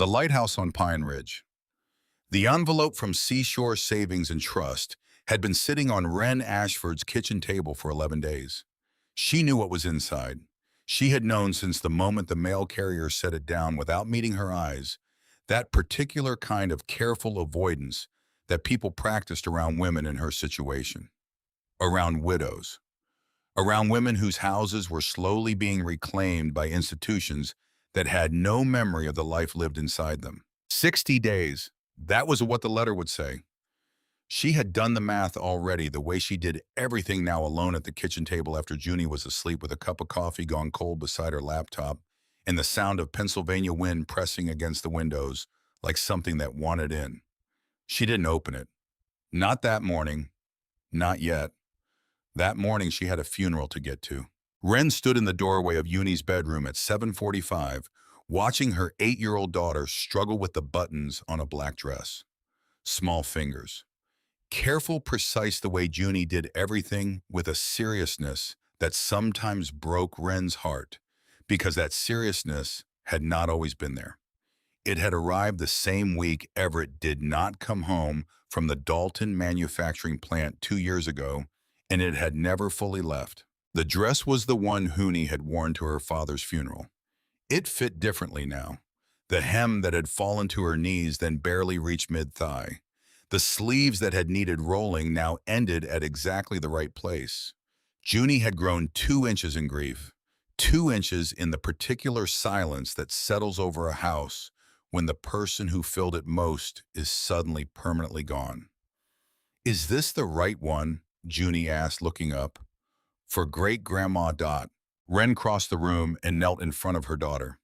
The Lighthouse on Pine Ridge. The envelope from Seashore Savings and Trust had been sitting on Wren Ashford's kitchen table for 11 days. She knew what was inside. She had known since the moment the mail carrier set it down without meeting her eyes, that particular kind of careful avoidance that people practiced around women in her situation. Around widows. Around women whose houses were slowly being reclaimed by institutions that had no memory of the life lived inside them. 60 days. That was what the letter would say. She had done the math already, the way she did everything now alone at the kitchen table after Junie was asleep with a cup of coffee gone cold beside her laptop and the sound of Pennsylvania wind pressing against the windows like something that wanted in. She didn't open it. Not that morning. Not yet. That morning she had a funeral to get to. Wren stood in the doorway of Junie's bedroom at 7:45, watching her 8-year-old daughter struggle with the buttons on a black dress. Small fingers. Careful, precise, the way Junie did everything with a seriousness that sometimes broke Wren's heart, because that seriousness had not always been there. It had arrived the same week Everett did not come home from the Dalton manufacturing plant 2 years ago, and it had never fully left. The dress was the one Junie had worn to her father's funeral. It fit differently now. The hem that had fallen to her knees then barely reached mid-thigh. The sleeves that had needed rolling now ended at exactly the right place. Junie had grown 2 inches in grief, 2 inches in the particular silence that settles over a house when the person who filled it most is suddenly permanently gone. "Is this the right one?" Junie asked, looking up. "For great-grandma Dot." Wren crossed the room and knelt in front of her daughter.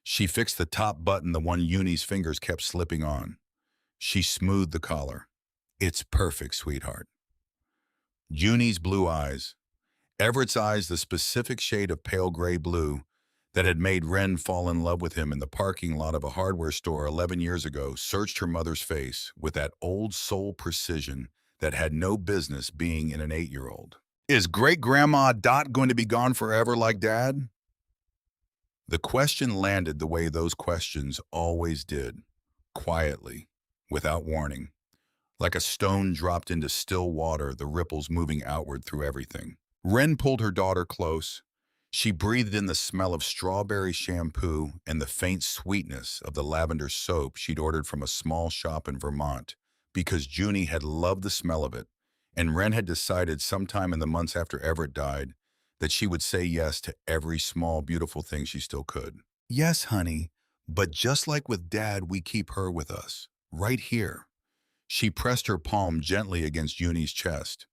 She fixed the top button, the one Junie's fingers kept slipping on. She smoothed the collar. "It's perfect, sweetheart." Junie's blue eyes. Everett's eyes, the specific shade of pale gray blue that had made Wren fall in love with him in the parking lot of a hardware store 11 years ago, searched her mother's face with that old soul precision that had no business being in an 8-year-old. "Is great-grandma Dot going to be gone forever like Dad?" The question landed the way those questions always did, quietly, without warning, like a stone dropped into still water, the ripples moving outward through everything. Wren pulled her daughter close. She breathed in the smell of strawberry shampoo and the faint sweetness of the lavender soap she'd ordered from a small shop in Vermont, because Junie had loved the smell of it, and Wren had decided sometime in the months after Everett died that she would say yes to every small, beautiful thing she still could. "Yes, honey, but just like with Dad, we keep her with us, right here." She pressed her palm gently against Junie's chest.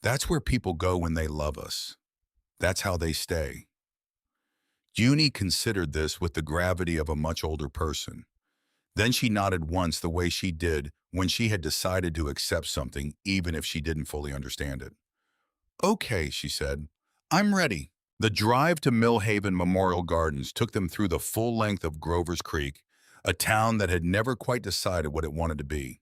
"That's where people go when they love us. That's how they stay." Junie considered this with the gravity of a much older person. Then she nodded once, the way she did when she had decided to accept something, even if she didn't fully understand it. "Okay," she said. "I'm ready." The drive to Millhaven Memorial Gardens took them through the full length of Grover's Creek, a town that had never quite decided what it wanted to be.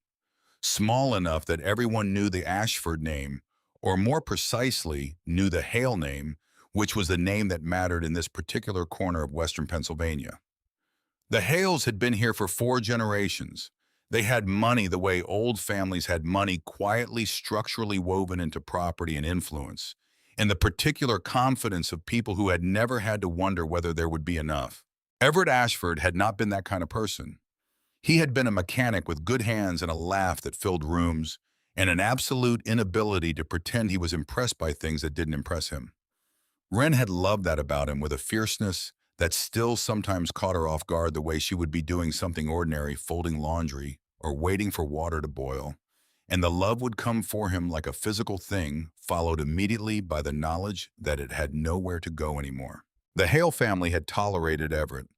Small enough that everyone knew the Ashford name, or more precisely, knew the Hale name, which was the name that mattered in this particular corner of western Pennsylvania. The Hales had been here for 4 generations. They had money the way old families had money, quietly, structurally woven into property and influence, and the particular confidence of people who had never had to wonder whether there would be enough. Everett Ashford had not been that kind of person. He had been a mechanic with good hands and a laugh that filled rooms, and an absolute inability to pretend he was impressed by things that didn't impress him. Wren had loved that about him, with a fierceness that still sometimes caught her off guard, the way she would be doing something ordinary, folding laundry or waiting for water to boil, and the love would come for him like a physical thing, followed immediately by the knowledge that it had nowhere to go anymore. The Hale family had tolerated Everett.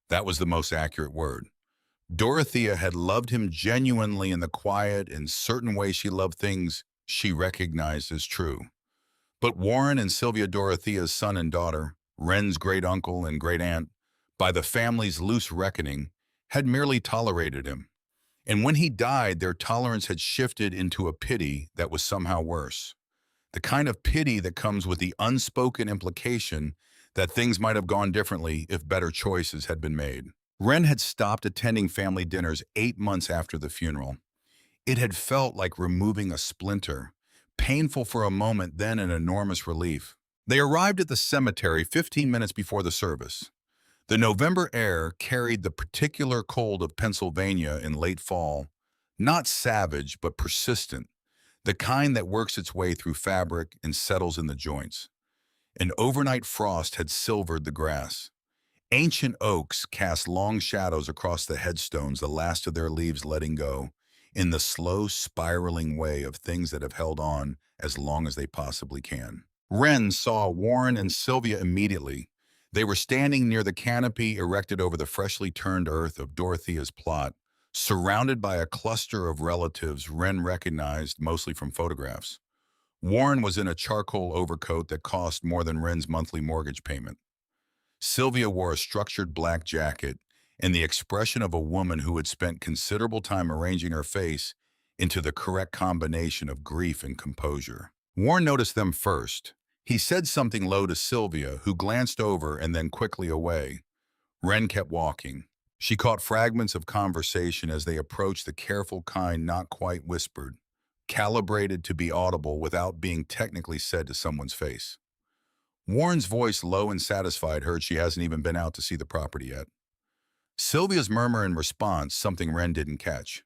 That was the most accurate word. Dorothea had loved him genuinely in the quiet and certain way she loved things she recognized as true. But Warren and Sylvia Dorothea's son and daughter, Wren's great-uncle and great-aunt, by the family's loose reckoning, had merely tolerated him. And when he died, their tolerance had shifted into a pity that was somehow worse. The kind of pity that comes with the unspoken implication that things might have gone differently if better choices had been made. Wren had stopped attending family dinners 8 months after the funeral. It had felt like removing a splinter, painful for a moment, then an enormous relief. They arrived at the cemetery 15 minutes before the service. The November air carried the particular cold of Pennsylvania in late fall, not savage but persistent, the kind that works its way through fabric and settles in the joints. An overnight frost had silvered the grass. Ancient oaks cast long shadows across the headstones, the last of their leaves letting go, in the slow spiraling way of things that have held on as long as they possibly can. Wren saw Warren and Sylvia immediately. They were standing near the canopy erected over the freshly turned earth of Dorothea's plot, surrounded by a cluster of relatives Wren recognized mostly from photographs. Warren was in a charcoal overcoat that cost more than Wren's monthly mortgage payment. Sylvia wore a structured black jacket and the expression of a woman who had spent considerable time arranging her face into the correct combination of grief and composure. Warren noticed them first. He said something low to Sylvia, who glanced over and then quickly away. Wren kept walking. She caught fragments of conversation as they approached, the careful kind not quite whispered, calibrated to be audible without being technically said to someone's face. Warren's voice, low and satisfied, heard she hasn't even been out to see the property yet. Sylvia's murmur in response, something Wren didn't catch.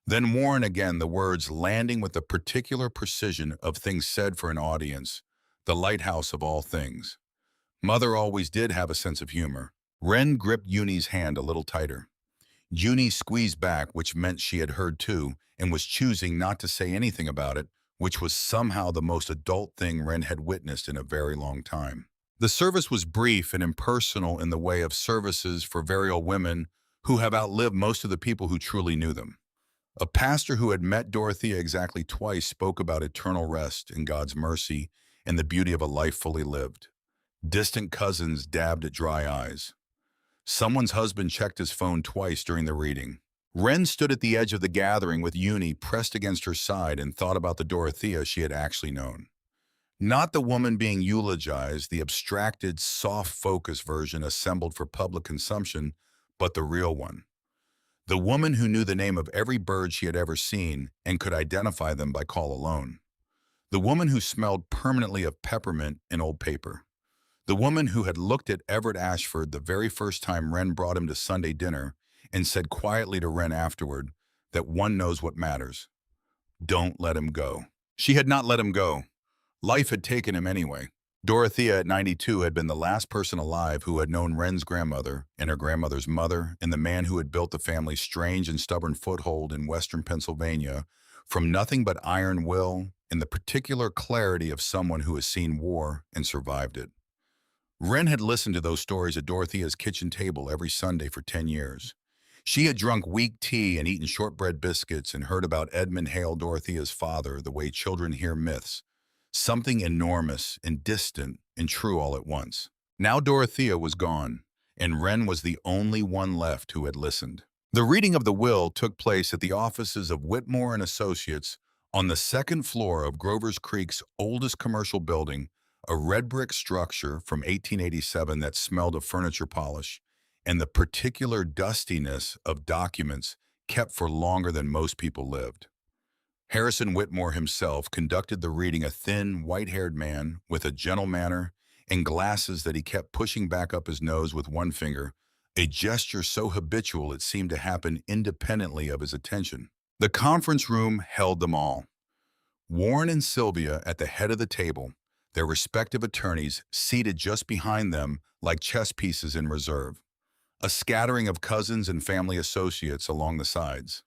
Then Warren again, the words landing with the particular precision of things said for an audience, the lighthouse of all things. Mother always did have a sense of humor. Wren gripped Uni's hand a little tighter. Uni squeezed back, which meant she had heard too, and was choosing not to say anything about it, which was somehow the most adult thing Wren had witnessed in a very long time. The service was brief and impersonal in the way of services for very old women who have outlived most of the people who truly knew them. A pastor who had met Dorothea exactly twice spoke about eternal rest and God's mercy and the beauty of a life fully lived. Distant cousins dabbed at dry eyes. Someone's husband checked his phone twice during the reading. Wren stood at the edge of the gathering with Uni pressed against her side and thought about the Dorothea she had actually known. Not the woman being eulogized, the abstracted, soft-focus version assembled for public consumption, but the real one. The woman who knew the name of every bird she had ever seen and could identify them by call alone. The woman who smelled permanently of peppermint and old paper. The woman who had looked at Everett Ashford the very first time Wren brought him to Sunday dinner and said quietly to Wren afterward that one knows what matters. Don't let him go. She had not let him go. Life had taken him anyway. Dorothea at 92 had been the last person alive who had known Wren's grandmother and her grandmother's mother and the man who had built the family's strange and stubborn foothold in western Pennsylvania from nothing but iron will and the particular clarity of someone who has seen war and survived it. Wren had listened to those stories at Dorothea's kitchen table every Sunday for 10 years. She had drunk weak tea and eaten shortbread biscuits and heard about Edmund Hale, Dorothea's father, the way children hear myths. Something enormous and distant and true all at once. Now Dorothea was gone, and Wren was the only one left who had listened. The reading of the will took place at the offices of Whitmore and Associates on the second floor of Grover's Creek's oldest commercial building, a red brick structure from 1887 that smelled of furniture polish and the particular dustiness of documents kept for longer than most people lived. Harrison Whitmore himself conducted the reading, a thin, white-haired man with a gentle manner and glasses that he kept pushing back up his nose with one finger, a gesture so habitual it seemed to happen independently of his attention. The conference room held them all. Warren and Sylvia at the head of the table, their respective attorneys seated just behind them like chess pieces in reserve, a scattering of cousins and family associates along the sides.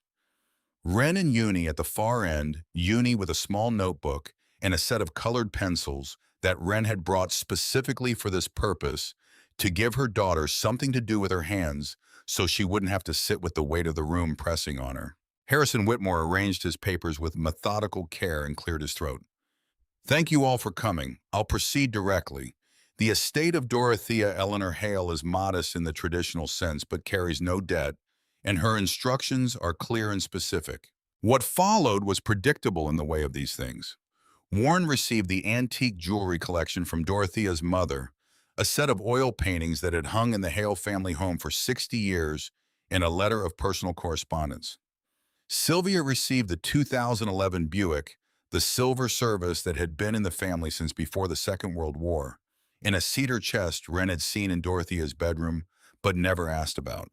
Wren and Uni at the far end, Uni with a small notebook and a set of colored pencils that Wren had brought specifically for this purpose, to give her daughter something to do with her hands so she wouldn't have to sit with the weight of the room pressing on her. Harrison Whitmore arranged his papers with methodical care and cleared his throat. Thank you all for coming. I'll proceed directly. The estate of Dorothea Eleanor Hale is modest in the traditional sense but carries no debt, and her instructions are clear and specific. What followed was predictable in the way of these things. Warren received the antique jewelry collection from Dorothea's mother, a set of oil paintings that had hung in the Hale family home for 60 years, and a letter of personal correspondence. Sylvia received the 2011 Buick, the silver service that had been in the family since before the Second World War, in a cedar chest Wren had seen in Dorothea's bedroom, but never asked about.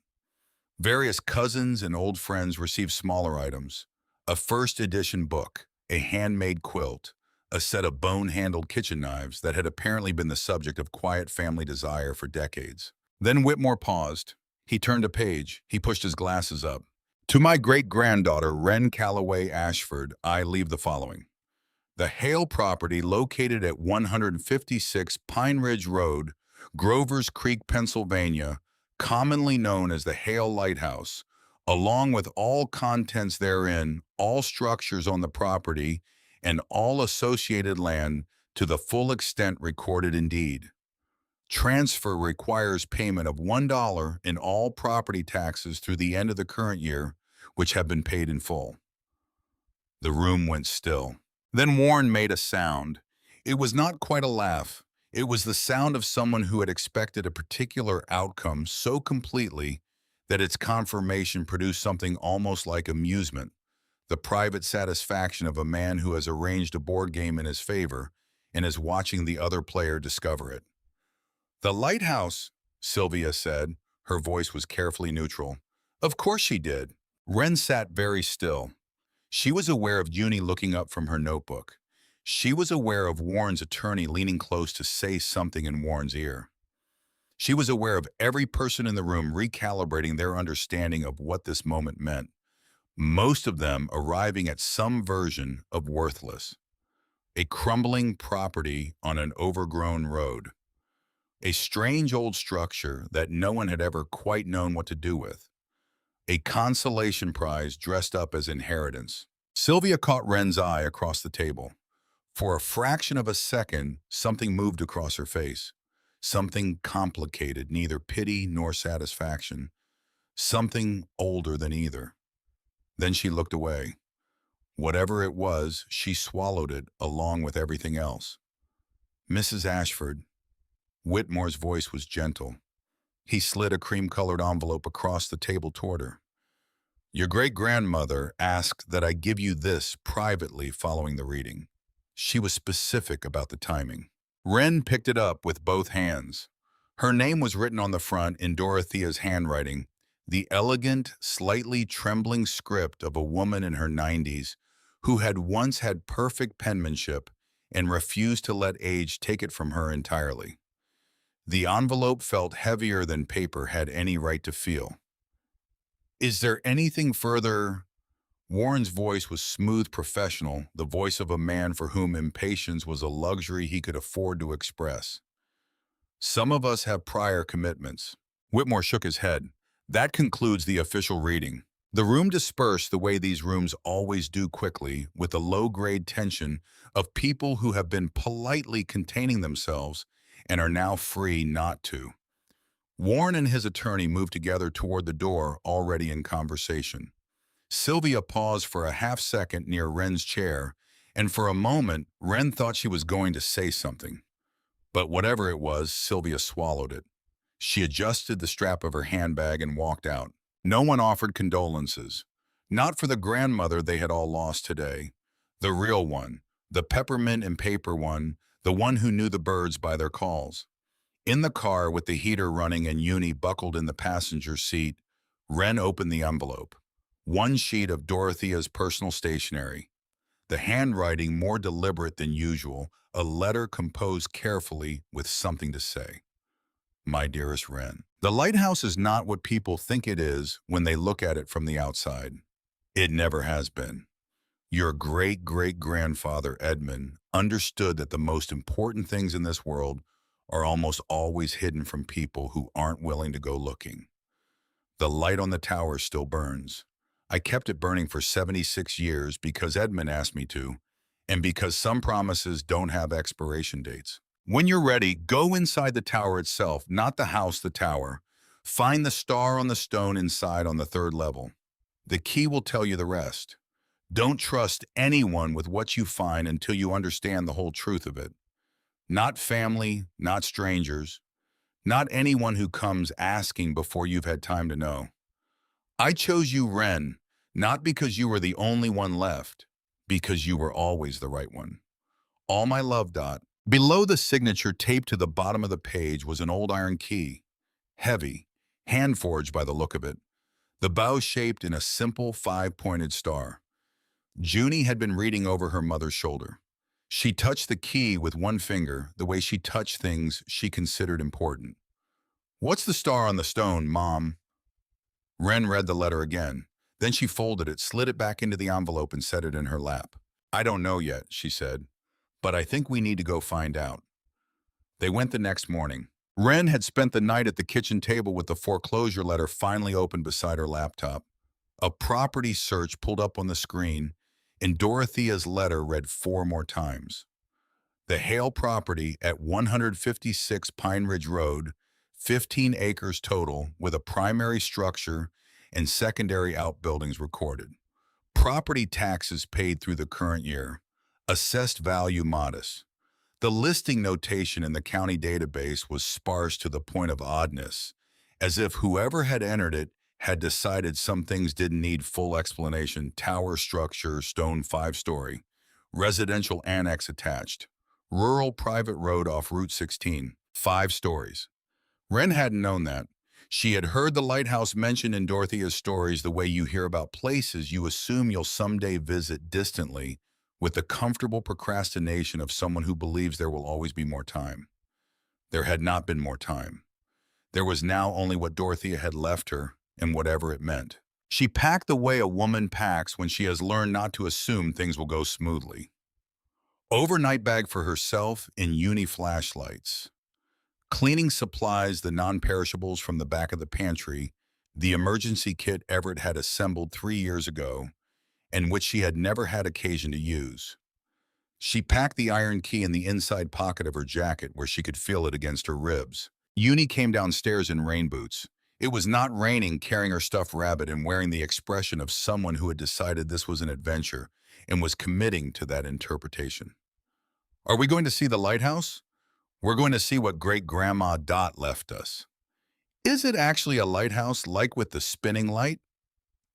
Various cousins and old friends received smaller items: a first edition book, a handmade quilt, a set of bone-handled kitchen knives that had apparently been the subject of quiet family desire for decades. Then Whitmore paused. He turned a page. He pushed his glasses up. To my great-granddaughter, Wren Calloway Ashford, I leave the following. The Hale property, located at 156 Pine Ridge Road, Grovers Creek, Pennsylvania, commonly known as the Hale Lighthouse, along with all contents therein, all structures on the property, and all associated land to the full extent recorded in deed. Transfer requires payment of $1 in all property taxes through the end of the current year, which have been paid in full. The room went still. Then Warren made a sound. It was not quite a laugh. It was the sound of someone who had expected a particular outcome so completely that its confirmation produced something almost like amusement, the private satisfaction of a man who has arranged a board game in his favor and is watching the other player discover it. The Lighthouse, Sylvia said. Her voice was carefully neutral. Of course she did. Wren sat very still. She was aware of Uni looking up from her notebook. She was aware of Warren's attorney leaning close to say something in Warren's ear. She was aware of every person in the room recalibrating their understanding of what this moment meant, most of them arriving at some version of worthless. A crumbling property on an overgrown road. A strange old structure that no one had ever quite known what to do with. A consolation prize dressed up as inheritance. Sylvia caught Wren's eye across the table. For a fraction of a second, something moved across her face. Something complicated, neither pity nor satisfaction. Something older than either. Then she looked away. Whatever it was, she swallowed it along with everything else. Mrs. Ashford. Whitmore's voice was gentle. He slid a cream-colored envelope across the table toward her. Your great-grandmother asked that I give you this privately following the reading. She was specific about the timing. Wren picked it up with both hands. Her name was written on the front in Dorothea's handwriting, the elegant, slightly trembling script of a woman in her 90s who had once had perfect penmanship and refused to let age take it from her entirely. The envelope felt heavier than paper had any right to feel. Is there anything further? Warren's voice was smooth, professional, the voice of a man for whom impatience was a luxury he could afford to express. Some of us have prior commitments. Whitmore shook his head. That concludes the official reading. The room dispersed the way these rooms always do quickly, with the low-grade tension of people who have been politely containing themselves and are now free not to. Warren and his attorney moved together toward the door, already in conversation. Sylvia paused for a half-second near Wren's chair, and for a moment, Wren thought she was going to say something. But whatever it was, Sylvia swallowed it. She adjusted the strap of her handbag and walked out. No one offered condolences. Not for the grandmother they had all lost today. The real one, the peppermint and paper one, the one who knew the birds by their calls. In the car, with the heater running and Uni buckled in the passenger seat, Wren opened the envelope. One sheet of Dorothea's personal stationery. The handwriting more deliberate than usual, a letter composed carefully with something to say. My dearest Wren, the lighthouse is not what people think it is when they look at it from the outside. It never has been. Your great-great-grandfather, Edmund, understood that the most important things in this world are almost always hidden from people who aren't willing to go looking. The light on the tower still burns. I kept it burning for 76 years because Edmund asked me to, and because some promises don't have expiration dates. When you're ready, go inside the tower itself, not the house, the tower. Find the star on the stone inside on the 3rd level. The key will tell you the rest. Don't trust anyone with what you find until you understand the whole truth of it. Not family, not strangers. not anyone who comes asking before you've had time to know. I chose you, Wren, not because you were the only one left, because you were always the right one. All my love, Dot. Below the signature taped to the bottom of the page was an old iron key, heavy, hand-forged by the look of it, the bow shaped in a simple five-pointed star. Junie had been reading over her mother's shoulder. She touched the key with one finger, the way she touched things she considered important. "What's the star on the stone, Mom?" Wren read the letter again. Then she folded it, slid it back into the envelope, and set it in her lap. "I don't know yet," she said, "but I think we need to go find out." They went the next morning. Wren had spent the night at the kitchen table with the foreclosure letter finally open beside her laptop. A property search pulled up on the screen, and Dorothea's letter read four more times. The Hale property at 156 Pine Ridge Road, 15 acres total, with a primary structure and secondary outbuildings recorded. Property taxes paid through the current year. Assessed value modest. The listing notation in the county database was sparse to the point of oddness, as if whoever had entered it had decided some things didn't need full explanation. Tower structure, stone 5-story. Residential annex attached. Rural private road off Route 16, 5 stories. Wren hadn't known that. She had heard the lighthouse mentioned in Dorothea's stories the way you hear about places you assume you'll someday visit distantly, with the comfortable procrastination of someone who believes there will always be more time. There had not been more time. There was now only what Dorothea had left her, and whatever it meant. She packed the way a woman packs when she has learned not to assume things will go smoothly. Overnight bag for herself in uni flashlights. Cleaning supplies, the non-perishables from the back of the pantry, the emergency kit Everett had assembled 3 years ago, and which she had never had occasion to use. She packed the iron key in the inside pocket of her jacket where she could feel it against her ribs. Uni came downstairs in rain boots. It was not raining, carrying her stuffed rabbit and wearing the expression of someone who had decided this was an adventure and was committing to that interpretation. "Are we going to see the lighthouse? We're going to see what great-grandma Dot left us." "Is it actually a lighthouse, like with the spinning light?"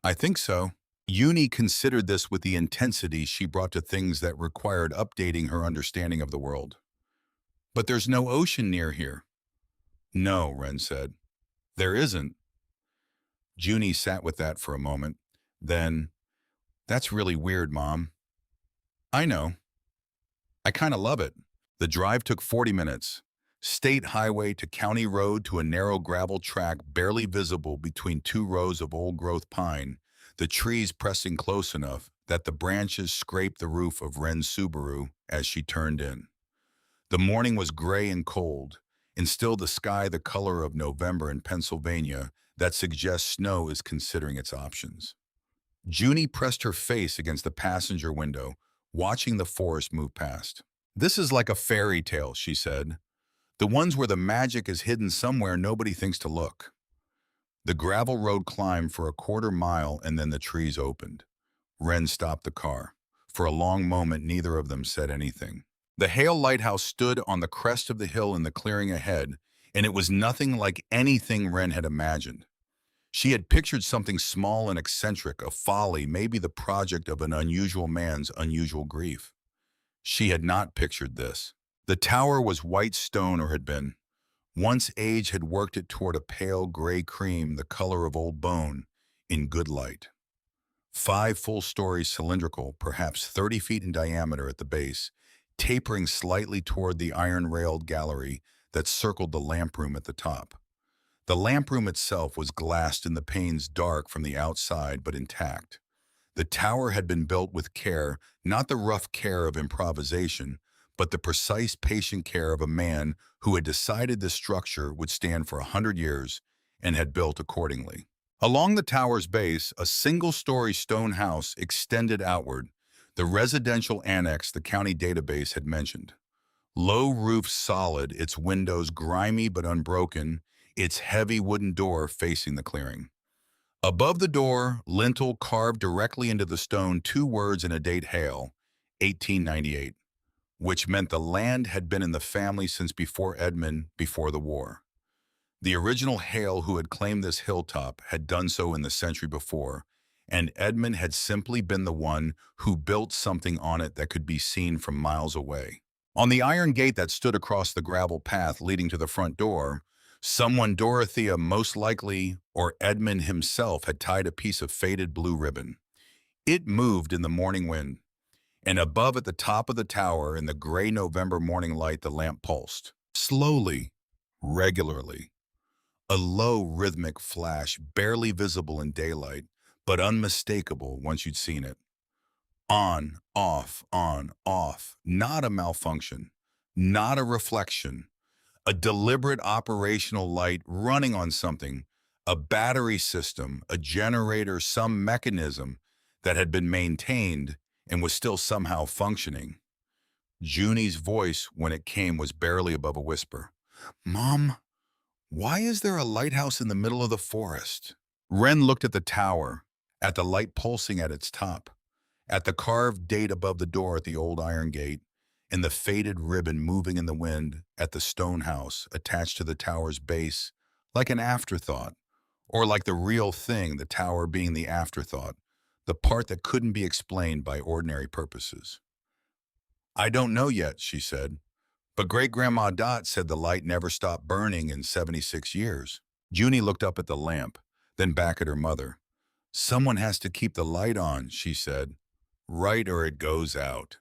"I think so." Uni considered this with the intensity she brought to things that required updating her understanding of the world. "But there's no ocean near here." "No," Wren said. "There isn't." Junie sat with that for a moment. Then, "That's really weird, Mom." "I know. I kind of love it." The drive took 40 minutes. State highway to county road to a narrow gravel track barely visible between two rows of old-growth pine, the trees pressing close enough that the branches scraped the roof of Wren's Subaru as she turned in. The morning was gray and cold, and still the sky the color of November in Pennsylvania that suggests snow is considering its options. Junie pressed her face against the passenger window, watching the forest move past. "This is like a fairy tale," she said. "The ones where the magic is hidden somewhere nobody thinks to look." The gravel road climbed for a quarter mile and then the trees opened. Wren stopped the car. For a long moment, neither of them said anything. The Hale Lighthouse stood on the crest of the hill in the clearing ahead, and it was nothing like anything Wren had imagined. She had pictured something small and eccentric, a folly, maybe the project of an unusual man's unusual grief. She had not pictured this. The tower was white stone, or had been. Once age had worked it toward a pale gray cream, the color of old bone, in good light. 5 full stories cylindrical, perhaps 30 feet in diameter at the base, tapering slightly toward the iron-railed gallery that circled the lamp room at the top. The lamp room itself was glassed and the panes dark from the outside but intact. The tower had been built with care, not the rough care of improvisation, but the precise, patient care of a man who had decided this structure would stand for 100 years and had built accordingly. Along the tower's base, a single-story stone house extended outward, the residential annex the county database had mentioned. Low roof solid, its windows grimy but unbroken, its heavy wooden door facing the clearing. Above the door, lintel carved directly into the stone, 2 words and a date: Hale, 1898. Which meant the land had been in the family since before Edmund, before the war. The original Hale who had claimed this hilltop had done so in the century before, and Edmund had simply been the one who built something on it that could be seen from miles away. On the iron gate that stood across the gravel path leading to the front door, someone Dorothea most likely, or Edmund himself, had tied a piece of faded blue ribbon. It moved in the morning wind, and above at the top of the tower in the gray November morning light the lamp pulsed. Slowly, regularly. A low rhythmic flash, barely visible in daylight, but unmistakable once you'd seen it. On, off. Not a malfunction, not a reflection. A deliberate operational light running on something, a battery system, a generator, some mechanism that had been maintained and was still somehow functioning. Junie's voice, when it came, was barely above a whisper. "Mom, why is there a lighthouse in the middle of the forest?" Wren looked at the tower, at the light pulsing at its top, at the carved date above the door at the old iron gate, and the faded ribbon moving in the wind at the stone house attached to the tower's base, like an afterthought, or like the real thing, the tower being the afterthought, the part that couldn't be explained by ordinary purposes. "I don't know yet," she said, "but Great-Grandma Dot said the light never stopped burning in 76 years. Junie looked up at the lamp, then back at her mother. "Someone has to keep the light on," she said. "Right, or it goes out."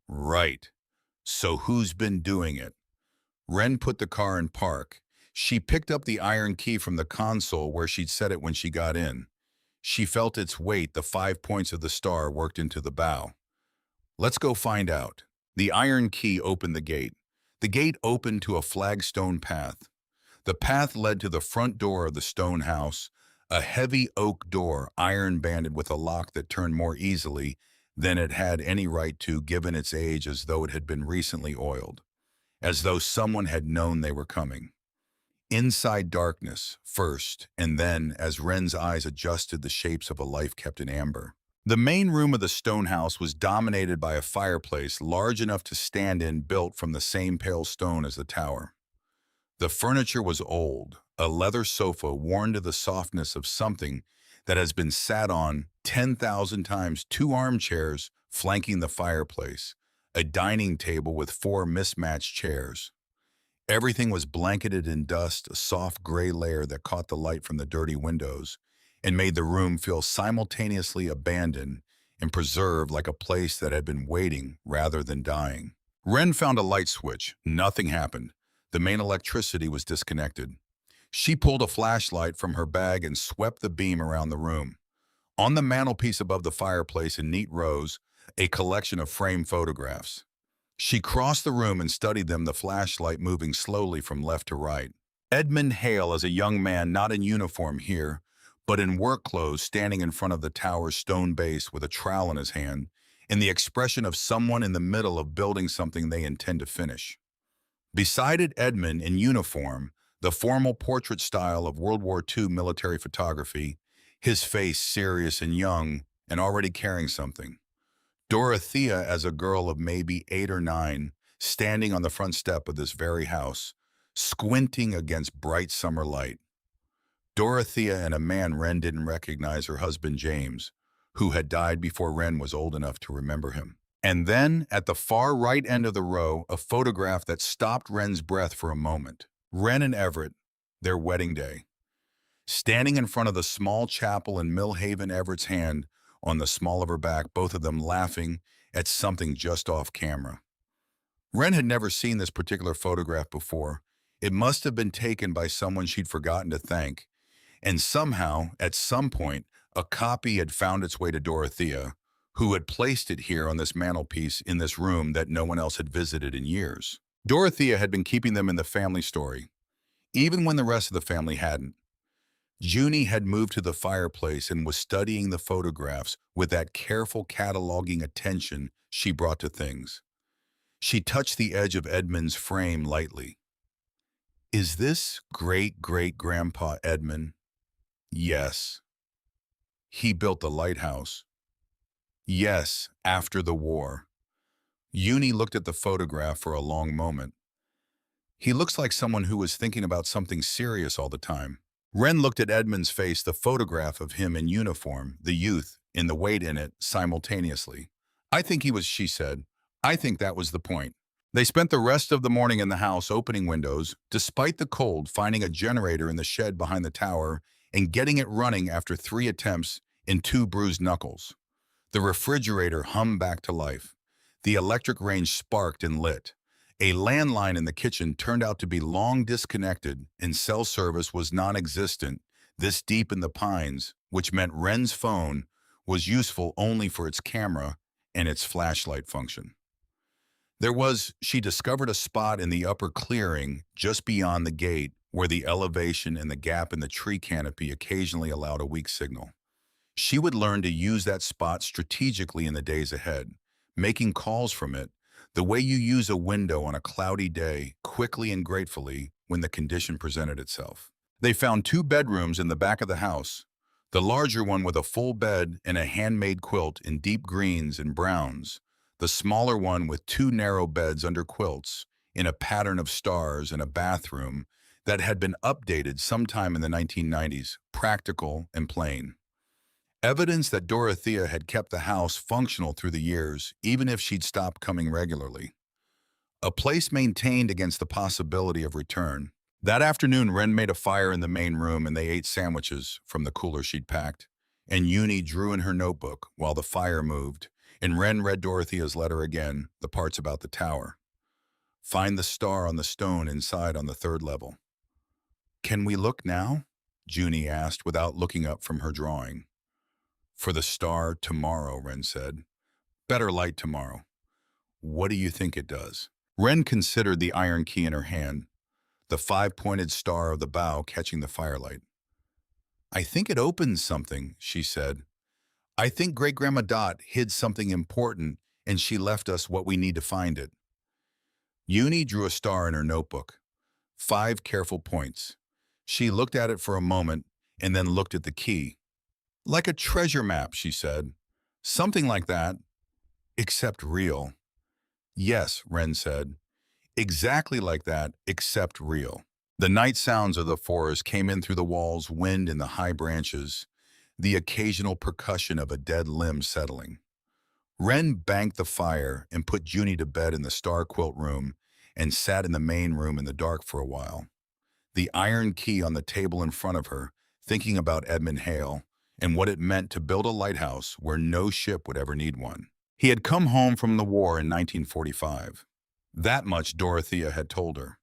"Right. So who's been doing it?" Wren put the car in park. She picked up the iron key from the console where she'd set it when she got in. She felt its weight, the 5 points of the star worked into the bow. "Let's go find out." The iron key opened the gate. The gate opened to a flagstone path. The path led to the front door of the stone house, a heavy oak door, iron-banded with a lock that turned more easily than it had any right to given its age, as though it had been recently oiled, as though someone had known they were coming. Inside darkness, first, and then, as Wren's eyes adjusted, the shapes of a life kept in amber. The main room of the stone house was dominated by a fireplace large enough to stand in, built from the same pale stone as the tower. The furniture was old, a leather sofa worn to the softness of something that has been sat on 10,000 times, 2 armchairs flanking the fireplace, a dining table with 4 mismatched chairs. Everything was blanketed in dust, a soft gray layer that caught the light from the dirty windows and made the room feel simultaneously abandoned and preserved, like a place that had been waiting rather than dying. Wren found a light switch. Nothing happened. The main electricity was disconnected. She pulled a flashlight from her bag and swept the beam around the room. On the mantelpiece above the fireplace in neat rows, a collection of framed photographs. She crossed the room and studied them, the flashlight moving slowly from left to right. Edmund Hale as a young man, not in uniform here, but in work clothes, standing in front of the tower's stone base with a trowel in his hand, and the expression of someone in the middle of building something they intend to finish. Beside it, Edmund in uniform, the formal portrait style of World War II military photography, his face serious and young and already carrying something. Dorothea as a girl of maybe 8 or 9, standing on the front step of this very house, squinting against bright summer light. Dorothea and a man Wren didn't recognize, her husband James, who had died before Wren was old enough to remember him. And then, at the far right end of the row, a photograph that stopped Wren's breath for a moment. Wren and Everett, their wedding day. Standing in front of the small chapel in Millhaven, Everett's hand on the small of her back, both of them laughing at something just off camera. Wren had never seen this particular photograph before. It must have been taken by someone she'd forgotten to thank, and somehow, at some point, a copy had found its way to Dorothea, who had placed it here on this mantelpiece in this room that no one else had visited in years. Dorothea had been keeping them in the family story, even when the rest of the family hadn't. Junie had moved to the fireplace and was studying the photographs with that careful cataloging attention she brought to things. She touched the edge of Edmund's frame lightly. "Is this great-great-grandpa Edmund?" "Yes." "He built the lighthouse?" "Yes, after the war." Junie looked at the photograph for a long moment. He looks like someone who was thinking about something serious all the time. Wren looked at Edmund's face, the photograph of him in uniform, the youth, and the weight in it, simultaneously. I think he was, she said. I think that was the point. They spent the rest of the morning in the house opening windows, despite the cold, finding a generator in the shed behind the tower and getting it running after 3 attempts and 2 bruised knuckles. The refrigerator hummed back to life. The electric range sparked and lit. A landline in the kitchen turned out to be long disconnected and cell service was non-existent, this deep in the pines, which meant Wren's phone was useful only for its camera and its flashlight function. She discovered a spot in the upper clearing just beyond the gate where the elevation and the gap in the tree canopy occasionally allowed a weak signal. She would learn to use that spot strategically in the days ahead, making calls from it, the way you use a window on a cloudy day, quickly and gratefully when the condition presented itself. They found 2 bedrooms in the back of the house, the larger one with a full bed and a handmade quilt in deep greens and browns, the smaller one with 2 narrow beds under quilts in a pattern of stars and a bathroom that had been updated sometime in the 1990s, practical and plain. Evidence that Dorothea had kept the house functional through the years, even if she'd stopped coming regularly. A place maintained against the possibility of return. That afternoon, Wren made a fire in the main room and they ate sandwiches from the cooler she'd packed. And Uni drew in her notebook while the fire moved, and Wren read Dorothea's letter again, the parts about the tower. Find the star on the stone inside on the 3rd level. Can we look now? Junie asked without looking up from her drawing. For the star tomorrow, Wren said. Better light tomorrow. What do you think it does? Wren considered the iron key in her hand, the 5-pointed star of the bow catching the firelight. I think it opens something, she said. I think Great-Grandma Dot hid something important and she left us what we need to find it. Uni drew a star in her notebook. 5 careful points. She looked at it for a moment and then looked at the key. Like a treasure map, she said. Something like that, except real. Yes, Wren said. Exactly like that, except real. The night sounds of the forest came in through the walls, wind in the high branches, the occasional percussion of a dead limb settling. Wren banked the fire and put Junie to bed in the star quilt room and sat in the main room in the dark for a while. The iron key on the table in front of her, thinking about Edmund Hale, and what it meant to build a lighthouse where no ship would ever need one. He had come home from the war in 1945. That much Dorothea had told her.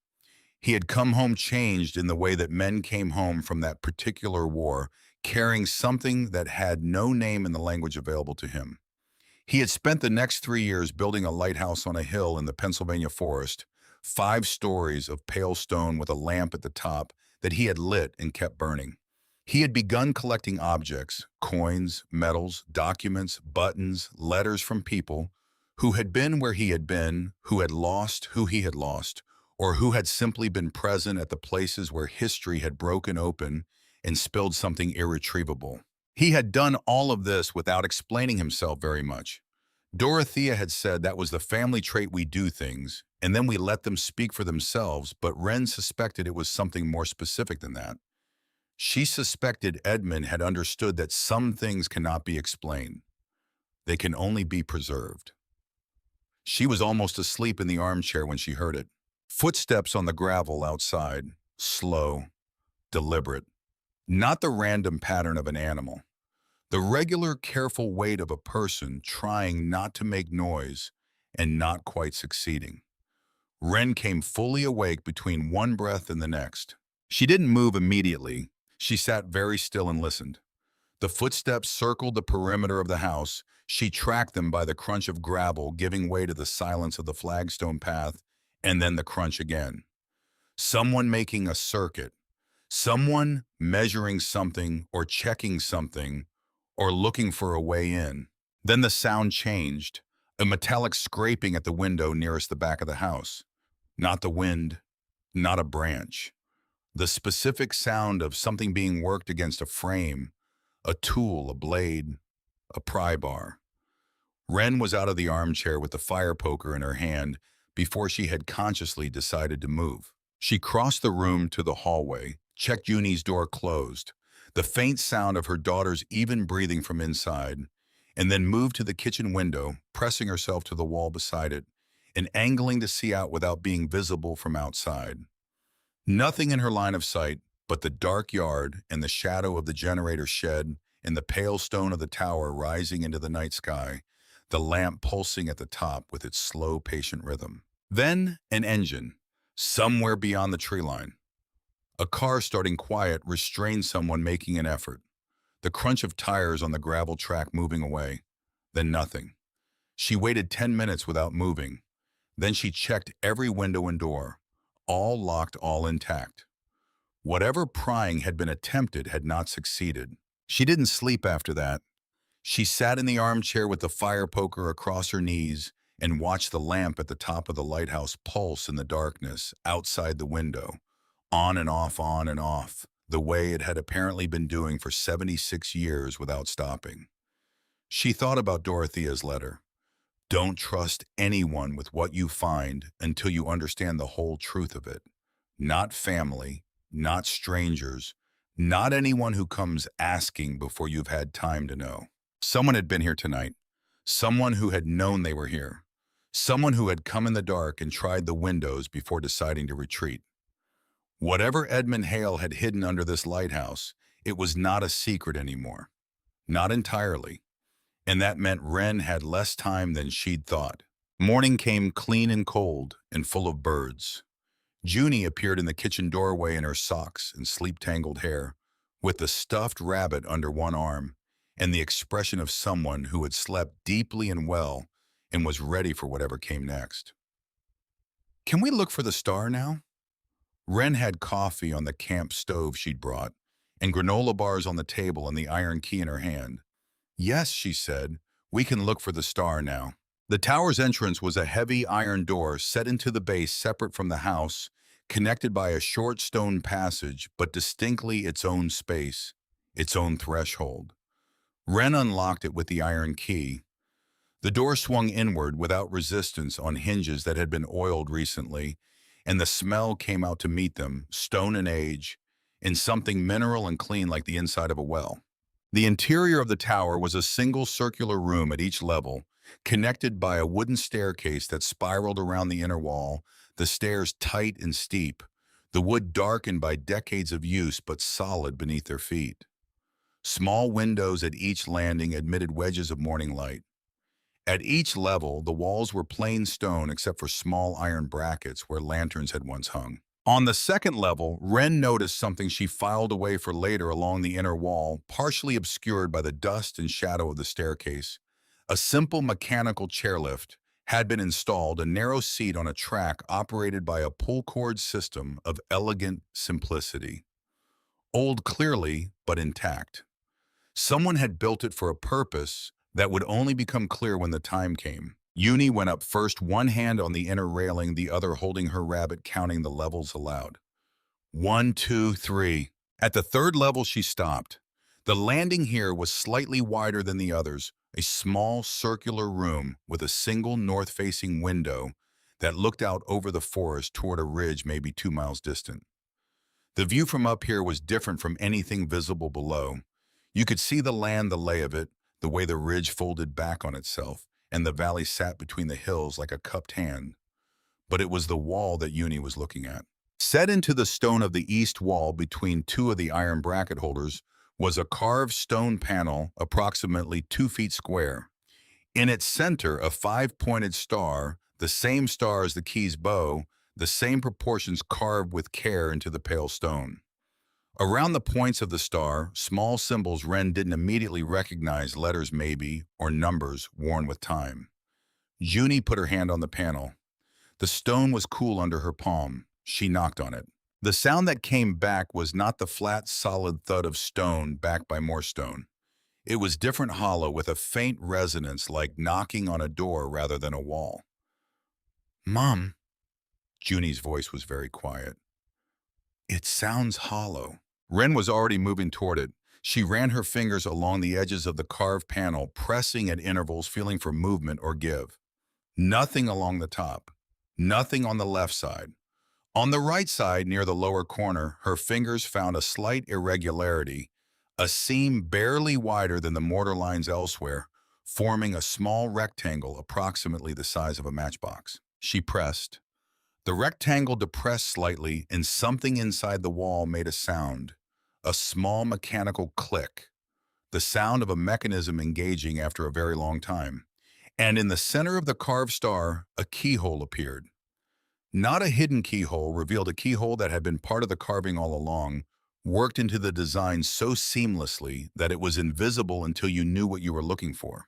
He had come home changed in the way that men came home from that particular war, carrying something that had no name in the language available to him. He had spent the next 3 years building a lighthouse on a hill in the Pennsylvania forest, 5 stories of pale stone with a lamp at the top that he had lit and kept burning. He had begun collecting objects, coins, medals, documents, buttons, letters from people who had been where he had been, who had lost who he had lost, or who had simply been present at the places where history had broken open and spilled something irretrievable. He had done all of this without explaining himself very much. Dorothea had said that was the family trait, we do things, and then we let them speak for themselves, but Wren suspected it was something more specific than that. She suspected Edmund had understood that some things cannot be explained. They can only be preserved. She was almost asleep in the armchair when she heard it. Footsteps on the gravel outside, slow, deliberate. Not the random pattern of an animal. The regular, careful weight of a person trying not to make noise and not quite succeeding. Wren came fully awake between one breath and the next. She didn't move immediately. She sat very still and listened. The footsteps circled the perimeter of the house. She tracked them by the crunch of gravel, giving way to the silence of the flagstone path, and then the crunch again. Someone making a circuit. Someone measuring something or checking something or looking for a way in. Then the sound changed, a metallic scraping at the window nearest the back of the house. Not the wind, not a branch. The specific sound of something being worked against a frame, a tool, a blade, a pry bar. Wren was out of the armchair with the fire poker in her hand before she had consciously decided to move. She crossed the room to the hallway, checked Uni's door closed, the faint sound of her daughter's even breathing from inside, and then moved to the kitchen window, pressing herself to the wall beside it, and angling to see out without being visible from outside. Nothing in her line of sight but the dark yard and the shadow of the generator shed and the pale stone of the tower rising into the night sky, the lamp pulsing at the top with its slow, patient rhythm. Then an engine, somewhere beyond the tree line. A car starting quiet restrained someone making an effort. The crunch of tires on the gravel track moving away. Then nothing. She waited 10 minutes without moving. Then she checked every window and door. All locked, all intact. Whatever prying had been attempted had not succeeded. She didn't sleep after that. She sat in the armchair with the fire poker across her knees and watched the lamp at the top of the lighthouse pulse in the darkness outside the window, on and off, the way it had apparently been doing for 76 years without stopping. She thought about Dorothea's letter. Don't trust anyone with what you find until you understand the whole truth of it. Not family, not strangers, not anyone who comes asking before you've had time to know. Someone had been here tonight. Someone who had known they were here. Someone who had come in the dark and tried the windows before deciding to retreat. Whatever Edmund Hale had hidden under this lighthouse, it was not a secret anymore. Not entirely. And that meant Wren had less time than she'd thought. Morning came clean and cold and full of birds. Junie appeared in the kitchen doorway in her socks and sleep-tangled hair, with the stuffed rabbit under one arm and the expression of someone who had slept deeply and well and was ready for whatever came next. Can we look for the star now? Wren had coffee on the camp stove she'd brought and granola bars on the table and the iron key in her hand. Yes, she said, we can look for the star now. The tower's entrance was a heavy iron door set into the base separate from the house, connected by a short stone passage, but distinctly its own space, its own threshold. Wren unlocked it with the iron key. The door swung inward without resistance on hinges that had been oiled recently, and the smell came out to meet them, stone and age, in something mineral and clean like the inside of a well. The interior of the tower was a single circular room at each level, connected by a wooden staircase that spiraled around the inner wall, the stairs tight and steep, the wood darkened by decades of use but solid beneath their feet. Small windows at each landing admitted wedges of morning light. At each level, the walls were plain stone except for small iron brackets where lanterns had once hung. On the second level, Wren noticed something she filed away for later along the inner wall, partially obscured by the dust and shadow of the staircase. A simple mechanical chairlift had been installed, a narrow seat on a track operated by a pull-cord system of elegant simplicity. Old clearly, but intact. Someone had built it for a purpose that would only become clear when the time came. Uni went up first, one hand on the inner railing, the other holding her rabbit, counting the levels aloud. 1, 2, 3. At the third level, she stopped. The landing here was slightly wider than the others, a small circular room with a single north-facing window that looked out over the forest toward a ridge maybe 2 miles distant. The view from up here was different from anything visible below. You could see the land, the lay of it, the way the ridge folded back on itself, and the valley sat between the hills like a cupped hand. But it was the wall that Uni was looking at. Set into the stone of the east wall between two of the iron bracket holders was a carved stone panel approximately 2 feet square. In its center, a 5-pointed star, the same star as the key's bow, the same proportions carved with care into the pale stone. Around the points of the star, small symbols Wren didn't immediately recognize, letters maybe, or numbers worn with time. Junie put her hand on the panel. The stone was cool under her palm. She knocked on it. The sound that came back was not the flat, solid thud of stone backed by more stone. It was different, hollow, with a faint resonance like knocking on a door rather than a wall. "Mom," Junie's voice was very quiet. "It sounds hollow." Wren was already moving toward it. She ran her fingers along the edges of the carved panel, pressing at intervals, feeling for movement or give. Nothing along the top. Nothing on the left side. On the right side, near the lower corner, her fingers found a slight irregularity, a seam barely wider than the mortar lines elsewhere, forming a small rectangle approximately the size of a matchbox. She pressed. The rectangle depressed slightly, and something inside the wall made a sound, a small mechanical click, the sound of a mechanism engaging after a very long time. And in the center of the carved star, a keyhole appeared. Not a hidden keyhole, revealed a keyhole that had been part of the carving all along, worked into the design so seamlessly that it was invisible until you knew what you were looking for.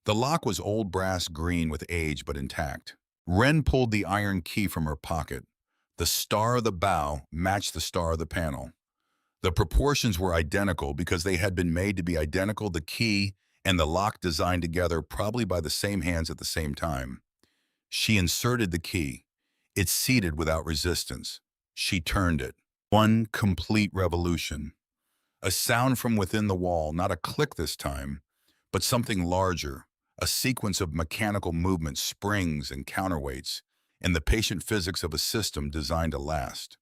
The lock was old brass green with age but intact. Wren pulled the iron key from her pocket. The star of the bow matched the star of the panel. The proportions were identical because they had been made to be identical, the key and the lock designed together probably by the same hands at the same time. She inserted the key. It seated without resistance. She turned it. One complete revolution. A sound from within the wall, not a click this time, but something larger, a sequence of mechanical movements, springs and counterweights, and the patient physics of a system designed to last.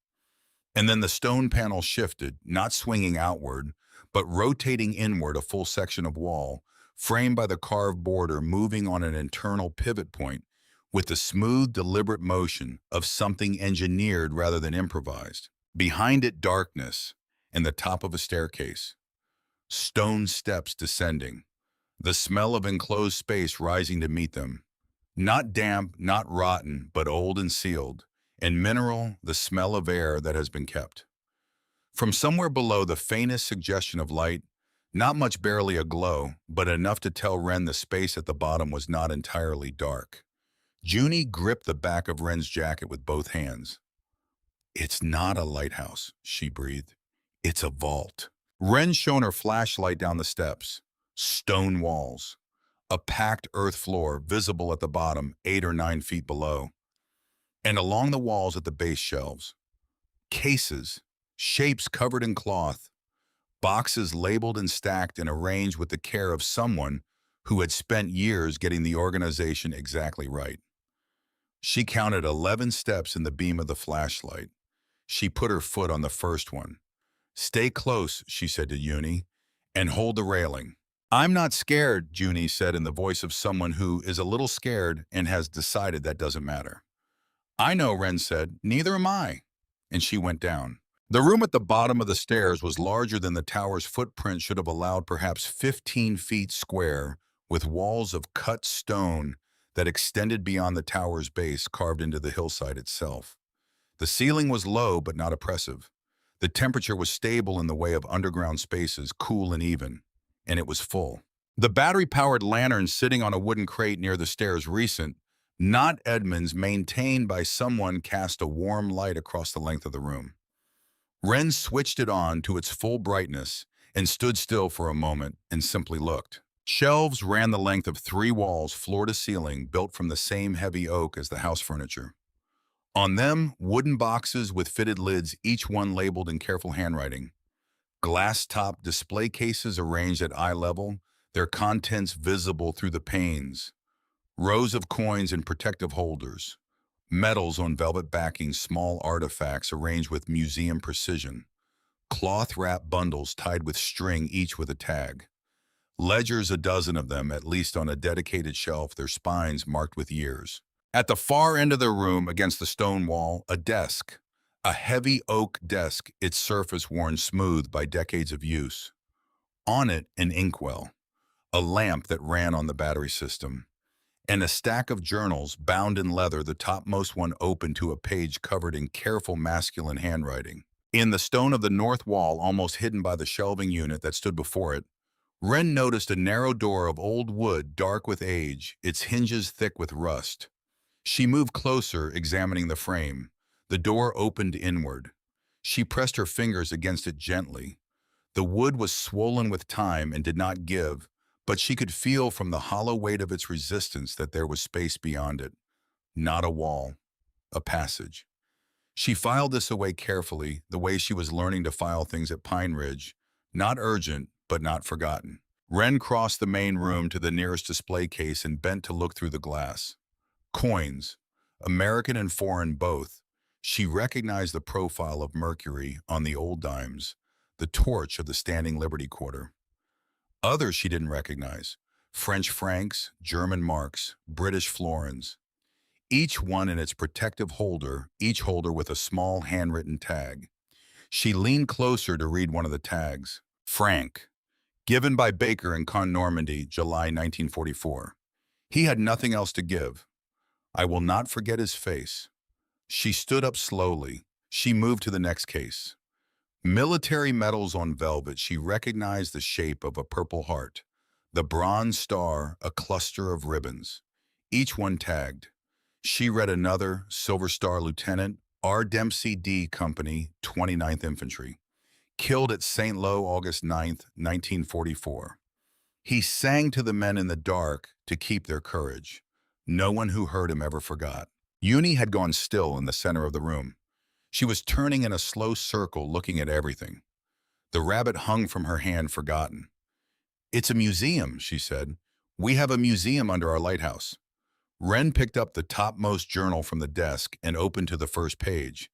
And then the stone panel shifted, not swinging outward, but rotating inward, a full section of wall, framed by the carved border, moving on an internal pivot point, with the smooth, deliberate motion of something engineered rather than improvised. Behind it, darkness, and the top of a staircase. Stone steps descending. The smell of enclosed space rising to meet them. Not damp, not rotten, but old and sealed. And mineral, the smell of air that has been kept. From somewhere below, the faintest suggestion of light, not much, barely a glow, but enough to tell Wren the space at the bottom was not entirely dark. Junie gripped the back of Wren's jacket with both hands. "It's not a lighthouse," she breathed. "It's a vault." Wren shone her flashlight down the steps. Stone walls. A packed earth floor, visible at the bottom, 8 or 9 feet below. And along the walls at the base shelves. Cases, shapes covered in cloth, boxes labeled and stacked and arranged with the care of someone who had spent years getting the organization exactly right. She counted 11 steps in the beam of the flashlight. She put her foot on the first one. "Stay close," she said to Junie, "and hold the railing." "I'm not scared," Junie said in the voice of someone who is a little scared and has decided that doesn't matter. "I know," Wren said. "Neither am I." And she went down. The room at the bottom of the stairs was larger than the tower's footprint should have allowed, perhaps 15 feet square, with walls of cut stone that extended beyond the tower's base, carved into the hillside itself. The ceiling was low but not oppressive. The temperature was stable in the way of underground spaces, cool and even, and it was full. The battery-powered lantern sitting on a wooden crate near the stairs, recent, not Edmund's, maintained by someone, cast a warm light across the length of the room. Wren switched it on to its full brightness and stood still for a moment and simply looked. Shelves ran the length of 3 walls, floor to ceiling, built from the same heavy oak as the house furniture. On them, wooden boxes with fitted lids, each one labeled in careful handwriting. Glass-topped display cases arranged at eye level, their contents visible through the panes. Rows of coins in protective holders. Medals on velvet backing, small artifacts arranged with museum precision. Cloth-wrapped bundles tied with string, each with a tag. Ledgers, a dozen of them, at least, on a dedicated shelf, their spines marked with years. At the far end of the room, against the stone wall, a desk. A heavy oak desk, its surface worn smooth by decades of use. On it, an inkwell. A lamp that ran on the battery system. And a stack of journals, bound in leather, the topmost one open to a page covered in careful masculine handwriting. In the stone of the north wall, almost hidden by the shelving unit that stood before it, Wren noticed a narrow door of old wood, dark with age, its hinges thick with rust. She moved closer, examining the frame. The door opened inward. She pressed her fingers against it gently. The wood was swollen with time and did not give, but she could feel from the hollow weight of its resistance that there was space beyond it. Not a wall, a passage. She filed this away carefully, the way she was learning to file things at Pine Ridge, not urgent, but not forgotten. Wren crossed the main room to the nearest display case and bent to look through the glass. Coins, American and foreign both. She recognized the profile of Mercury on the old dimes, the torch of the Standing Liberty Quarter. Others she didn't recognize: French francs, German marks, British florins, each one in its protective holder, each holder with a small handwritten tag. She leaned closer to read one of the tags. Frank, given by Baker in Caen, Normandy, July 1944. He had nothing else to give. I will not forget his face. She stood up slowly. She moved to the next case. Military medals on velvet. She recognized the shape of a Purple Heart, the Bronze Star, a cluster of ribbons, each one tagged. She read another: Silver Star Lieutenant, R. Dempsey D. Company, 29th Infantry, killed at St. Lo, August 9th, 1944. He sang to the men in the dark to keep their courage. No one who heard him ever forgot. Uni had gone still in the center of the room. She was turning in a slow circle, looking at everything. The rabbit hung from her hand, forgotten. "It's a museum," she said. "We have a museum under our lighthouse." Wren picked up the topmost journal from the desk and opened to the first page.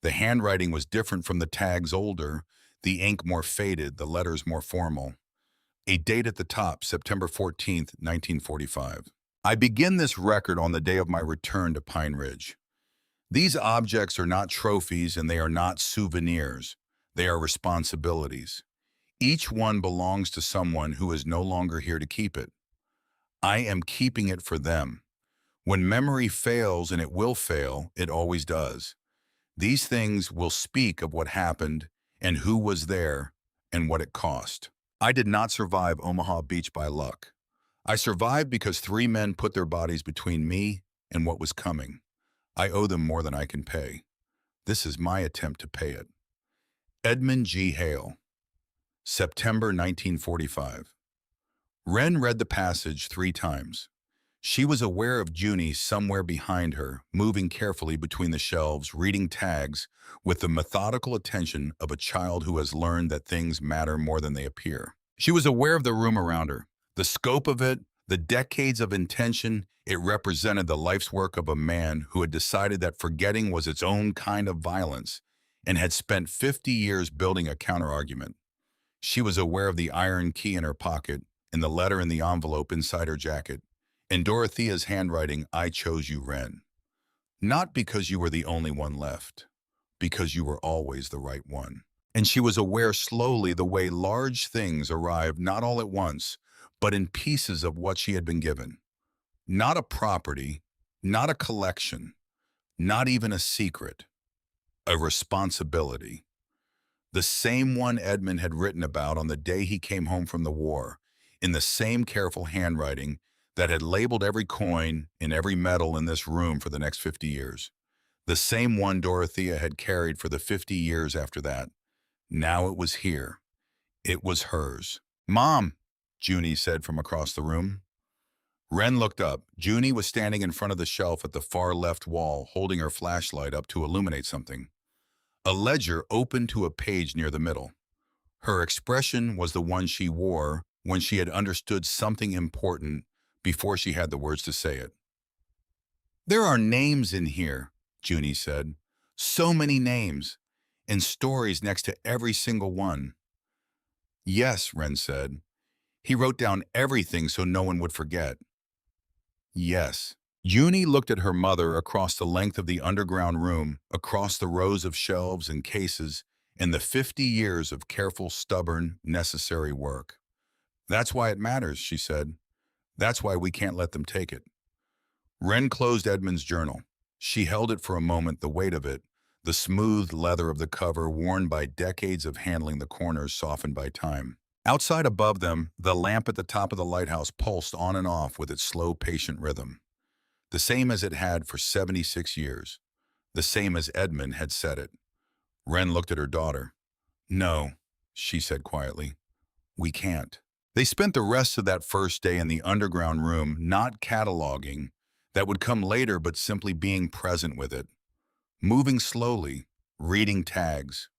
The handwriting was different from the tags, older, the ink more faded, the letters more formal. A date at the top: September 14th, 1945. I begin this record on the day of my return to Pine Ridge. These objects are not trophies and they are not souvenirs. They are responsibilities. Each one belongs to someone who is no longer here to keep it. I am keeping it for them. When memory fails, and it will fail, it always does, these things will speak of what happened and who was there and what it cost. I did not survive Omaha Beach by luck. I survived because 3 men put their bodies between me and what was coming. I owe them more than I can pay. This is my attempt to pay it. Edmund G. Hale, September 1945. Wren read the passage 3 times. She was aware of Junie somewhere behind her, moving carefully between the shelves, reading tags with the methodical attention of a child who has learned that things matter more than they appear. She was aware of the room around her, the scope of it, the decades of intention. It represented the life's work of a man who had decided that forgetting was its own kind of violence and had spent 50 years building a counterargument. She was aware of the iron key in her pocket and the letter in the envelope inside her jacket, and Dorothea's handwriting: "I chose you, Wren. Not because you were the only one left, because you were always the right one." And she was aware slowly the way large things arrived not all at once, but in pieces of what she had been given. Not a property, not a collection, not even a secret, a responsibility. The same one Edmund had written about on the day he came home from the war, in the same careful handwriting that had labeled every coin and every medal in this room for the next 50 years. The same one Dorothea had carried for the 50 years after that. Now it was here. It was hers. "Mom," Junie said from across the room. Wren looked up. Junie was standing in front of the shelf at the far left wall, holding her flashlight up to illuminate something. A ledger opened to a page near the middle. Her expression was the one she wore when she had understood something important before she had the words to say it. "There are names in here," Junie said. "So many names, and stories next to every single one." "Yes," Wren said. "He wrote down everything so no one would forget." "Yes." Junie looked at her mother across the length of the underground room, across the rows of shelves and cases, and the 50 years of careful, stubborn, necessary work. "That's why it matters," she said. "That's why we can't let them take it." Wren closed Edmund's journal. She held it for a moment, the weight of it, the smooth leather of the cover worn by decades of handling, the corners softened by time. Outside above them, the lamp at the top of the lighthouse pulsed on and off with its slow, patient rhythm. The same as it had for 76 years. The same as Edmund had said it. Wren looked at her daughter. "No," she said quietly. "We can't." They spent the rest of that first day in the underground room, not cataloging, that would come later, but simply being present with it. Moving slowly, reading tags,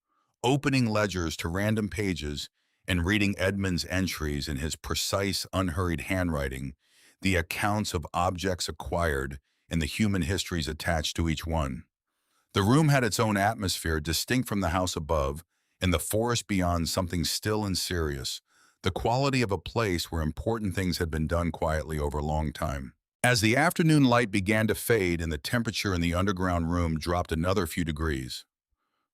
opening ledgers to random pages, and reading Edmund's entries in his precise, unhurried handwriting, the accounts of objects acquired and the human histories attached to each one. The room had its own atmosphere, distinct from the house above, and the forest beyond, something still and serious, the quality of a place where important things had been done quietly over a long time. As the afternoon light began to fade and the temperature in the underground room dropped another few degrees,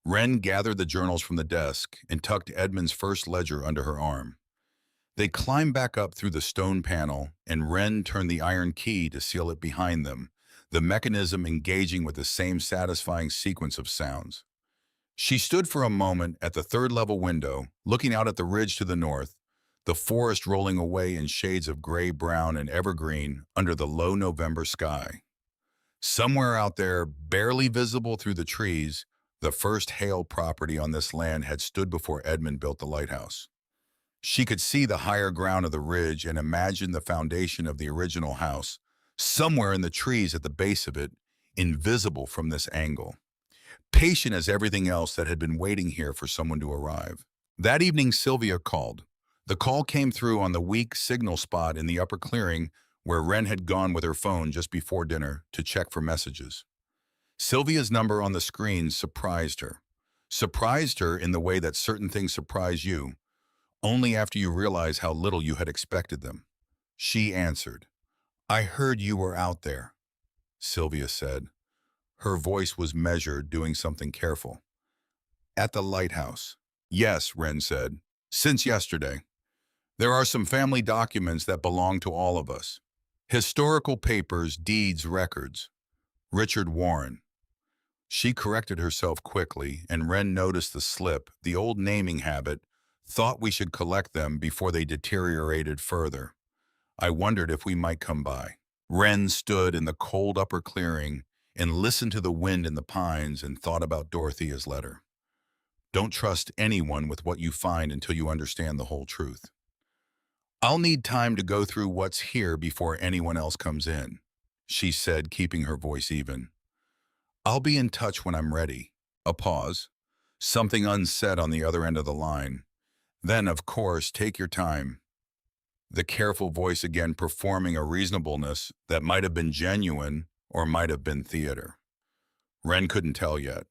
Wren gathered the journals from the desk and tucked Edmund's first ledger under her arm. They climbed back up through the stone panel, and Wren turned the iron key to seal it behind them, the mechanism engaging with the same satisfying sequence of sounds. She stood for a moment at the third-level window, looking out at the ridge to the north, the forest rolling away in shades of gray, brown, and evergreen under the low November sky. Somewhere out there, barely visible through the trees, the first Hale property on this land had stood before Edmund built the lighthouse. She could see the higher ground of the ridge and imagine the foundation of the original house, somewhere in the trees at the base of it, invisible from this angle, patient as everything else that had been waiting here for someone to arrive. That evening, Sylvia called. The call came through on the weak signal spot in the upper clearing where Wren had gone with her phone just before dinner to check for messages. Sylvia's number on the screen surprised her. Surprised her in the way that certain things surprise you, only after you realize how little you had expected them. She answered. "I heard you were out there," Sylvia said. Her voice was measured, doing something careful. "At the lighthouse." "Yes," Wren said. "Since yesterday. There are some family documents that belong to all of us. Historical papers, deeds, records. Richard Warren." She corrected herself quickly, and Wren noticed the slip, the old naming habit, thought we should collect them before they deteriorated further. I wondered if we might come by. Wren stood in the cold upper clearing and listened to the wind in the pines and thought about Dorothea's letter. Don't trust anyone with what you find until you understand the whole truth. I'll need time to go through what's here before anyone else comes in, she said, keeping her voice even. I'll be in touch when I'm ready. A pause. Something unsaid on the other end of the line. Then, of course, take your time. The careful voice again performing a reasonableness that might have been genuine or might have been theater. Wren couldn't tell yet.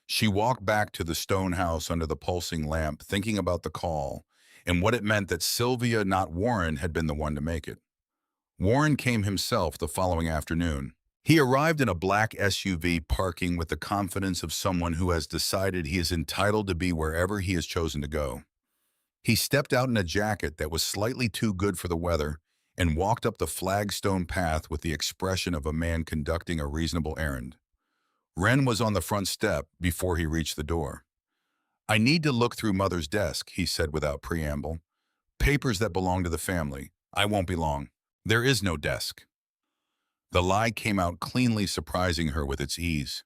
She walked back to the stone house under the pulsing lamp, thinking about the call and what it meant that Sylvia, not Warren, had been the one to make it. Warren came himself the following afternoon. He arrived in a black SUV, parking with the confidence of someone who has decided he is entitled to be wherever he has chosen to go. He stepped out in a jacket that was slightly too good for the weather and walked up the flagstone path with the expression of a man conducting a reasonable errand. Wren was on the front step before he reached the door. I need to look through Mother's desk, he said without preamble. Papers that belong to the family. I won't be long. There is no desk. The lie came out cleanly, surprising her with its ease.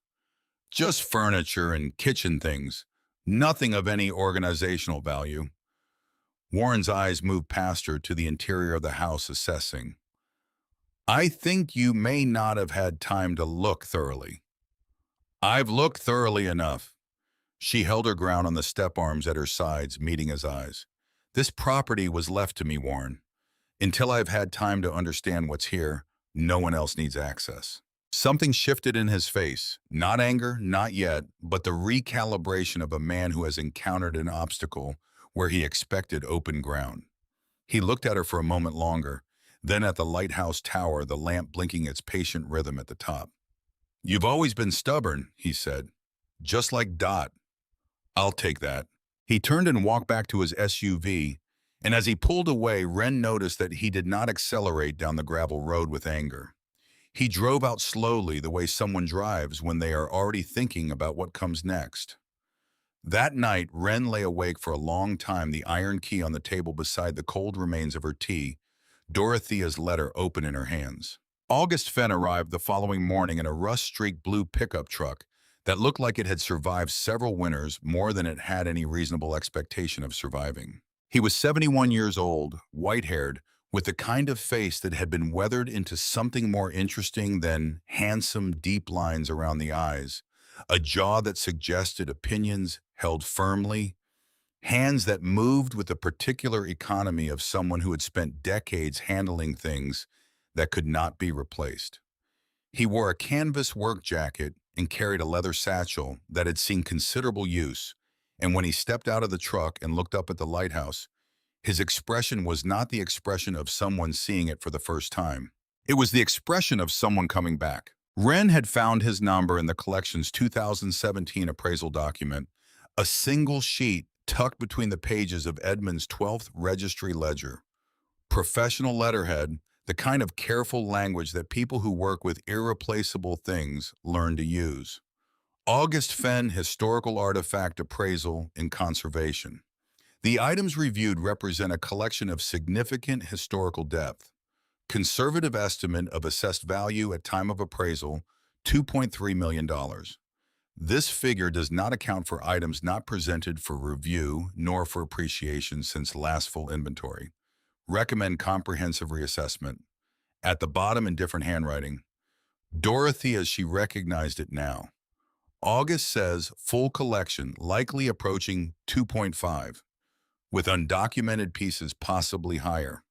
Just furniture and kitchen things. Nothing of any organizational value. Warren's eyes moved past her to the interior of the house, assessing. I think you may not have had time to look thoroughly. I've looked thoroughly enough. She held her ground on the step arms at her sides, meeting his eyes. This property was left to me, Warren. Until I've had time to understand what's here, no one else needs access. Something shifted in his face. Not anger, not yet, but the recalibration of a man who has encountered an obstacle where he expected open ground. He looked at her for a moment longer, then at the lighthouse tower, the lamp blinking its patient rhythm at the top. You've always been stubborn, he said. Just like Dot. I'll take that. He turned and walked back to his SUV, and as he pulled away, Wren noticed that he did not accelerate down the gravel road with anger. He drove out slowly, the way someone drives when they are already thinking about what comes next. That night, Wren lay awake for a long time, the iron key on the table beside the cold remains of her tea, Dorothea's letter open in her hands. August Fenn arrived the following morning in a rust-streaked blue pickup truck that looked like it had survived several winters more than it had any reasonable expectation of surviving. He was 71 years old, white-haired, with the kind of face that had been weathered into something more interesting than handsome, deep lines around the eyes, a jaw that suggested opinions held firmly, hands that moved with the particular economy of someone who had spent decades handling things that could not be replaced. He wore a canvas work jacket and carried a leather satchel that had seen considerable use, and when he stepped out of the truck and looked up at the lighthouse, his expression was not the expression of someone seeing it for the first time. It was the expression of someone coming back. Wren had found his number in the collection's 2017 appraisal document, a single sheet tucked between the pages of Edmund's 12th registry ledger. Professional letterhead, the kind of careful language that people who work with irreplaceable things learn to use. August Fenn Historical Artifact Appraisal and Conservation. The items reviewed represent a collection of significant historical depth. Conservative estimate of assessed value at time of appraisal, $2.3 million. This figure does not account for items not presented for review nor for appreciation since last full inventory. Recommend comprehensive reassessment. At the bottom in different handwriting, Dorothy as she recognized it now. August says full collection likely approaching 2.5, with undocumented pieces possibly higher.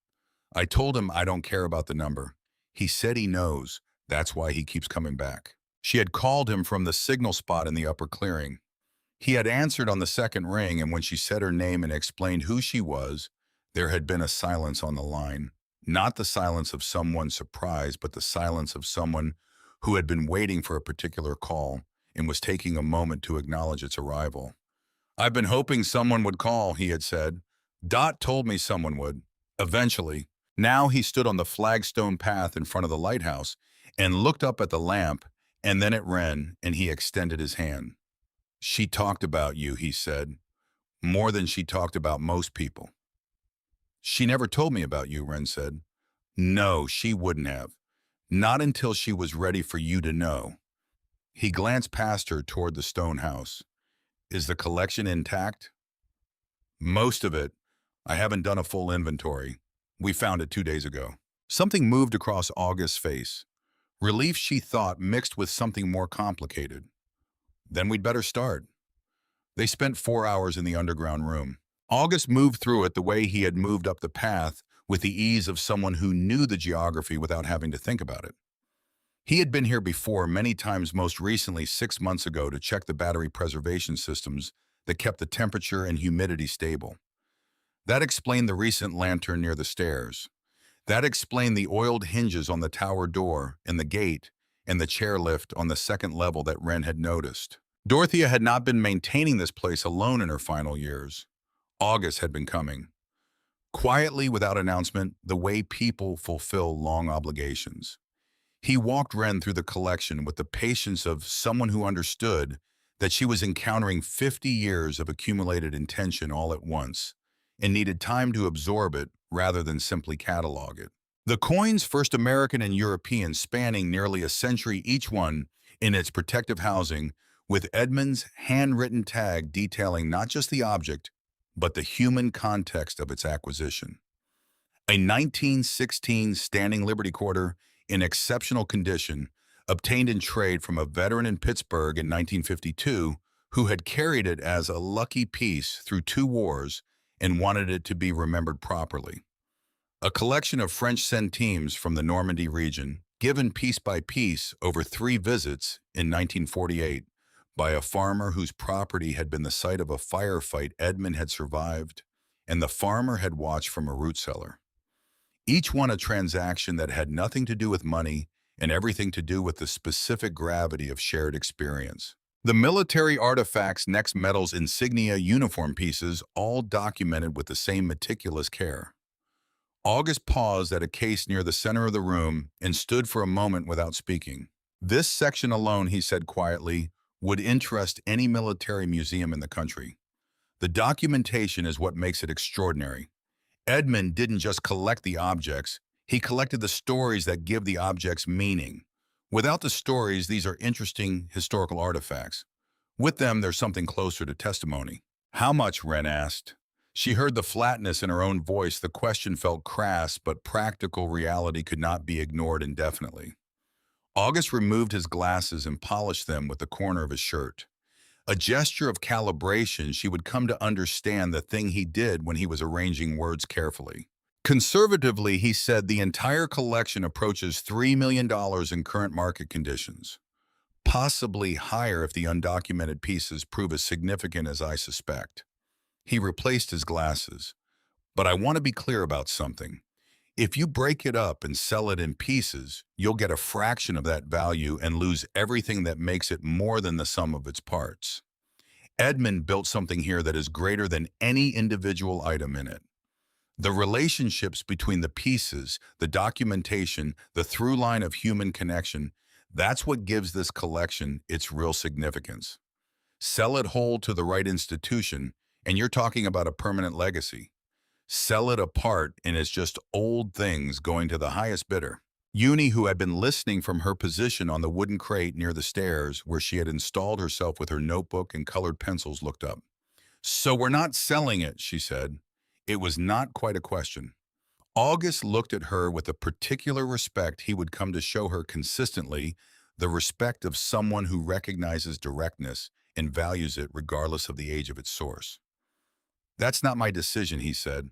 I told him I don't care about the number. He said he knows. That's why he keeps coming back. She had called him from the signal spot in the upper clearing. He had answered on the second ring, and when she said her name and explained who she was, there had been a silence on the line. Not the silence of someone surprised, but the silence of someone who had been waiting for a particular call and was taking a moment to acknowledge its arrival. I've been hoping someone would call, he had said. Dot told me someone would. Eventually. Now he stood on the flagstone path in front of the lighthouse and looked up at the lamp and then at Wren, and he extended his hand. She talked about you, he said, more than she talked about most people. She never told me about you, Wren said. No, she wouldn't have. Not until she was ready for you to know. He glanced past her toward the stone house. Is the collection intact? Most of it. I haven't done a full inventory. We found it 2 days ago. Something moved across August's face. Relief, she thought, mixed with something more complicated. Then we'd better start. They spent 4 hours in the underground room. August moved through it the way he had moved up the path, with the ease of someone who knew the geography without having to think about it. He had been here before, many times, most recently 6 months ago, to check the battery preservation systems that kept the temperature and humidity stable. That explained the recent lantern near the stairs. That explained the oiled hinges on the tower door and the gate and the chairlift on the second level that Wren had noticed. Dorothea had not been maintaining this place alone in her final years. August had been coming. Quietly, without announcement, the way people fulfill long obligations. He walked Wren through the collection with the patience of someone who understood that she was encountering 50 years of accumulated intention all at once, and needed time to absorb it rather than simply catalog it. The coins, first American and European, spanning nearly a century each one in its protective housing, with Edmund's handwritten tag detailing not just the object, but the human context of its acquisition. A 1916 standing Liberty Quarter in exceptional condition, obtained in trade from a veteran in Pittsburgh in 1952 who had carried it as a lucky piece through 2 wars and wanted it to be remembered properly. A collection of French centimes from the Normandy region, given piece by piece over 3 visits in 1948 by a farmer whose property had been the site of a firefight Edmund had survived, and the farmer had watched from a root cellar. Each one a transaction that had nothing to do with money and everything to do with the specific gravity of shared experience. The military artifacts, next medals, insignia, uniform pieces, all documented with the same meticulous care. August paused at a case near the center of the room and stood for a moment without speaking. This section alone, he said quietly, would interest any military museum in the country. The documentation is what makes it extraordinary. Edmund didn't just collect the objects, he collected the stories that give the objects meaning. Without the stories, these are interesting historical artifacts. With them, there's something closer to testimony. How much? Wren asked. She heard the flatness in her own voice. The question felt crass, but practical reality could not be ignored indefinitely. August removed his glasses and polished them with the corner of his shirt. A gesture of calibration. She would come to understand the thing he did when he was arranging words carefully. Conservatively, he said, the entire collection approaches $3 million in current market conditions. Possibly higher if the undocumented pieces prove as significant as I suspect. He replaced his glasses. But I want to be clear about something. If you break it up and sell it in pieces, you'll get a fraction of that value and lose everything that makes it more than the sum of its parts. Edmund built something here that is greater than any individual item in it. The relationships between the pieces, the documentation, the through line of human connection, that's what gives this collection its real significance. Sell it whole to the right institution, and you're talking about a permanent legacy. Sell it apart, and it's just old things going to the highest bidder. Uni, who had been listening from her position on the wooden crate near the stairs where she had installed herself with her notebook and colored pencils, looked up. "So we're not selling it," she said. It was not quite a question. August looked at her with a particular respect he would come to show her consistently, the respect of someone who recognizes directness and values it regardless of the age of its source. "That's not my decision," he said.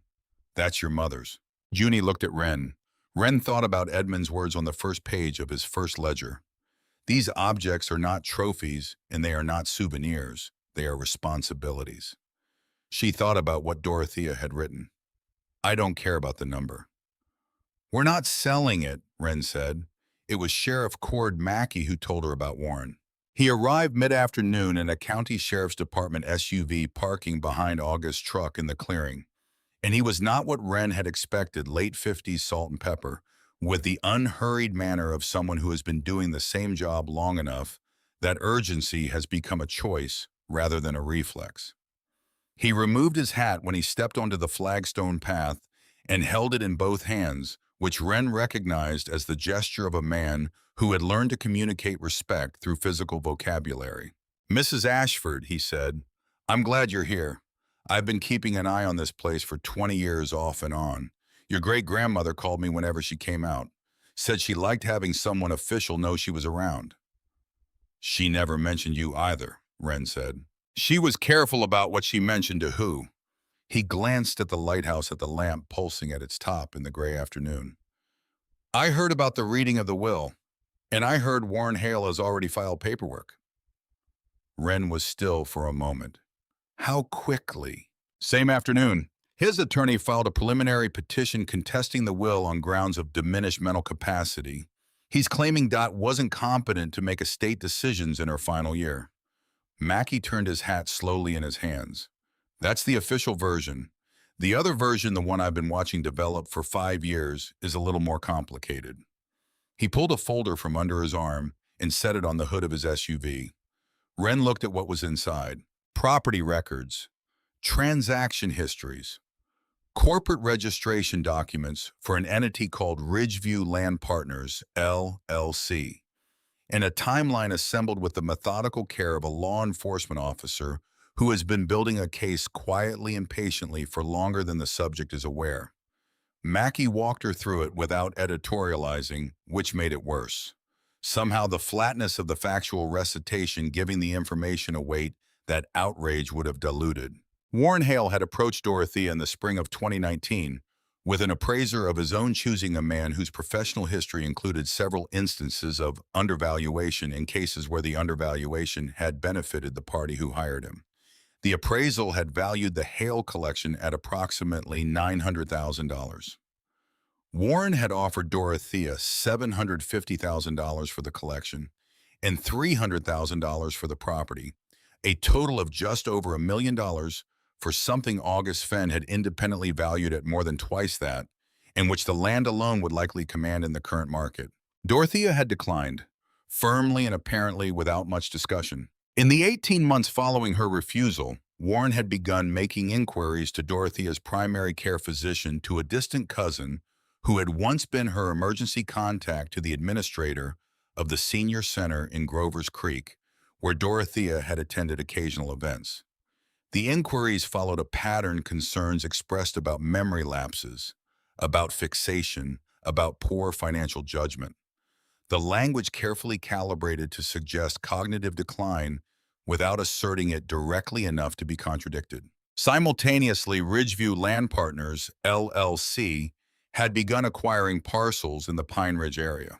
"That's your mother's." Junie looked at Wren. Wren thought about Edmund's words on the first page of his first ledger. These objects are not trophies and they are not souvenirs. They are responsibilities. She thought about what Dorothea had written. "I don't care about the number." "We're not selling it," Wren said. It was Sheriff Cord Mackey who told her about Warren. He arrived mid-afternoon in a county sheriff's department SUV parking behind August's truck in the clearing. And he was not what Wren had expected, late 50s salt and pepper, with the unhurried manner of someone who has been doing the same job long enough that urgency has become a choice rather than a reflex. He removed his hat when he stepped onto the flagstone path and held it in both hands, which Wren recognized as the gesture of a man who had learned to communicate respect through physical vocabulary. "Mrs. Ashford," he said, "I'm glad you're here. I've been keeping an eye on this place for 20 years off and on. Your great-grandmother called me whenever she came out. Said she liked having someone official know she was around." "She never mentioned you either," Wren said. "She was careful about what she mentioned to who." He glanced at the lighthouse at the lamp pulsing at its top in the gray afternoon. "I heard about the reading of the will, and I heard Warren Hale has already filed paperwork." Wren was still for a moment. "How quickly?" "Same afternoon. His attorney filed a preliminary petition contesting the will on grounds of diminished mental capacity. He's claiming Dot wasn't competent to make estate decisions in her final year." Mackey turned his hat slowly in his hands. "That's the official version. The other version, the one I've been watching develop for 5 years, is a little more complicated." He pulled a folder from under his arm and set it on the hood of his SUV. Wren looked at what was inside. Property records, transaction histories, corporate registration documents for an entity called Ridgeview Land Partners, LLC, and a timeline assembled with the methodical care of a law enforcement officer who has been building a case quietly and patiently for longer than the subject is aware. Mackey walked her through it without editorializing, which made it worse. Somehow the flatness of the factual recitation giving the information a weight that outrage would have diluted. Warren Hale had approached Dorothea in the spring of 2019 with an appraiser of his own choosing, a man whose professional history included several instances of undervaluation in cases where the undervaluation had benefited the party who hired him. The appraisal had valued the Hale collection at approximately $900,000. Warren had offered Dorothea $750,000 for the collection and $300,000 for the property, a total of just over $1 million for something August Fenn had independently valued at more than twice that, and which the land alone would likely command in the current market. Dorothea had declined, firmly and apparently without much discussion. In the 18 months following her refusal, Warren had begun making inquiries to Dorothea's primary care physician, to a distant cousin who had once been her emergency contact, to the administrator of the senior center in Grover's Creek, where Dorothea had attended occasional events. The inquiries followed a pattern: concerns expressed about memory lapses, about fixation, about poor financial judgment. The language carefully calibrated to suggest cognitive decline without asserting it directly enough to be contradicted. Simultaneously, Ridgeview Land Partners, LLC, had begun acquiring parcels in the Pine Ridge area.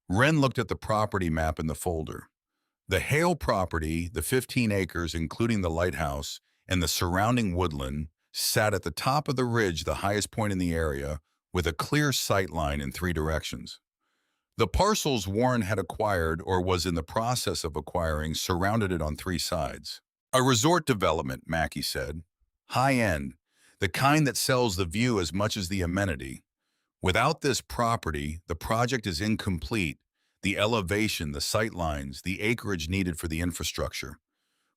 Wren looked at the property map in the folder. The Hale property, the 15 acres including the lighthouse, and the surrounding woodland, sat at the top of the ridge, the highest point in the area, with a clear sight line in three directions. The parcels Warren had acquired or was in the process of acquiring surrounded it on three sides. A resort development, Mackey said. High-end, the kind that sells the view as much as the amenity. Without this property, the project is incomplete. The elevation, the sight lines, the acreage needed for the infrastructure.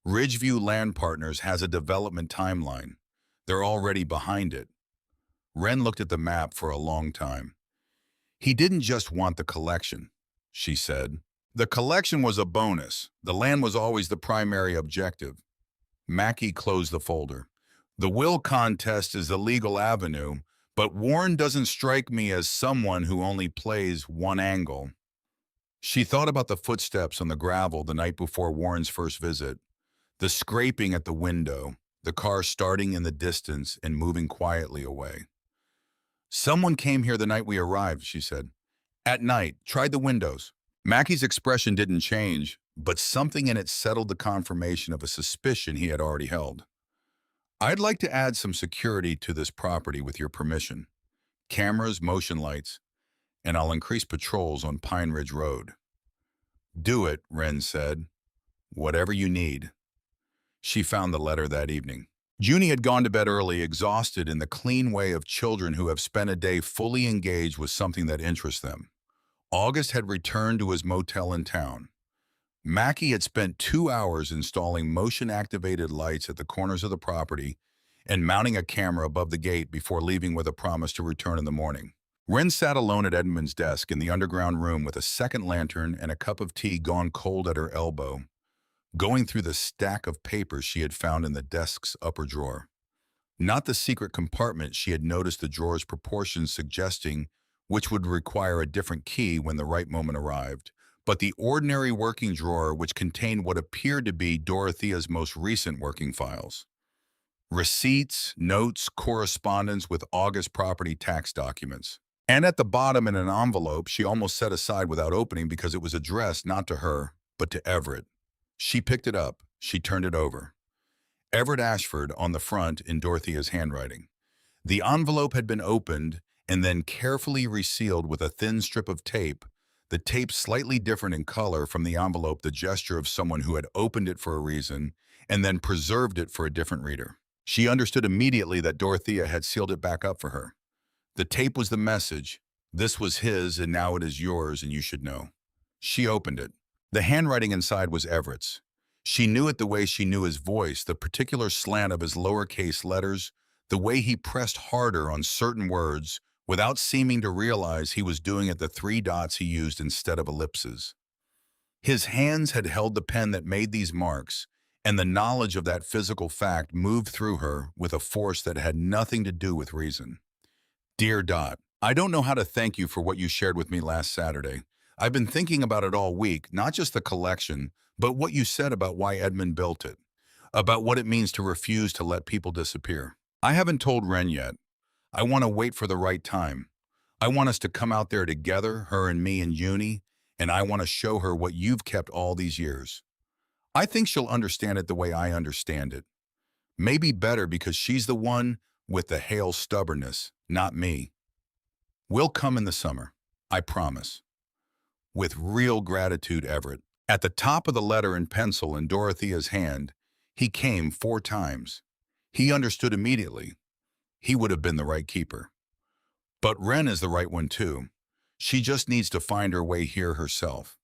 Ridgeview Land Partners has a development timeline. They're already behind it. Wren looked at the map for a long time. He didn't just want the collection, she said. The collection was a bonus. The land was always the primary objective. Mackey closed the folder. The will contest is a legal avenue, but Warren doesn't strike me as someone who only plays one angle. She thought about the footsteps on the gravel the night before Warren's first visit, the scraping at the window, the car starting in the distance and moving quietly away. Someone came here the night we arrived, she said. At night, tried the windows. Mackey's expression didn't change, but something in it settled the confirmation of a suspicion he had already held. I'd like to add some security to this property with your permission. Cameras, motion lights, and I'll increase patrols on Pine Ridge Road. Do it, Wren said. Whatever you need. She found the letter that evening. Junie had gone to bed early, exhausted in the clean way of children who have spent a day fully engaged with something that interests them. August had returned to his motel in town. Mackey had spent 2 hours installing motion-activated lights at the corners of the property and mounting a camera above the gate before leaving with a promise to return in the morning. Wren sat alone at Edmund's desk in the underground room with a second lantern and a cup of tea gone cold at her elbow, going through the stack of papers she had found in the desk's upper drawer. Not the secret compartment she had noticed the drawer's proportions suggesting, which would require a different key when the right moment arrived, but the ordinary working drawer which contained what appeared to be Dorothea's most recent working files. Receipts, notes, correspondence with August property tax documents. And at the bottom in an envelope she almost set aside without opening because it was addressed not to her, but to Everett. She picked it up. She turned it over. Everett Ashford on the front in Dorothea's handwriting. The envelope had been opened and then carefully resealed with a thin strip of tape, the tape slightly different in color from the envelope, the gesture of someone who had opened it for a reason and then preserved it for a different reader. She understood immediately that Dorothea had sealed it back up for her. The tape was the message. This was his, and now it is yours, and you should know. She opened it. The handwriting inside was Everett's. She knew it the way she knew his voice, the particular slant of his lowercase letters, the way he pressed harder on certain words without seeming to realize he was doing it the 3 dots he used instead of ellipses. His hands had held the pen that made these marks, and the knowledge of that physical fact moved through her with a force that had nothing to do with reason. Dear Dot, I don't know how to thank you for what you shared with me last Saturday. I've been thinking about it all week, not just the collection, but what you said about why Edmund built it, about what it means to refuse to let people disappear. I haven't told Wren yet. I want to wait for the right time. I want us to come out there together, her and me and Junie, and I want to show her what you've kept all these years. I think she'll understand it the way I understand it. Maybe better because she's the one with the Hale stubbornness, not me. We'll come in the summer, I promise. With real gratitude, Everett. At the top of the letter in pencil in Dorothea's hand, he came 4 times. He understood immediately. He would have been the right keeper. But Wren is the right one too. She just needs to find her way here herself.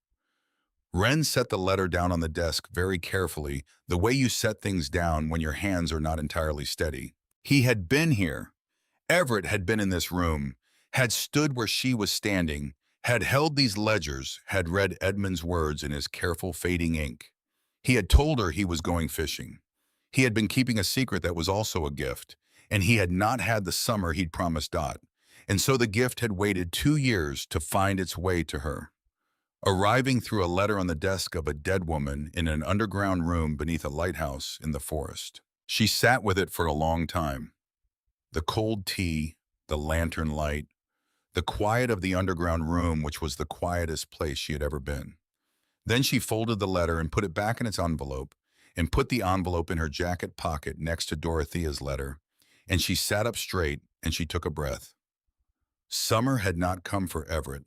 Wren set the letter down on the desk very carefully, the way you set things down when your hands are not entirely steady. He had been here. Everett had been in this room, had stood where she was standing, had held these ledgers, had read Edmund's words in his careful fading ink. He had told her he was going fishing. He had been keeping a secret that was also a gift, and he had not had the summer he'd promised Dot, and so the gift had waited 2 years to find its way to her. Arriving through a letter on the desk of a dead woman in an underground room beneath a lighthouse in the forest. She sat with it for a long time. The cold tea, the lantern light, the quiet of the underground room, which was the quietest place she had ever been. Then she folded the letter and put it back in its envelope and put the envelope in her jacket pocket next to Dorothea's letter, and she sat up straight and she took a breath. Summer had not come for Everett,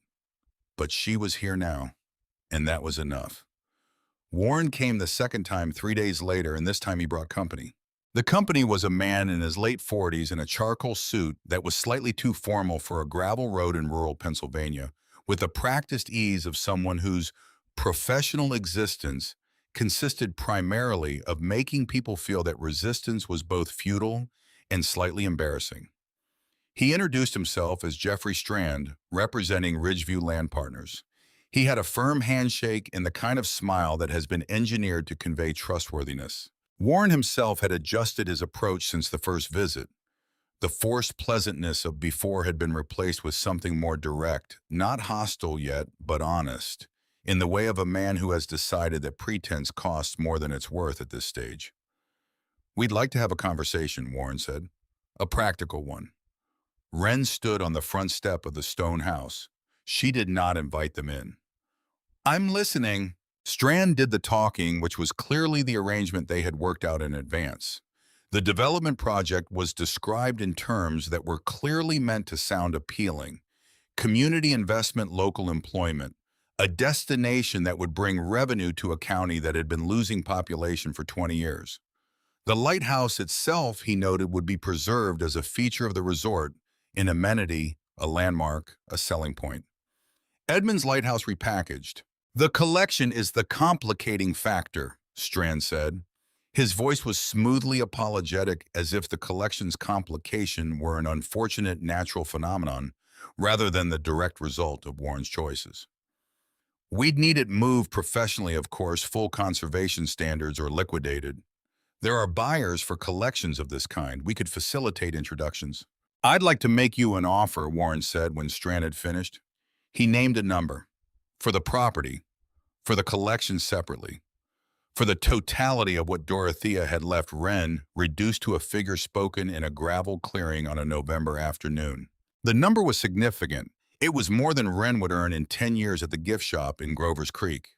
but she was here now, and that was enough. Warren came the second time 3 days later, and this time he brought company. The company was a man in his late 40s in a charcoal suit that was slightly too formal for a gravel road in rural Pennsylvania, with the practiced ease of someone whose professional existence consisted primarily of making people feel that resistance was both futile and slightly embarrassing. He introduced himself as Jeffrey Strand, representing Ridgeview Land Partners. He had a firm handshake and the kind of smile that has been engineered to convey trustworthiness. Warren himself had adjusted his approach since the first visit. The forced pleasantness of before had been replaced with something more direct, not hostile yet, but honest, in the way of a man who has decided that pretense costs more than it's worth at this stage. "We'd like to have a conversation," Warren said. "A practical one." Wren stood on the front step of the stone house. She did not invite them in. "I'm listening." Strand did the talking, which was clearly the arrangement they had worked out in advance. The development project was described in terms that were clearly meant to sound appealing. Community investment, local employment, a destination that would bring revenue to a county that had been losing population for 20 years. The lighthouse itself, he noted, would be preserved as a feature of the resort, an amenity, a landmark, a selling point. Edmund's Lighthouse repackaged. "The collection is the complicating factor," Strand said. His voice was smoothly apologetic, as if the collection's complication were an unfortunate natural phenomenon rather than the direct result of Warren's choices. "We'd need it moved professionally, of course, full conservation standards, or liquidated. There are buyers for collections of this kind. We could facilitate introductions." "I'd like to make you an offer," Warren said when Strand had finished. He named a number. "For the property, for the collection separately, for the totality of what Dorothea had left Wren, reduced to a figure spoken in a gravel clearing on a November afternoon." The number was significant. It was more than Wren would earn in 10 years at the gift shop in Grover's Creek.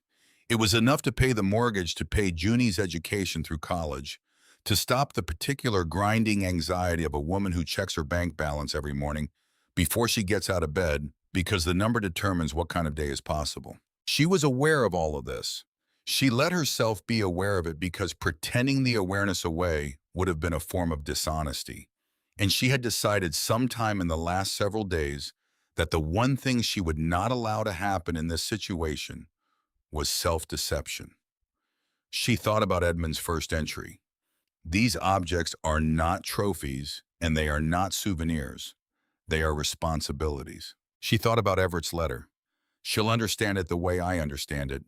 It was enough to pay the mortgage, to pay Junie's education through college, to stop the particular grinding anxiety of a woman who checks her bank balance every morning before she gets out of bed, because the number determines what kind of day is possible. She was aware of all of this. She let herself be aware of it because pretending the awareness away would have been a form of dishonesty. And she had decided sometime in the last several days that the one thing she would not allow to happen in this situation was self-deception. She thought about Edmund's first entry. These objects are not trophies, and they are not souvenirs. They are responsibilities. She thought about Everett's letter. "She'll understand it the way I understand it.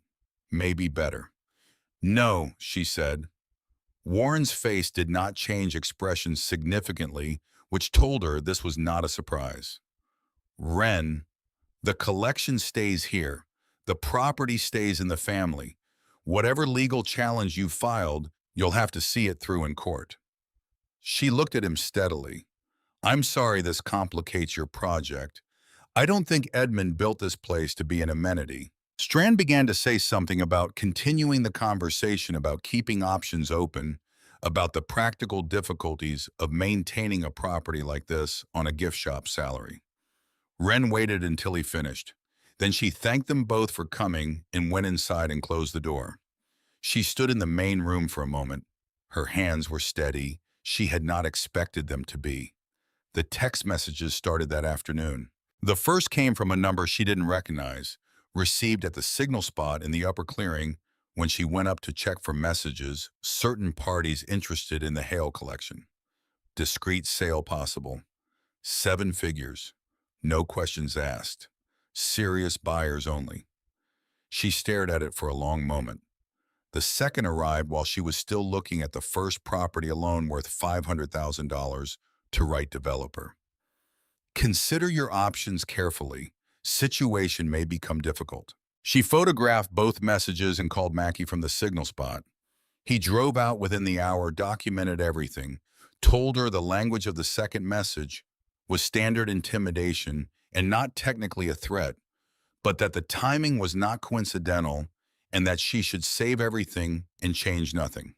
Maybe better." "No," she said. Warren's face did not change expression significantly, which told her this was not a surprise. "Wren, the collection stays here. The property stays in the family. Whatever legal challenge you filed, you'll have to see it through in court." She looked at him steadily. "I'm sorry this complicates your project. I don't think Edmund built this place to be an amenity." Strand began to say something about continuing the conversation, about keeping options open, about the practical difficulties of maintaining a property like this on a gift shop salary. Wren waited until he finished. Then she thanked them both for coming and went inside and closed the door. She stood in the main room for a moment. Her hands were steady. She had not expected them to be. The text messages started that afternoon. The first came from a number she didn't recognize, received at the signal spot in the upper clearing when she went up to check for messages, certain parties interested in the Hale collection. Discreet sale possible. 7 figures. No questions asked. Serious buyers only. She stared at it for a long moment. The second arrived while she was still looking at the first property alone, worth $500,000, to right developer. "Consider your options carefully. Situation may become difficult." She photographed both messages and called Mackie from the signal spot. He drove out within the hour, documented everything, told her the language of the second message was standard intimidation and not technically a threat, but that the timing was not coincidental and that she should save everything and change nothing.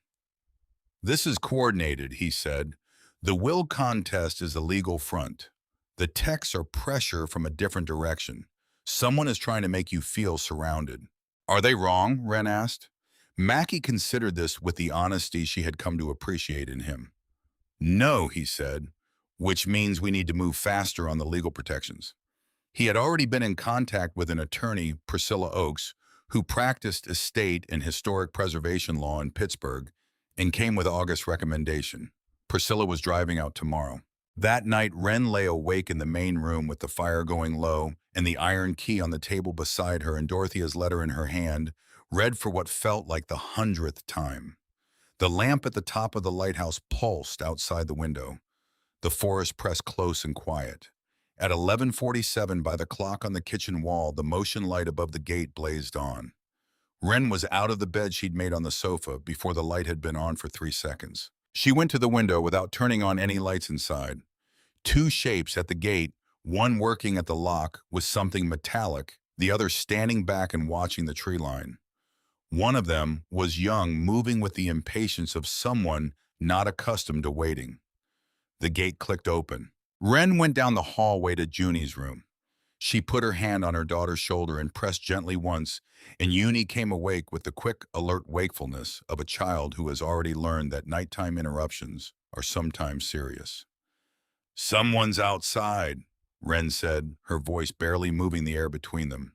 This is coordinated, he said. The will contest is a legal front. The texts are pressure from a different direction. Someone is trying to make you feel surrounded. Are they wrong? Wren asked. Mackie considered this with the honesty she had come to appreciate in him. No, he said, which means we need to move faster on the legal protections. He had already been in contact with an attorney, Priscilla Oakes, who practiced estate and historic preservation law in Pittsburgh and came with August's recommendation. Priscilla was driving out tomorrow. That night, Wren lay awake in the main room with the fire going low and the iron key on the table beside her and Dorothea's letter in her hand, read for what felt like the 100th time. The lamp at the top of the lighthouse pulsed outside the window. The forest pressed close and quiet. At 11:47, by the clock on the kitchen wall, the motion light above the gate blazed on. Wren was out of the bed she'd made on the sofa before the light had been on for 3 seconds. She went to the window without turning on any lights inside. Two shapes at the gate, one working at the lock with something metallic, the other standing back and watching the tree line. One of them was young, moving with the impatience of someone not accustomed to waiting. The gate clicked open. Wren went down the hallway to Junie's room. She put her hand on her daughter's shoulder and pressed gently once, and Junie came awake with the quick, alert wakefulness of a child who has already learned that nighttime interruptions are sometimes serious. "Someone's outside," Wren said, her voice barely moving the air between them.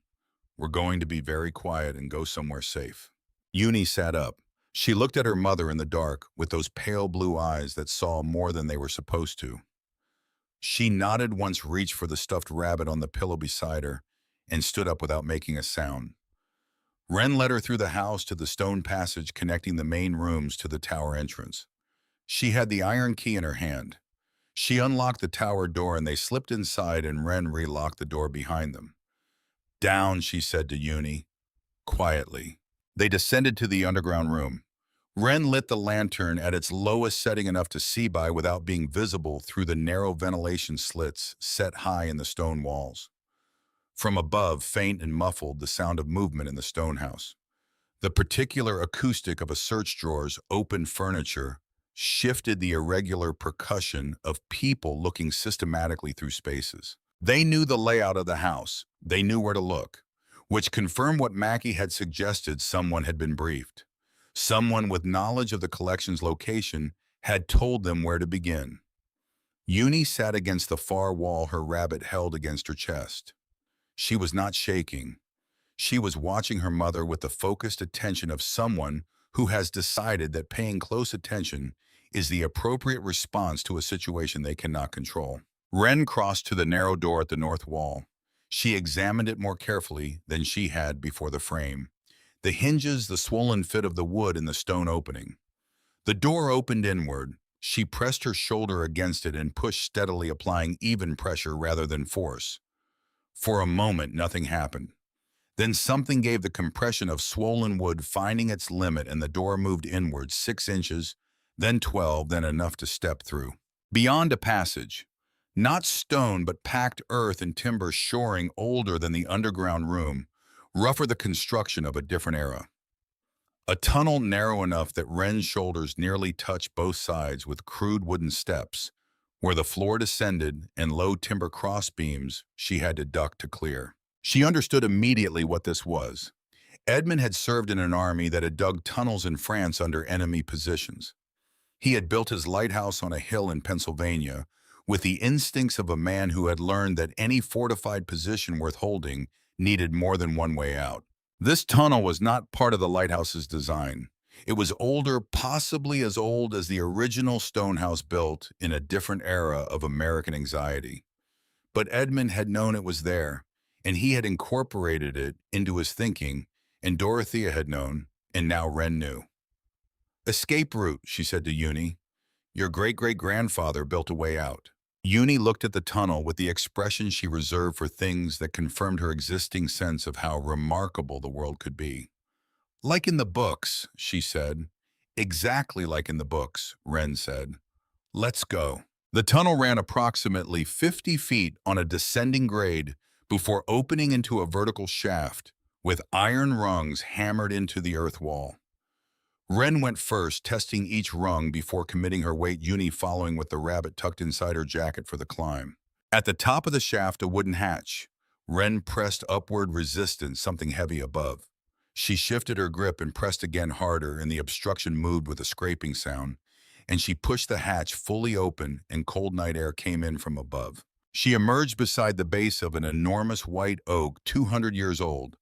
"We're going to be very quiet and go somewhere safe." Junie sat up. She looked at her mother in the dark with those pale blue eyes that saw more than they were supposed to. She nodded once, reached for the stuffed rabbit on the pillow beside her, and stood up without making a sound. Wren led her through the house to the stone passage connecting the main rooms to the tower entrance. She had the iron key in her hand. She unlocked the tower door and they slipped inside, and Wren relocked the door behind them. "Down," she said to Junie, quietly. They descended to the underground room. Wren lit the lantern at its lowest setting enough to see by without being visible through the narrow ventilation slits set high in the stone walls. From above, faint and muffled, the sound of movement in the stone house. The particular acoustic of a search drawer's open furniture shifted the irregular percussion of people looking systematically through spaces. They knew the layout of the house. They knew where to look, which confirmed what Mackie had suggested. Someone had been briefed. Someone with knowledge of the collection's location had told them where to begin. Junie sat against the far wall, her rabbit held against her chest. She was not shaking. She was watching her mother with the focused attention of someone who has decided that paying close attention is the appropriate response to a situation they cannot control. Wren crossed to the narrow door at the north wall. She examined it more carefully than she had before the frame. The hinges, the swollen fit of the wood, and the stone opening. The door opened inward. She pressed her shoulder against it and pushed steadily, applying even pressure rather than force. For a moment, nothing happened. Then something gave the compression of swollen wood finding its limit, and the door moved inward 6 inches, then 12, then enough to step through. Beyond, a passage. Not stone, but packed earth and timber shoring, older than the underground room, rougher, the construction of a different era. A tunnel narrow enough that Wren's shoulders nearly touched both sides, with crude wooden steps, where the floor descended, and low timber crossbeams she had to duck to clear. She understood immediately what this was. Edmund had served in an army that had dug tunnels in France under enemy positions. He had built his lighthouse on a hill in Pennsylvania, with the instincts of a man who had learned that any fortified position worth holding needed more than one way out. This tunnel was not part of the lighthouse's design. It was older, possibly as old as the original stone house built in a different era of American anxiety. But Edmund had known it was there, and he had incorporated it into his thinking, and Dorothea had known, and now Wren knew. "Escape route," she said to Junie. "Your great-great-grandfather built a way out." Junie looked at the tunnel with the expression she reserved for things that confirmed her existing sense of how remarkable the world could be. "Like in the books," she said. "Exactly like in the books," Wren said. "Let's go." The tunnel ran approximately 50 feet on a descending grade before opening into a vertical shaft with iron rungs hammered into the earth wall. Wren went first, testing each rung before committing her weight, Uni following with the rabbit tucked inside her jacket for the climb. At the top of the shaft, a wooden hatch. Wren pressed upward, resistance, something heavy above. She shifted her grip and pressed again harder, and the obstruction moved with a scraping sound, and she pushed the hatch fully open, and cold night air came in from above. She emerged beside the base of an enormous white oak 200 years old,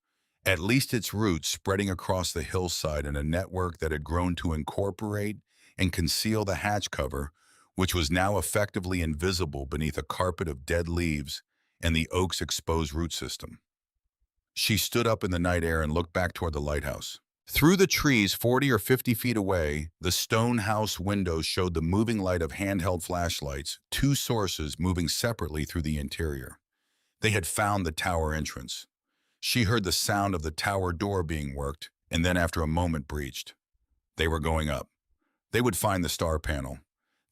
at least its roots spreading across the hillside in a network that had grown to incorporate and conceal the hatch cover, which was now effectively invisible beneath a carpet of dead leaves and the oak's exposed root system. She stood up in the night air and looked back toward the lighthouse. Through the trees 40 or 50 feet away, the stone house windows showed the moving light of handheld flashlights, two sources moving separately through the interior. They had found the tower entrance. She heard the sound of the tower door being worked, and then after a moment breached. They were going up. They would find the star panel.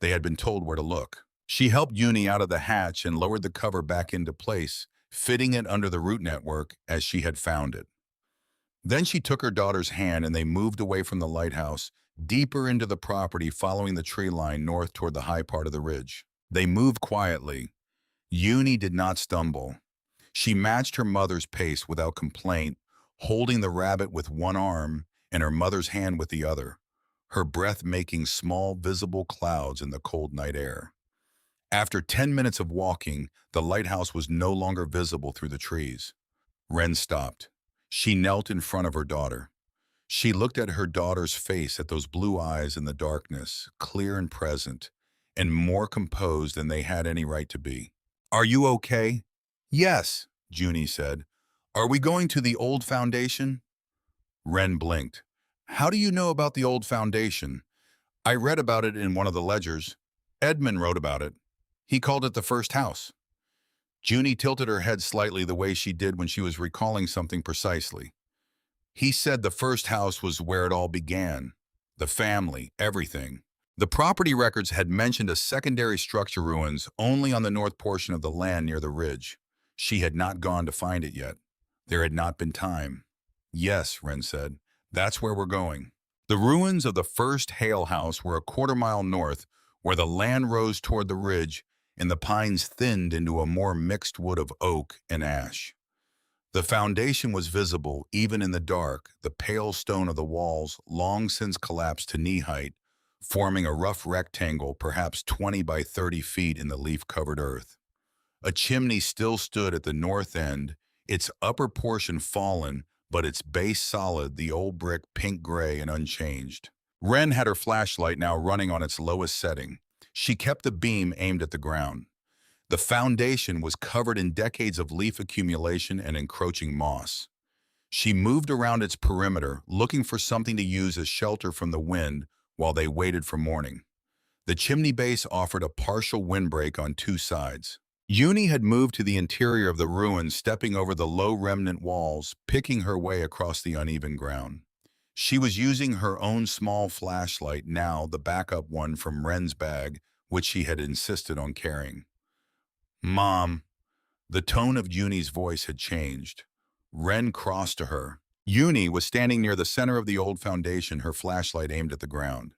They had been told where to look. She helped Uni out of the hatch and lowered the cover back into place, fitting it under the root network as she had found it. Then she took her daughter's hand and they moved away from the lighthouse, deeper into the property, following the tree line north toward the high part of the ridge. They moved quietly. Uni did not stumble. She matched her mother's pace without complaint, holding the rabbit with one arm and her mother's hand with the other, her breath making small, visible clouds in the cold night air. After 10 minutes of walking, the lighthouse was no longer visible through the trees. Wren stopped. She knelt in front of her daughter. She looked at her daughter's face, at those blue eyes in the darkness, clear and present, and more composed than they had any right to be. "Are you okay?" "Yes," Junie said. "Are we going to the old foundation?" Wren blinked. "How do you know about the old foundation?" "I read about it in one of the ledgers. Edmund wrote about it. He called it the first house." Junie tilted her head slightly, the way she did when she was recalling something precisely. "He said the first house was where it all began. The family, everything. The property records had mentioned a secondary structure ruins only on the north portion of the land near the ridge. She had not gone to find it yet. There had not been time. "Yes," Wren said. "That's where we're going." The ruins of the first Hale house were a quarter-mile north, where the land rose toward the ridge and the pines thinned into a more mixed wood of oak and ash. The foundation was visible even in the dark, the pale stone of the walls long since collapsed to knee height, forming a rough rectangle perhaps 20 by 30 feet in the leaf-covered earth. A chimney still stood at the north end, its upper portion fallen, but its base solid, the old brick pink-gray and unchanged. Wren had her flashlight now running on its lowest setting. She kept the beam aimed at the ground. The foundation was covered in decades of leaf accumulation and encroaching moss. She moved around its perimeter, looking for something to use as shelter from the wind while they waited for morning. The chimney base offered a partial windbreak on two sides. Uni had moved to the interior of the ruins, stepping over the low remnant walls, picking her way across the uneven ground. She was using her own small flashlight now, the backup one from Wren's bag, which she had insisted on carrying. "Mom." The tone of Uni's voice had changed. Wren crossed to her. Uni was standing near the center of the old foundation, her flashlight aimed at the ground.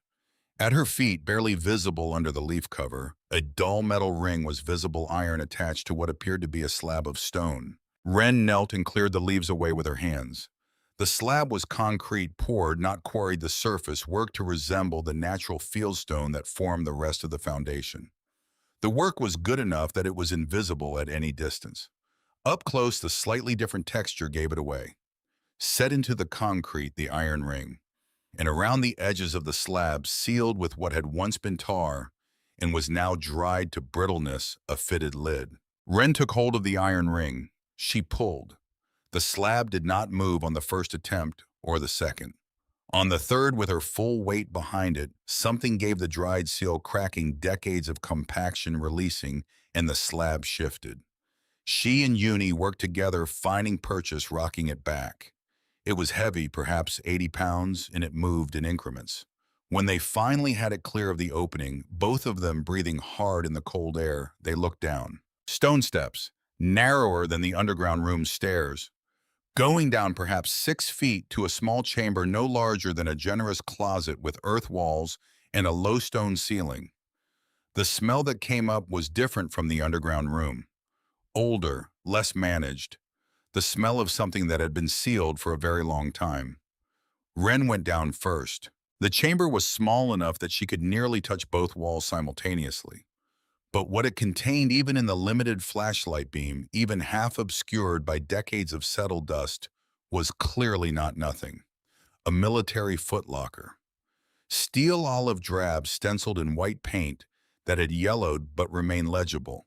At her feet, barely visible under the leaf cover, a dull metal ring was visible iron attached to what appeared to be a slab of stone. Wren knelt and cleared the leaves away with her hands. The slab was concrete, poured, not quarried. The surface worked to resemble the natural fieldstone that formed the rest of the foundation. The work was good enough that it was invisible at any distance. Up close, the slightly different texture gave it away. Set into the concrete, the iron ring, and around the edges of the slab, sealed with what had once been tar and was now dried to brittleness, a fitted lid. Wren took hold of the iron ring. She pulled. The slab did not move on the first attempt or the second. On the third, with her full weight behind it, something gave the dried seal cracking, decades of compaction releasing, and the slab shifted. She and Uni worked together, finding purchase, rocking it back. It was heavy, perhaps 80 pounds, and it moved in increments. When they finally had it clear of the opening, both of them breathing hard in the cold air, they looked down. Stone steps, narrower than the underground room's stairs, going down perhaps 6 feet to a small chamber no larger than a generous closet with earth walls and a low stone ceiling. The smell that came up was different from the underground room. Older, less managed, the smell of something that had been sealed for a very long time. Wren went down first. The chamber was small enough that she could nearly touch both walls simultaneously. But what it contained, even in the limited flashlight beam, even half obscured by decades of settled dust, was clearly not nothing. A military footlocker. Steel olive drab stenciled in white paint that had yellowed but remained legible.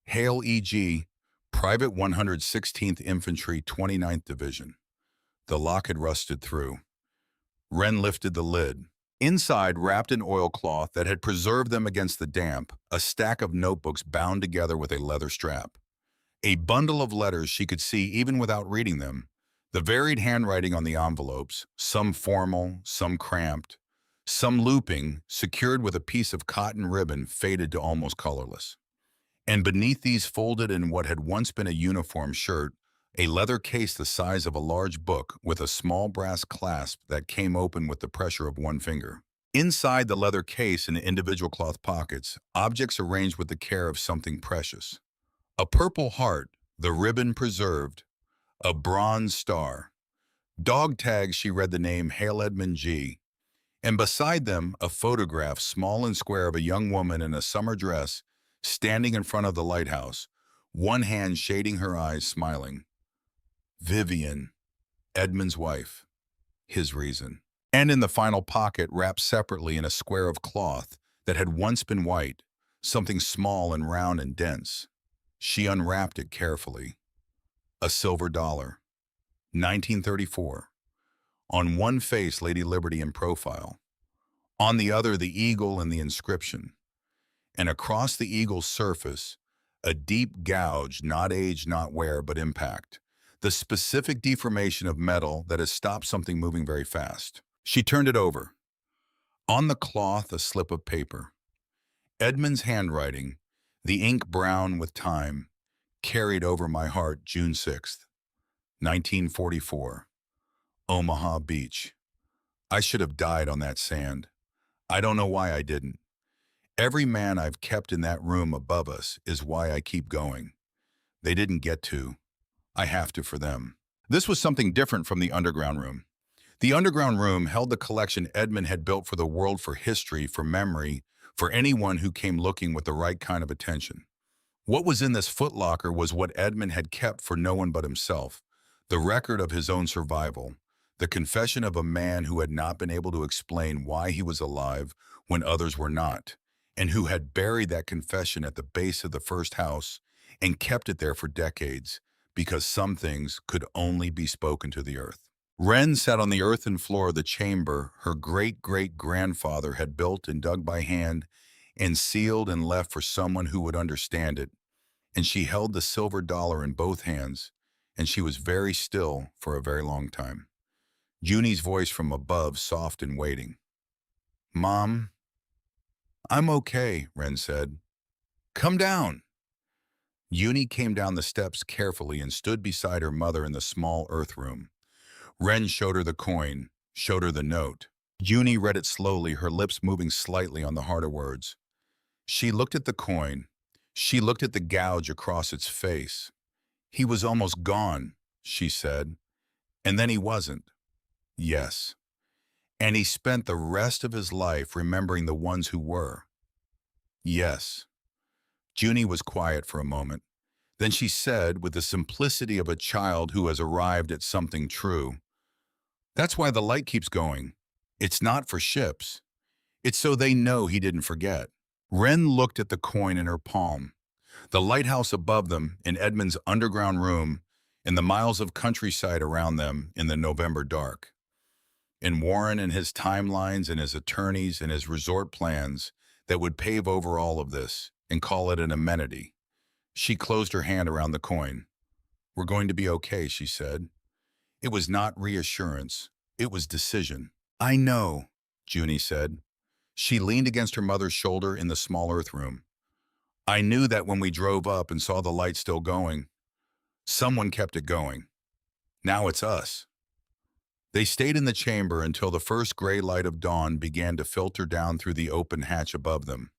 Hail E.G., Private 116th Infantry 29th Division. The lock had rusted through. Wren lifted the lid. Inside, wrapped in oilcloth that had preserved them against the damp, a stack of notebooks bound together with a leather strap. A bundle of letters she could see even without reading them. The varied handwriting on the envelopes, some formal, some cramped, some looping, secured with a piece of cotton ribbon faded to almost colorless. And beneath these, folded in what had once been a uniform shirt, a leather case the size of a large book with a small brass clasp that came open with the pressure of one finger. Inside the leather case, in individual cloth pockets, objects arranged with the care of something precious. A purple heart, the ribbon preserved, a bronze star. Dog tags, she read the name Hail Edmund G. And beside them, a photograph, small and square, of a young woman in a summer dress, standing in front of the lighthouse, one hand shading her eyes, smiling. Vivian, Edmund's wife, his reason. And in the final pocket, wrapped separately in a square of cloth that had once been white, something small and round and dense. She unwrapped it carefully. A silver dollar. 1934. On one face, Lady Liberty in profile. On the other, the eagle and the inscription. And across the eagle's surface, a deep gouge, not age, not wear, but impact. The specific deformation of metal that has stopped something moving very fast. She turned it over. On the cloth, a slip of paper. Edmund's handwriting, the ink brown with time, carried over my heart, June 6th, 1944. Omaha Beach. I should have died on that sand. I don't know why I didn't. Every man I've kept in that room above us is why I keep going. They didn't get to. I have to for them. This was something different from the underground room. The underground room held the collection Edmund had built for the world, for history, for memory, for anyone who came looking with the right kind of attention. What was in this footlocker was what Edmund had kept for no one but himself, the record of his own survival, the confession of a man who had not been able to explain why he was alive when others were not, and who had buried that confession at the base of the first house and kept it there for decades, because some things could only be spoken to the earth. Wren sat on the earthen floor of the chamber her great-great-grandfather had built and dug by hand and sealed and left for someone who would understand it, and she held the silver dollar in both hands, and she was very still for a very long time. Junie's voice from above, soft and waiting. "Mom?" "I'm okay," Wren said. "Come down." Junie came down the steps carefully and stood beside her mother in the small earth room. Wren showed her the coin, showed her the note. Junie read it slowly, her lips moving slightly on the harder words. She looked at the coin. She looked at the gouge across its face. "He was almost gone," she said. "And then he wasn't." "Yes. And he spent the rest of his life remembering the ones who were." "Yes." Junie was quiet for a moment. Then she said, with the simplicity of a child who has arrived at something true, "That's why the light keeps going. It's not for ships. It's so they know he didn't forget." Wren looked at the coin in her palm. The lighthouse above them, in Edmund's underground room, and the miles of countryside around them in the November dark. And Warren and his timelines and his attorneys and his resort plans that would pave over all of this and call it an amenity. She closed her hand around the coin. "We're going to be okay," she said. It was not reassurance. It was decision. "I know," Junie said. She leaned against her mother's shoulder in the small earth room. "I knew that when we drove up and saw the light still going. Someone kept it going." Now it's us. They stayed in the chamber until the first gray light of dawn began to filter down through the open hatch above them.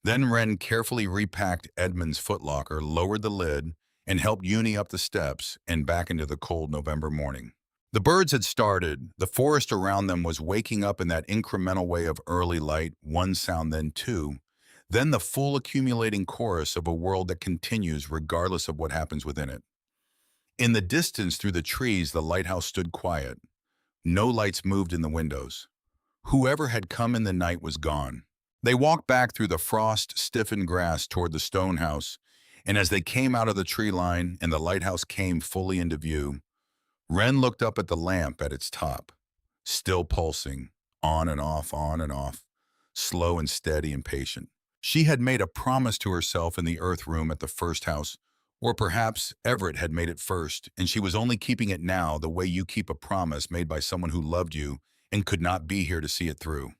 Then Wren carefully repacked Edmund's footlocker, lowered the lid, and helped Uni up the steps and back into the cold November morning. The birds had started. The forest around them was waking up in that incremental way of early light, one sound, then two, then the full accumulating chorus of a world that continues regardless of what happens within it. In the distance through the trees, the lighthouse stood quiet. No lights moved in the windows. Whoever had come in the night was gone. They walked back through the frost-stiffened grass toward the stone house, and as they came out of the tree line and the lighthouse came fully into view, Wren looked up at the lamp at its top, still pulsing, on and off, slow and steady and patient. She had made a promise to herself in the earth room at the first house, or perhaps Everett had made it first, and she was only keeping it now the way you keep a promise made by someone who loved you and could not be here to see it through.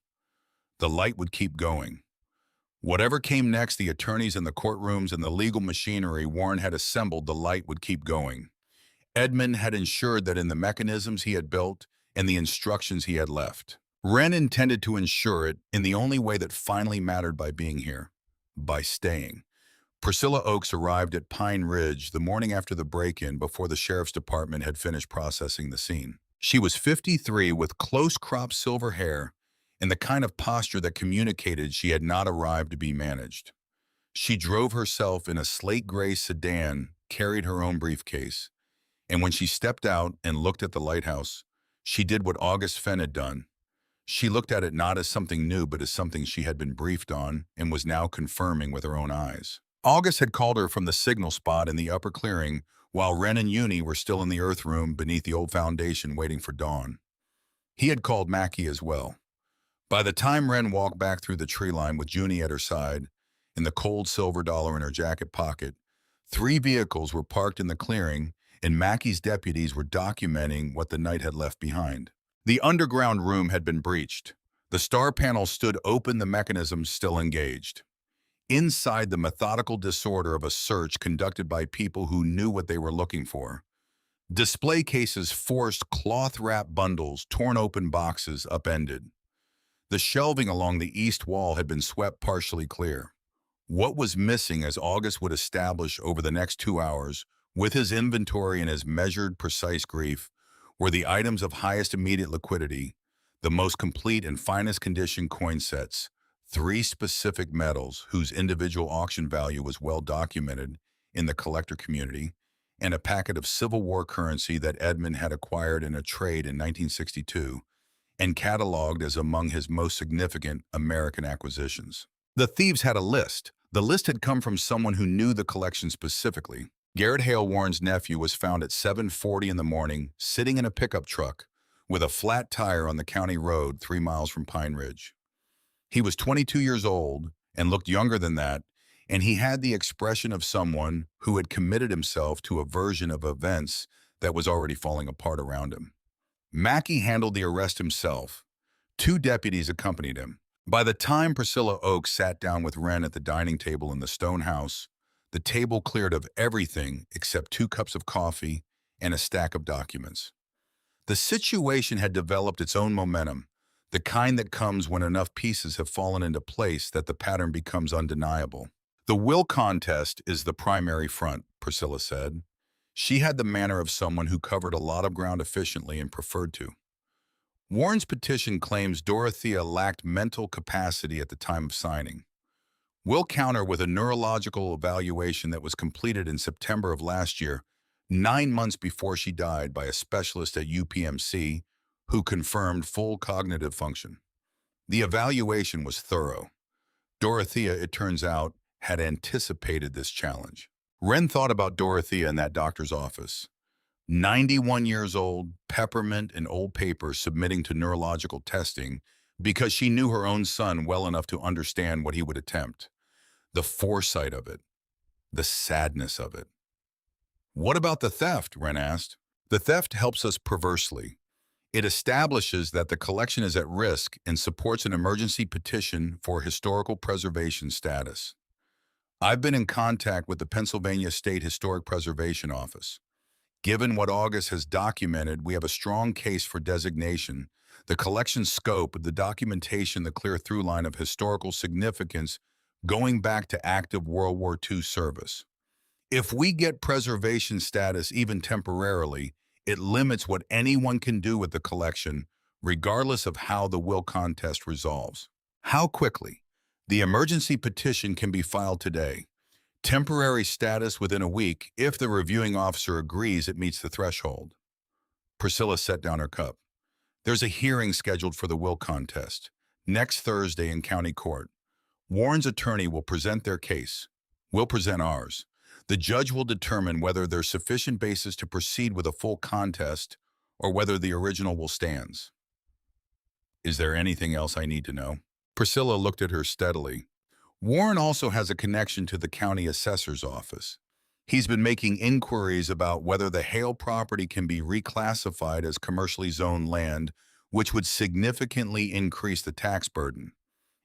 The light would keep going. Whatever came next, the attorneys in the courtrooms and the legal machinery Warren had assembled, the light would keep going. Edmund had ensured that in the mechanisms he had built and the instructions he had left. Wren intended to ensure it in the only way that finally mattered, by being here, by staying. Priscilla Oakes arrived at Pine Ridge the morning after the break-in, before the sheriff's department had finished processing the scene. She was 53 with close-cropped silver hair and the kind of posture that communicated she had not arrived to be managed. She drove herself in a slate-gray sedan, carried her own briefcase, and when she stepped out and looked at the lighthouse, she did what August Fenn had done. She looked at it not as something new, but as something she had been briefed on and was now confirming with her own eyes. August had called her from the signal spot in the upper clearing, while Wren and Uni were still in the earth room beneath the old foundation waiting for dawn. He had called Mackie as well. By the time Wren walked back through the tree line with Uni at her side and the cold silver dollar in her jacket pocket, 3 vehicles were parked in the clearing, and Mackie's deputies were documenting what the night had left behind. The underground room had been breached. The star panel stood open, the mechanisms still engaged. Inside, the methodical disorder of a search conducted by people who knew what they were looking for. Display cases forced, cloth-wrapped bundles, torn open boxes upended. The shelving along the east wall had been swept partially clear. What was missing, as August would establish over the next 2 hours, with his inventory and his measured, precise grief, were the items of highest immediate liquidity, the most complete and finest condition coin sets, 3 specific metals whose individual auction value was well documented in the collector community, and a packet of Civil War currency that Edmund had acquired in a trade in 1962 and cataloged as among his most significant American acquisitions. The thieves had a list. The list had come from someone who knew the collection specifically. Garrett Hale, Warren's nephew, was found at 7:40 in the morning, sitting in a pickup truck with a flat tire on the county road 3 miles from Pine Ridge. He was 22 years old and looked younger than that, and he had the expression of someone who had committed himself to a version of events that was already falling apart around him. Mackie handled the arrest himself. 2 deputies accompanied him. By the time Priscilla Oakes sat down with Wren at the dining table in the stone house, the table cleared of everything except 2 cups of coffee and a stack of documents. The situation had developed its own momentum, the kind that comes when enough pieces have fallen into place that the pattern becomes undeniable. The will contest is the primary front, Priscilla said. She had the manner of someone who covered a lot of ground efficiently and preferred to. Warren's petition claims Dorothea lacked mental capacity at the time of signing. We'll counter with a neurological evaluation that was completed in September of last year, 9 months before she died, by a specialist at UPMC who confirmed full cognitive function. The evaluation was thorough. Dorothea, it turns out, had anticipated this challenge. Wren thought about Dorothea in that doctor's office. 91 years old, peppermint and old paper submitting to neurological testing because she knew her own son well enough to understand what he would attempt. The foresight of it, the sadness of it. What about the theft? Wren asked. The theft helps us perversely. It establishes that the collection is at risk and supports an emergency petition for historical preservation status. I've been in contact with the Pennsylvania State Historic Preservation Office. Given what August has documented, we have a strong case for designation. The collection scope, the documentation, the clear through line of historical significance going back to active World War II service. If we get preservation status even temporarily, it limits what anyone can do with the collection, regardless of how the will contest resolves. How quickly? The emergency petition can be filed today. Temporary status within a week if the reviewing officer agrees it meets the threshold. Priscilla set down her cup. There's a hearing scheduled for the will contest, next Thursday in county court. Warren's attorney will present their case. We'll present ours. The judge will determine whether there's sufficient basis to proceed with a full contest or whether the original will stand. Is there anything else I need to know? Priscilla looked at her steadily. Warren also has a connection to the county assessor's office. He's been making inquiries about whether the Hale property can be reclassified as commercially zoned land, which would significantly increase the tax burden.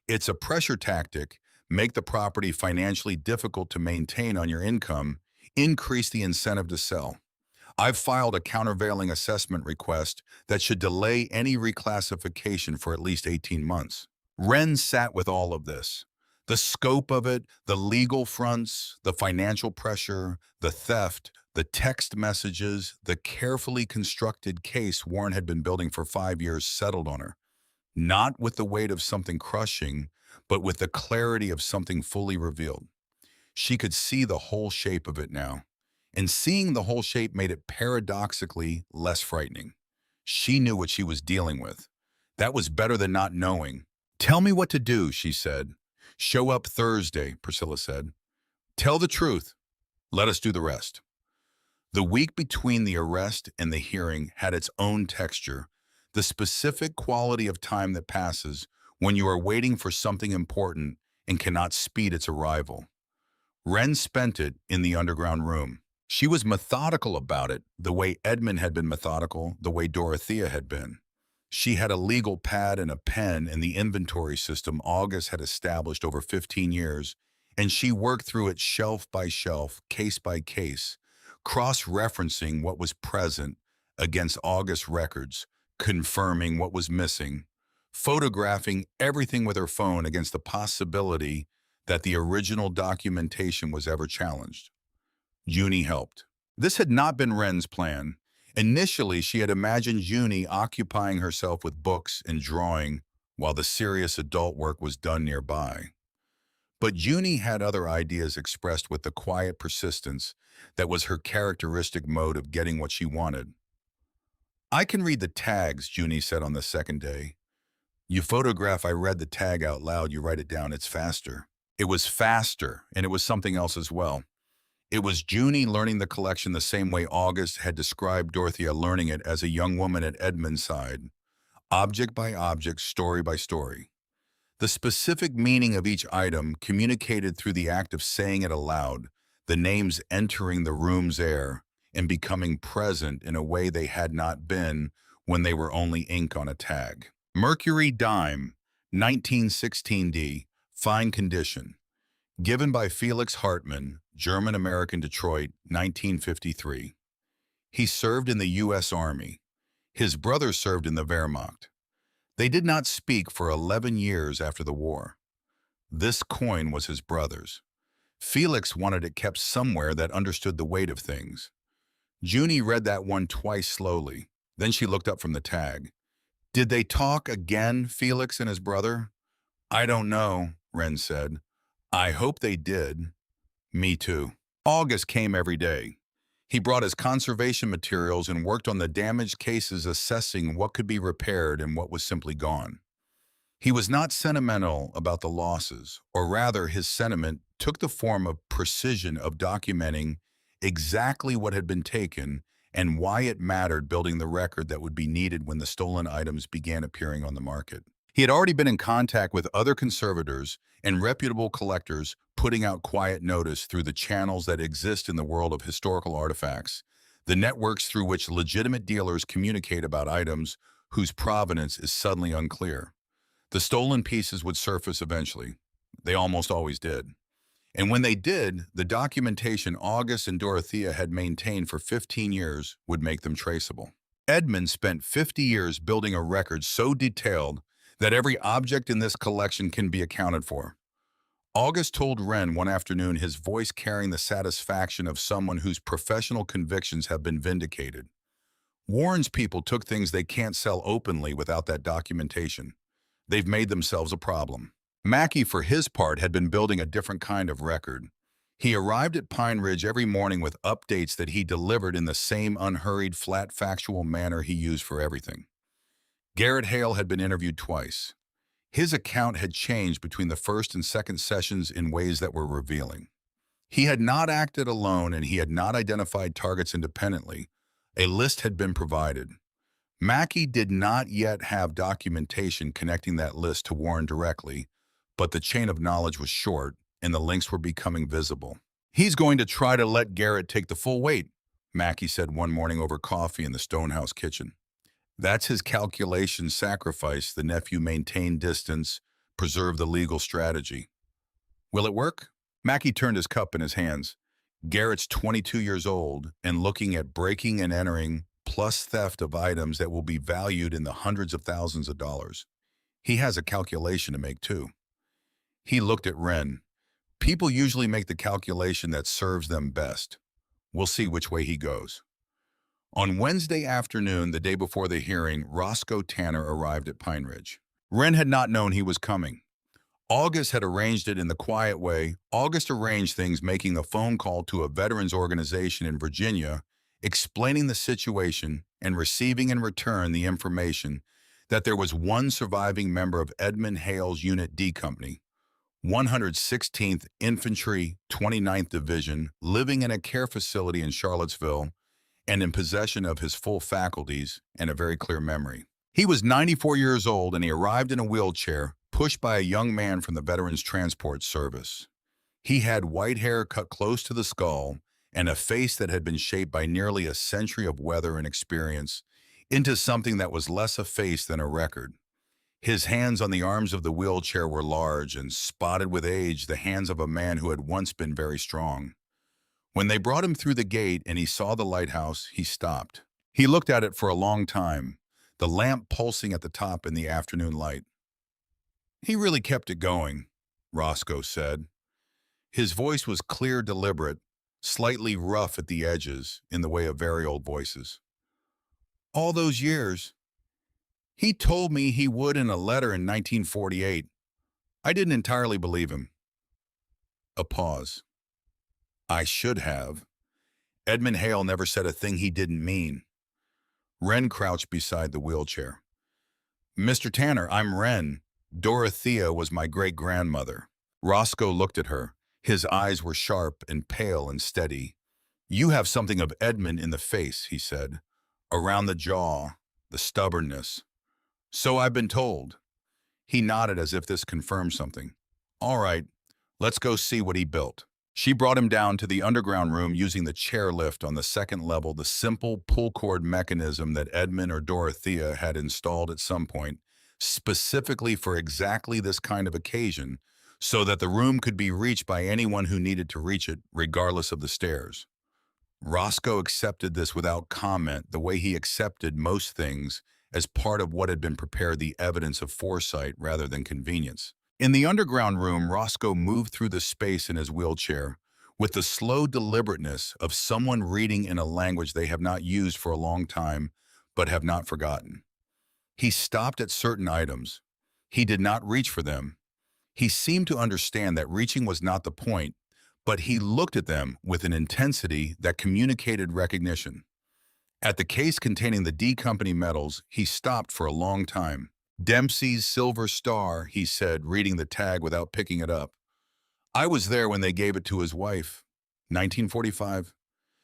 It's a pressure tactic, make the property financially difficult to maintain on your income, increase the incentive to sell. I've filed a countervailing assessment request that should delay any reclassification for at least 18 months. Wren sat with all of this. The scope of it, the legal fronts, the financial pressure, the theft, the text messages, the carefully constructed case Warren had been building for 5 years settled on her. Not with the weight of something crushing, but with the clarity of something fully revealed. She could see the whole shape of it now. And seeing the whole shape made it paradoxically less frightening. She knew what she was dealing with. That was better than not knowing. Tell me what to do, she said. Show up Thursday, Priscilla said. Tell the truth. Let us do the rest. The week between the arrest and the hearing had its own texture, the specific quality of time that passes when you are waiting for something important and cannot speed its arrival. Wren spent it in the underground room. She was methodical about it, the way Edmund had been methodical, the way Dorothea had been. She had a legal pad and a pen in the inventory system August had established over 15 years, and she worked through it shelf by shelf, case by case, cross-referencing what was present against August's records, confirming what was missing, photographing everything with her phone against the possibility that the original documentation was ever challenged. Junie helped. This had not been Wren's plan. Initially, she had imagined Junie occupying herself with books and drawing while the serious adult work was done nearby. But Junie had other ideas expressed with the quiet persistence that was her characteristic mode of getting what she wanted. I can read the tags, Junie said on the second day. You photograph, I read the tag out loud, you write it down, it's faster. It was faster, and it was something else as well. It was Junie learning the collection the same way August had described Dorothea learning it as a young woman at Edmund's side, object by object, story by story. The specific meaning of each item communicated through the act of saying it aloud, the names entering the room's air and becoming present in a way they had not been when they were only ink on a tag. Mercury dime, 1916D, fine condition. Given by Felix Hartmann, German-American Detroit, 1953. He served in the U.S. Army. His brother served in the Wehrmacht. They did not speak for 11 years after the war. This coin was his brother's. Felix wanted it kept somewhere that understood the weight of things. Junie read that one twice slowly. Then she looked up from the tag. Did they talk again, Felix and his brother? I don't know, Wren said. I hope they did. Me too. August came every day. He brought his conservation materials and worked on the damaged cases, assessing what could be repaired and what was simply gone. He was not sentimental about the losses, or rather his sentiment took the form of precision of documenting exactly what had been taken and why it mattered, building the record that would be needed when the stolen items began appearing on the market. He had already been in contact with other conservators and reputable collectors, putting out quiet notice through the channels that exist in the world of historical artifacts, the networks through which legitimate dealers communicate about items whose provenance is suddenly unclear. The stolen pieces would surface eventually. They almost always did. And when they did, the documentation August and Dorothea had maintained for 15 years would make them traceable. Edmund spent 50 years building a record so detailed that every object in this collection can be accounted for. August told Wren one afternoon, his voice carrying the satisfaction of someone whose professional convictions have been vindicated. Warren's people took things they can't sell openly without that documentation. They've made themselves a problem. Mackey, for his part, had been building a different kind of record. He arrived at Pine Ridge every morning with updates that he delivered in the same unhurried, flat, factual manner he used for everything. Garrett Hale had been interviewed twice. His account had changed between the first and second sessions in ways that were revealing. He had not acted alone, and he had not identified targets independently. A list had been provided. Mackey did not yet have documentation connecting that list to Warren directly, but the chain of knowledge was short, and the links were becoming visible. "He's going to try to let Garrett take the full weight," Mackey said one morning over coffee in the Stonehouse kitchen. "That's his calculation sacrifice. The nephew maintained distance, preserve the legal strategy. Will it work?" Mackey turned his cup in his hands. "Garrett's 22 years old and looking at breaking and entering plus theft of items that will be valued in the hundreds of thousands of dollars. He has a calculation to make too." He looked at Wren. "People usually make the calculation that serves them best. We'll see which way he goes." On Wednesday afternoon, the day before the hearing, Roscoe Tanner arrived at Pine Ridge. Wren had not known he was coming. August had arranged it in the quiet way. August arranged things, making a phone call to a veterans organization in Virginia, explaining the situation and receiving in return the information that there was one surviving member of Edmund Hale's Unit D Company, 116th Infantry, 29th Division, living in a care facility in Charlottesville and in possession of his full faculties and a very clear memory. He was 94 years old, and he arrived in a wheelchair, pushed by a young man from the Veterans Transport Service. He had white hair cut close to the skull and a face that had been shaped by nearly a century of weather and experience into something that was less a face than a record. His hands on the arms of the wheelchair were large and spotted with age, the hands of a man who had once been very strong. When they brought him through the gate and he saw the lighthouse, he stopped. He looked at it for a long time, the lamp pulsing at the top in the afternoon light. "He really kept it going," Roscoe said. His voice was clear, deliberate, slightly rough at the edges in the way of very old voices. "All those years. He told me he would in a letter in 1948. I didn't entirely believe him." A pause. "I should have. Edmund Hale never said a thing he didn't mean." Wren crouched beside the wheelchair. "Mr. Tanner, I'm Wren. Dorothea was my great-grandmother." Roscoe looked at her. His eyes were sharp and pale and steady. "You have something of Edmund in the face," he said. "Around the jaw, the stubbornness." "So I've been told." He nodded as if this confirmed something. "All right, let's go see what he built." She brought him down to the underground room using the chair lift on the second level, the simple pull-cord mechanism that Edmund or Dorothea had installed at some point, specifically for exactly this kind of occasion, so that the room could be reached by anyone who needed to reach it, regardless of the stairs. Roscoe accepted this without comment, the way he accepted most things, as part of what had been prepared, the evidence of foresight rather than convenience. In the underground room, Roscoe moved through the space in his wheelchair with the slow deliberateness of someone reading in a language they have not used for a long time but have not forgotten. He stopped at certain items. He did not reach for them. He seemed to understand that reaching was not the point, but he looked at them with an intensity that communicated recognition. At the case containing the D Company medals, he stopped for a long time. "Dempsey's Silver Star," he said, reading the tag without picking it up. "I was there when they gave it to his wife. 1945.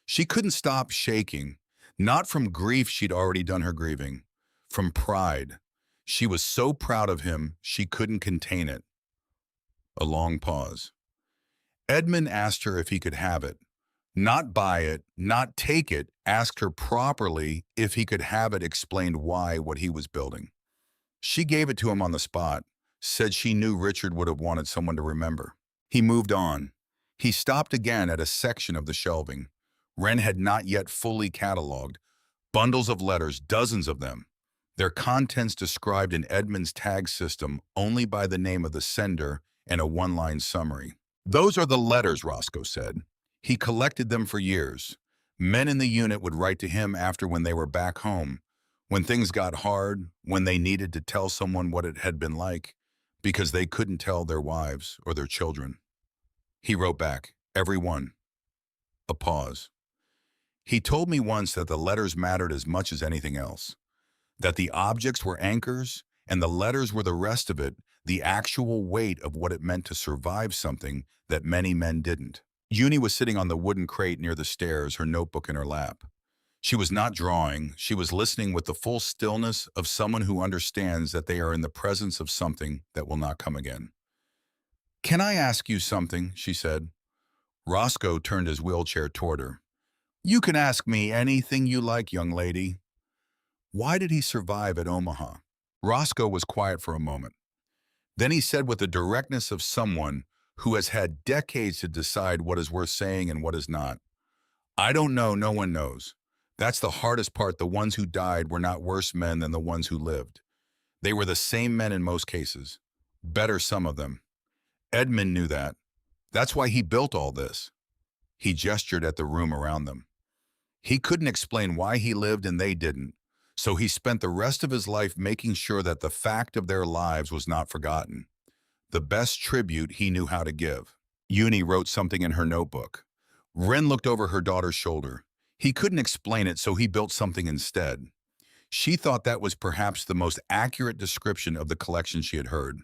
She couldn't stop shaking, not from grief, she'd already done her grieving, from pride. She was so proud of him, she couldn't contain it." A long pause. Edmund asked her if he could have it. Not buy it, not take it, asked her properly if he could have it, explained why, what he was building. She gave it to him on the spot, said she knew Richard would have wanted someone to remember. He moved on. He stopped again at a section of the shelving. Wren had not yet fully cataloged. Bundles of letters, dozens of them. Their contents described in Edmund's tag system only by the name of the sender and a one-line summary. "Those are the letters," Roscoe said. He collected them for years. Men in the unit would write to him after when they were back home, when things got hard, when they needed to tell someone what it had been like, because they couldn't tell their wives or their children. He wrote back, "Every one." A pause. "He told me once that the letters mattered as much as anything else, that the objects were anchors and the letters were the rest of it, the actual weight of what it meant to survive something that many men didn't." Uni was sitting on the wooden crate near the stairs, her notebook in her lap. She was not drawing, she was listening with the full stillness of someone who understands that they are in the presence of something that will not come again. "Can I ask you something?" she said. Roscoe turned his wheelchair toward her. "You can ask me anything you like, young lady." Why did he survive at Omaha? Roscoe was quiet for a moment. Then he said with the directness of someone who has had decades to decide what is worth saying and what is not. "I don't know, no one knows. That's the hardest part. The ones who died were not worse men than the ones who lived. They were the same men in most cases. Better, some of them. Edmund knew that. That's why he built all this." He gestured at the room around them. He couldn't explain why he lived and they didn't, so he spent the rest of his life making sure that the fact of their lives was not forgotten. The best tribute he knew how to give. Uni wrote something in her notebook. Wren looked over her daughter's shoulder. He couldn't explain it, so he built something instead. She thought that was perhaps the most accurate description of the collection she had heard.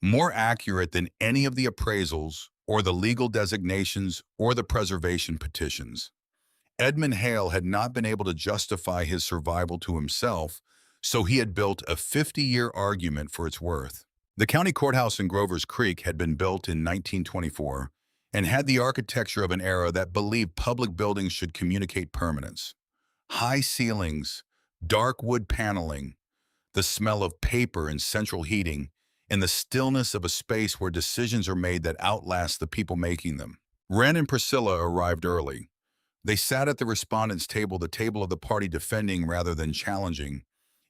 More accurate than any of the appraisals, or the legal designations, or the preservation petitions. Edmund Hale had not been able to justify his survival to himself, so he had built a 50-year argument for its worth. The county courthouse in Grover's Creek had been built in 1924 and had the architecture of an era that believed public buildings should communicate permanence. High ceilings, dark wood paneling, the smell of paper and central heating, and the stillness of a space where decisions are made that outlast the people making them. Wren and Priscilla arrived early. They sat at the respondents' table, the table of the party defending rather than challenging,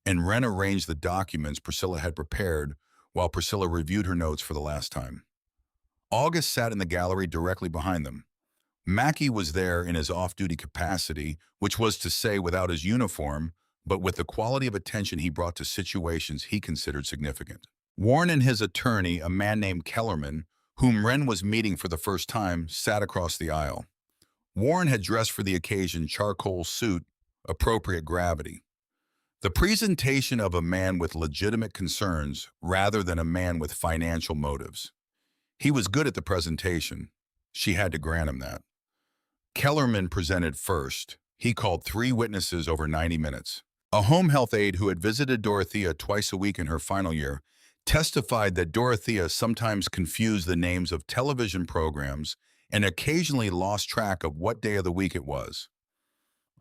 and Wren arranged the documents Priscilla had prepared while Priscilla reviewed her notes for the last time. August sat in the gallery directly behind them. Mackie was there in his off-duty capacity, which was to say without his uniform, but with the quality of attention he brought to situations he considered significant. Warren and his attorney, a man named Kellerman, whom Wren was meeting for the first time, sat across the aisle. Warren had dressed for the occasion, charcoal suit, appropriate gravity. The presentation of a man with legitimate concerns rather than a man with financial motives. He was good at the presentation. She had to grant him that. Kellerman presented first. He called 3 witnesses over 90 minutes. A home health aide who had visited Dorothea twice a week in her final year testified that Dorothea sometimes confused the names of television programs and occasionally lost track of what day of the week it was.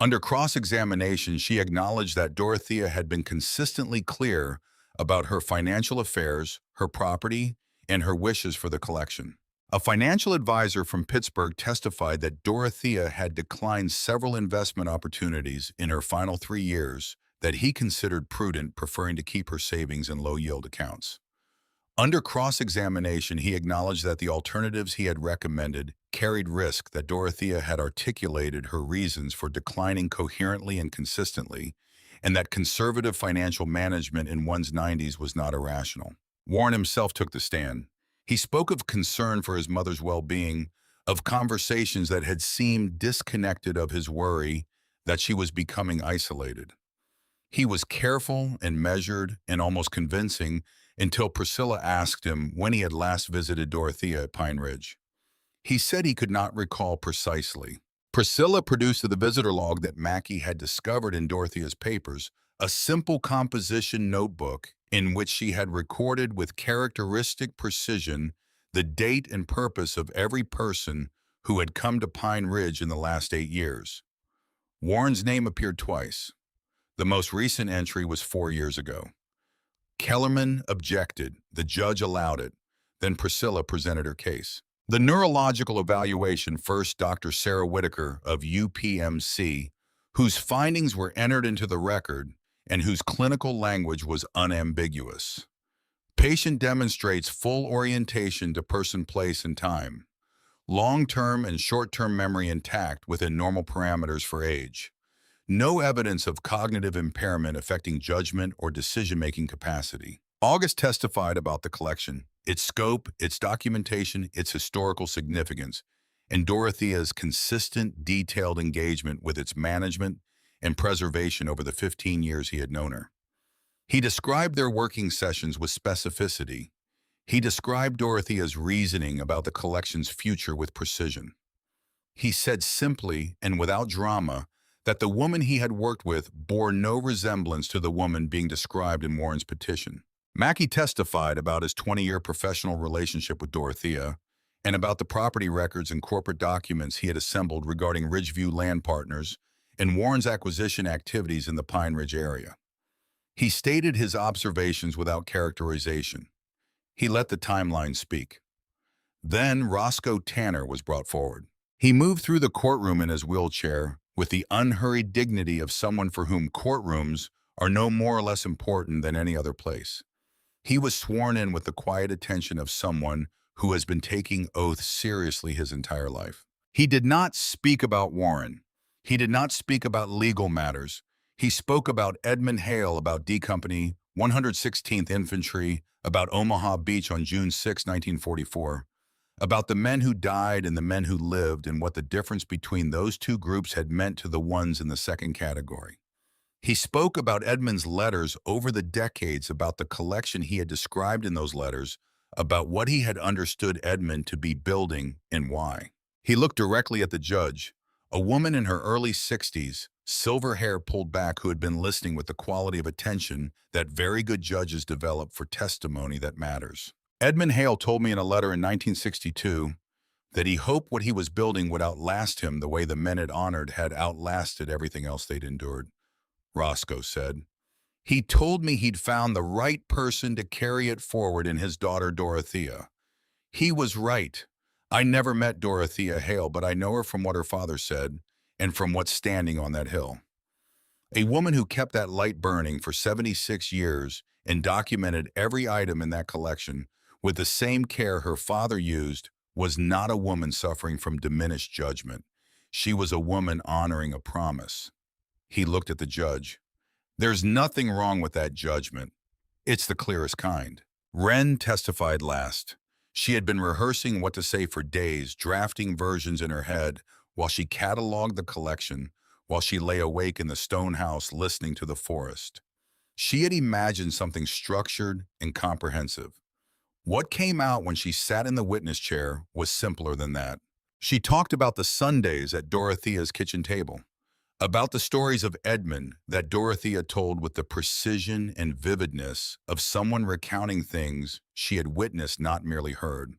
Under cross-examination, she acknowledged that Dorothea had been consistently clear about her financial affairs, her property, and her wishes for the collection. A financial advisor from Pittsburgh testified that Dorothea had declined several investment opportunities in her final 3 years that he considered prudent, preferring to keep her savings in low-yield accounts. Under cross-examination, he acknowledged that the alternatives he had recommended carried risk, that Dorothea had articulated her reasons for declining coherently and consistently, and that conservative financial management in one's 90s was not irrational. Warren himself took the stand. He spoke of concern for his mother's well-being, of conversations that had seemed disconnected, of his worry that she was becoming isolated. He was careful and measured and almost convincing until Priscilla asked him when he had last visited Dorothea at Pine Ridge. He said he could not recall precisely. Priscilla produced the visitor log that Mackie had discovered in Dorothea's papers, a simple composition notebook in which she had recorded with characteristic precision the date and purpose of every person who had come to Pine Ridge in the last 8 years. Warren's name appeared twice. The most recent entry was 4 years ago. Kellerman objected. The judge allowed it. Then Priscilla presented her case. The neurological evaluation first Dr. Sarah Whitaker of UPMC, whose findings were entered into the record and whose clinical language was unambiguous. Patient demonstrates full orientation to person, place, and time. Long-term and short-term memory intact within normal parameters for age. No evidence of cognitive impairment affecting judgment or decision-making capacity. August testified about the collection, its scope, its documentation, its historical significance, and Dorothea's consistent, detailed engagement with its management and preservation over the 15 years he had known her. He described their working sessions with specificity. He described Dorothea's reasoning about the collection's future with precision. He said simply and without drama that the woman he had worked with bore no resemblance to the woman being described in Warren's petition. Mackey testified about his 20-year professional relationship with Dorothea and about the property records and corporate documents he had assembled regarding Ridgeview Land Partners and Warren's acquisition activities in the Pine Ridge area. He stated his observations without characterization. He let the timeline speak. Then Roscoe Tanner was brought forward. He moved through the courtroom in his wheelchair with the unhurried dignity of someone for whom courtrooms are no more or less important than any other place. He was sworn in with the quiet attention of someone who has been taking oaths seriously his entire life. He did not speak about Warren. He did not speak about legal matters. He spoke about Edmund Hale, about D Company, 116th Infantry, about Omaha Beach on June 6, 1944, about the men who died and the men who lived and what the difference between those two groups had meant to the ones in the second category. He spoke about Edmund's letters over the decades, about the collection he had described in those letters, about what he had understood Edmund to be building and why. He looked directly at the judge, a woman in her early 60s, silver hair pulled back, who had been listening with the quality of attention that very good judges develop for testimony that matters. Edmund Hale told me in a letter in 1962 that he hoped what he was building would outlast him the way the men it honored had outlasted everything else they'd endured. Roscoe said, "He told me he'd found the right person to carry it forward in his daughter Dorothea. He was right. I never met Dorothea Hale, but I know her from what her father said and from what's standing on that hill. A woman who kept that light burning for 76 years and documented every item in that collection with the same care her father used was not a woman suffering from diminished judgment. She was a woman honoring a promise." He looked at the judge. "There's nothing wrong with that judgment. It's the clearest kind." Wren testified last. She had been rehearsing what to say for days, drafting versions in her head while she cataloged the collection, while she lay awake in the stone house listening to the forest. She had imagined something structured and comprehensive. What came out when she sat in the witness chair was simpler than that. She talked about the Sundays at Dorothea's kitchen table, about the stories of Edmund that Dorothea told with the precision and vividness of someone recounting things she had witnessed, not merely heard,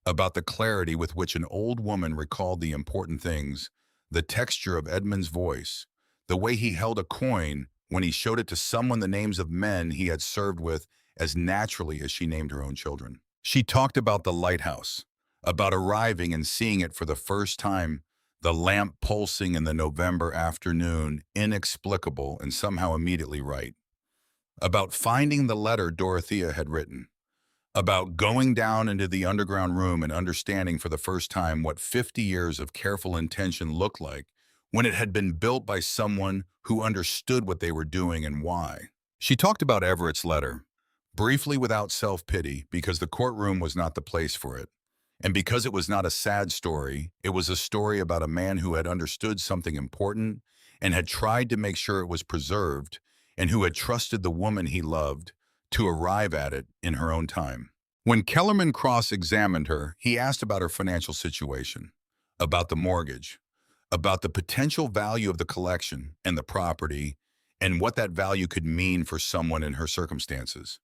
about the clarity with which an old woman recalled the important things, the texture of Edmund's voice, the way he held a coin when he showed it to someone, the names of men he had served with as naturally as she named her own children. She talked about the Lighthouse, about arriving and seeing it for the first time, the lamp pulsing in the November afternoon, inexplicable and somehow immediately right. About finding the letter Dorothea had written. About going down into the underground room and understanding for the first time what 50 years of careful intention looked like when it had been built by someone who understood what they were doing and why. She talked about Everett's letter, briefly without self-pity, because the courtroom was not the place for it. And because it was not a sad story, it was a story about a man who had understood something important and had tried to make sure it was preserved, and who had trusted the woman he loved to arrive at it in her own time. When Kellerman cross-examined her, he asked about her financial situation, about the mortgage, about the potential value of the collection and the property, and what that value could mean for someone in her circumstances.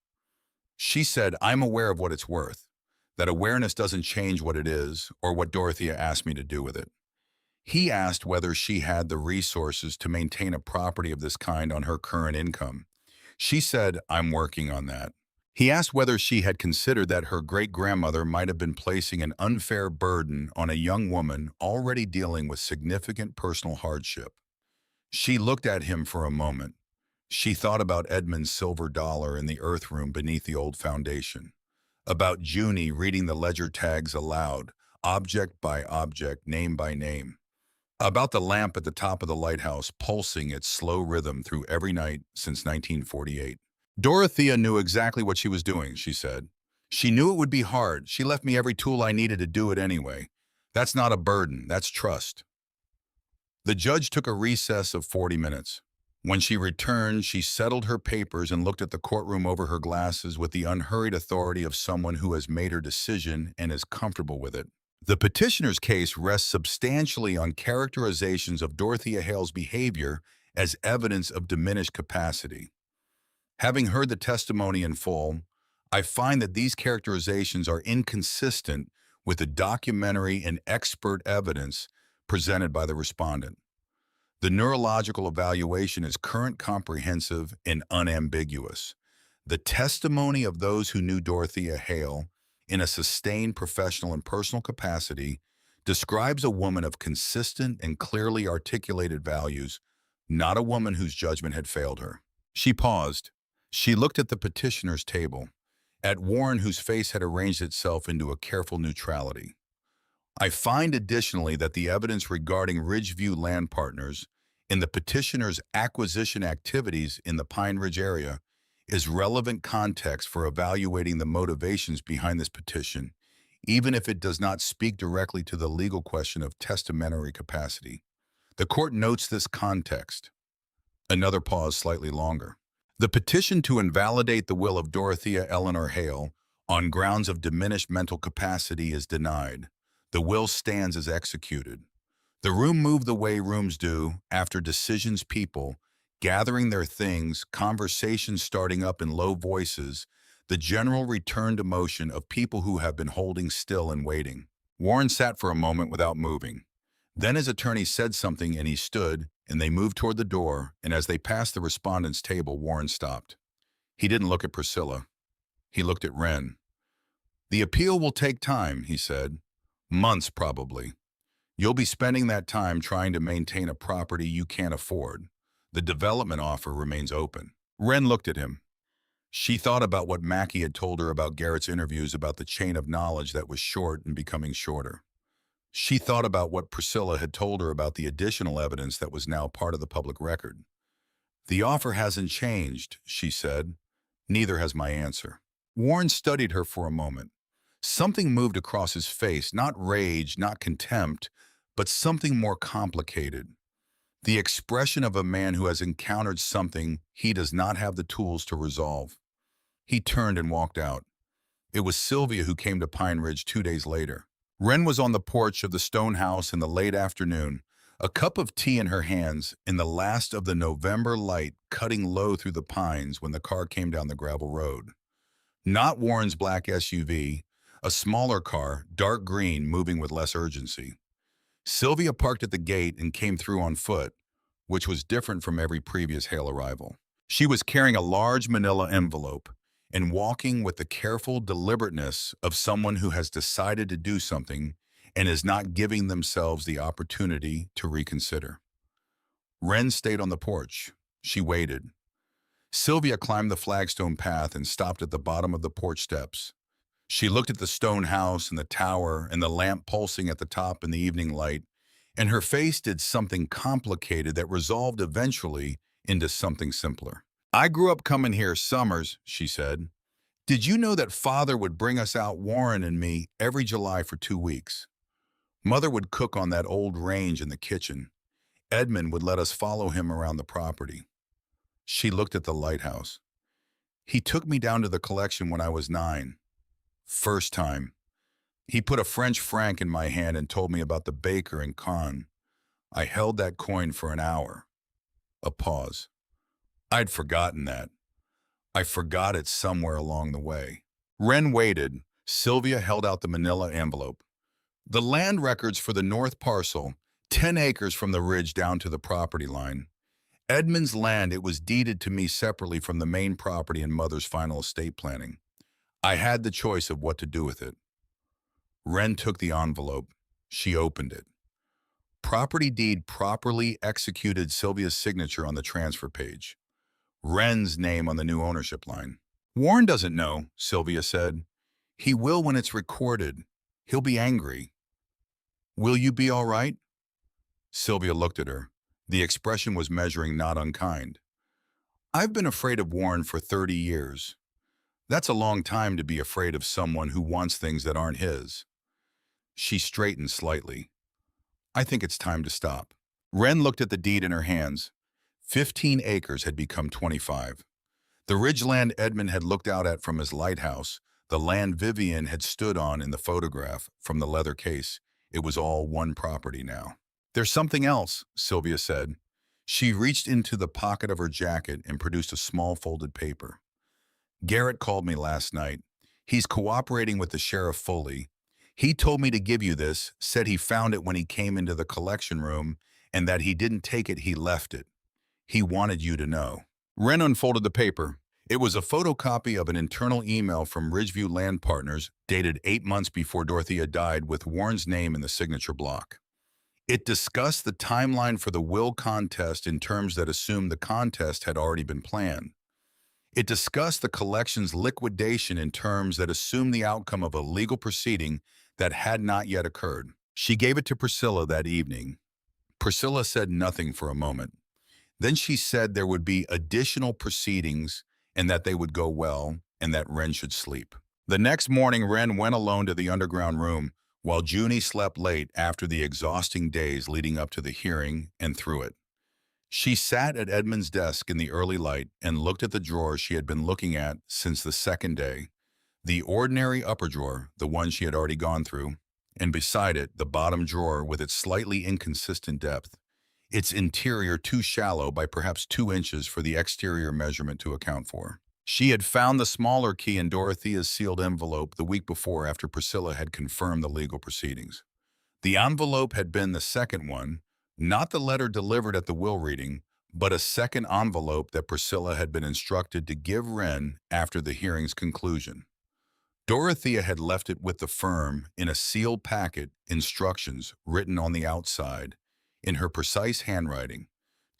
She said, "I'm aware of what it's worth. That awareness doesn't change what it is or what Dorothea asked me to do with it." He asked whether she had the resources to maintain a property of this kind on her current income. She said, "I'm working on that." He asked whether she had considered that her great-grandmother might have been placing an unfair burden on a young woman already dealing with significant personal hardship. She looked at him for a moment. She thought about Edmund's silver dollar in the earth room beneath the old foundation, about Junie reading the ledger tags aloud, object by object, name by name, about the lamp at the top of the lighthouse pulsing its slow rhythm through every night since 1948. Dorothea knew exactly what she was doing, she said. She knew it would be hard. She left me every tool I needed to do it anyway. That's not a burden, that's trust. The judge took a recess of 40 minutes. When she returned, she settled her papers and looked at the courtroom over her glasses with the unhurried authority of someone who has made her decision and is comfortable with it. The petitioner's case rests substantially on characterizations of Dorothea Hale's behavior as evidence of diminished capacity. Having heard the testimony in full, I find that these characterizations are inconsistent with the documentary and expert evidence presented by the respondent. The neurological evaluation is current, comprehensive, and unambiguous. The testimony of those who knew Dorothea Hale in a sustained professional and personal capacity describes a woman of consistent and clearly articulated values, not a woman whose judgment had failed her. She paused. She looked at the petitioner's table, at Warren, whose face had arranged itself into a careful neutrality. I find additionally that the evidence regarding Ridgeview Land Partners in the petitioner's acquisition activities in the Pine Ridge area is relevant context for evaluating the motivations behind this petition, even if it does not speak directly to the legal question of testamentary capacity. The court notes this context. Another pause, slightly longer. The petition to invalidate the will of Dorothea Eleanor Hale on grounds of diminished mental capacity is denied. The will stands as executed. The room moved the way rooms do after decisions, people gathering their things, conversations starting up in low voices, the general return to motion of people who have been holding still and waiting. Warren sat for a moment without moving. Then his attorney said something and he stood, and they moved toward the door, and as they passed the respondent's table, Warren stopped. He didn't look at Priscilla. He looked at Wren. "The appeal will take time," he said. "Months, probably. You'll be spending that time trying to maintain a property you can't afford. The development offer remains open." Wren looked at him. She thought about what Mackie had told her about Garrett's interviews about the chain of knowledge that was short and becoming shorter. She thought about what Priscilla had told her about the additional evidence that was now part of the public record. "The offer hasn't changed," she said. "Neither has my answer." Warren studied her for a moment. Something moved across his face, not rage, not contempt, but something more complicated. The expression of a man who has encountered something he does not have the tools to resolve. He turned and walked out. It was Sylvia who came to Pine Ridge 2 days later. Wren was on the porch of the stone house in the late afternoon, a cup of tea in her hands in the last of the November light cutting low through the pines when the car came down the gravel road. Not Warren's black SUV, a smaller car, dark green, moving with less urgency. Sylvia parked at the gate and came through on foot, which was different from every previous Hale arrival. She was carrying a large manila envelope and walking with the careful deliberateness of someone who has decided to do something and is not giving themselves the opportunity to reconsider. Wren stayed on the porch. She waited. Sylvia climbed the flagstone path and stopped at the bottom of the porch steps. She looked at the stone house and the tower and the lamp pulsing at the top in the evening light, and her face did something complicated that resolved eventually into something simpler. "I grew up coming here summers," she said. "Did you know that Father would bring us out, Warren and me, every July for 2 weeks? Mother would cook on that old range in the kitchen. Edmund would let us follow him around the property." She looked at the lighthouse. "He took me down to the collection when I was 9. First time. He put a French franc in my hand and told me about the baker and Con. I held that coin for an hour." A pause. "I'd forgotten that. I forgot it somewhere along the way." Wren waited. Sylvia held out the manila envelope. "The land records for the north parcel, 10 acres from the ridge down to the property line. Edmund's land, it was deeded to me separately from the main property in Mother's final estate planning. I had the choice of what to do with it. Wren took the envelope. She opened it. Property deed properly executed, Sylvia's signature on the transfer page. Wren's name on the new ownership line. Warren doesn't know, Sylvia said. He will when it's recorded. He'll be angry. Will you be all right? Sylvia looked at her. The expression was measuring, not unkind. I've been afraid of Warren for 30 years. That's a long time to be afraid of someone who wants things that aren't his. She straightened slightly. I think it's time to stop. Wren looked at the deed in her hands. 15 acres had become 25. The ridgeland Edmund had looked out at from his lighthouse, the land Vivian had stood on in the photograph from the leather case, it was all one property now. There's something else, Sylvia said. She reached into the pocket of her jacket and produced a small folded paper. Garrett called me last night. He's cooperating with the sheriff fully. He told me to give you this, said he found it when he came into the collection room, and that he didn't take it, he left it. He wanted you to know. Wren unfolded the paper. It was a photocopy of an internal email from Ridgeview Land Partners, dated 8 months before Dorothea died, with Warren's name in the signature block. It discussed the timeline for the will contest in terms that assumed the contest had already been planned. It discussed the collection's liquidation in terms that assumed the outcome of a legal proceeding that had not yet occurred. She gave it to Priscilla that evening. Priscilla said nothing for a moment. Then she said there would be additional proceedings and that they would go well and that Wren should sleep. The next morning, Wren went alone to the underground room while Junie slept late after the exhausting days leading up to the hearing and through it. She sat at Edmund's desk in the early light and looked at the drawer she had been looking at since the second day. The ordinary upper drawer, the one she had already gone through, and beside it, the bottom drawer with its slightly inconsistent depth, its interior too shallow by perhaps 2 inches for the exterior measurement to account for. She had found the smaller key in Dorothea's sealed envelope the week before after Priscilla had confirmed the legal proceedings. The envelope had been the second one, not the letter delivered at the will reading, but a second envelope that Priscilla had been instructed to give Wren after the hearing's conclusion. Dorothea had left it with the firm in a sealed packet, instructions written on the outside, in her precise handwriting,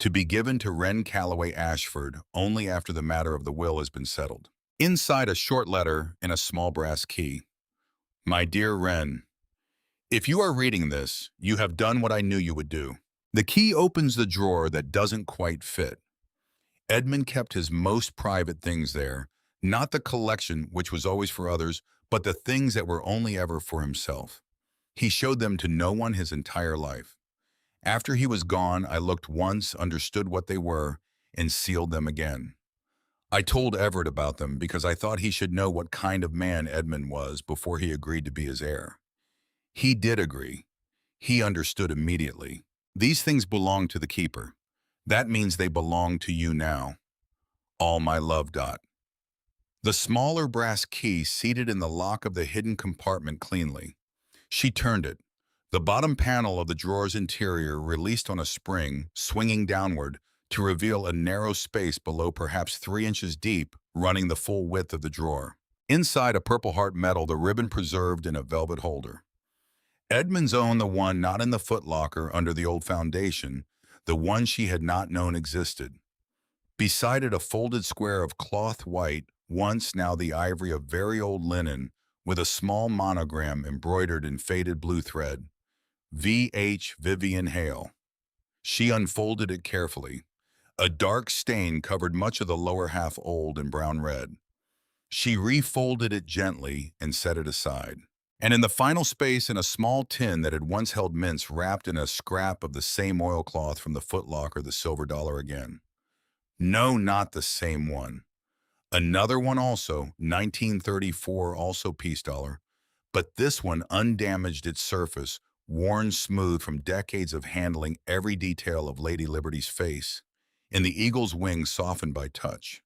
to be given to Wren Calloway Ashford only after the matter of the will has been settled. Inside, a short letter and a small brass key. My dear Wren, if you are reading this, you have done what I knew you would do. The key opens the drawer that doesn't quite fit. Edmund kept his most private things there, not the collection, which was always for others, but the things that were only ever for himself. He showed them to no one his entire life. After he was gone, I looked once, understood what they were, and sealed them again. I told Everett about them because I thought he should know what kind of man Edmund was before he agreed to be his heir. He did agree. He understood immediately. These things belong to the keeper. That means they belong to you now. All my love. The smaller brass key seated in the lock of the hidden compartment cleanly. She turned it. The bottom panel of the drawer's interior released on a spring, swinging downward, to reveal a narrow space below perhaps 3 inches deep, running the full width of the drawer. Inside, a Purple Heart medal, the ribbon preserved in a velvet holder. Edmund's owned the one not in the footlocker under the old foundation, the one she had not known existed. Beside it, a folded square of cloth white, once now the ivory of very old linen, with a small monogram embroidered in faded blue thread. V.H. Vivian Hale. She unfolded it carefully. A dark stain covered much of the lower half, old and brown red. She refolded it gently and set it aside. And in the final space, in a small tin that had once held mints wrapped in a scrap of the same oilcloth from the footlocker, the silver dollar again. No, not the same one. Another one also, 1934, also piece dollar, but this one undamaged, its surface, worn smooth from decades of handling every detail of Lady Liberty's face, and the eagle's wings softened by touch.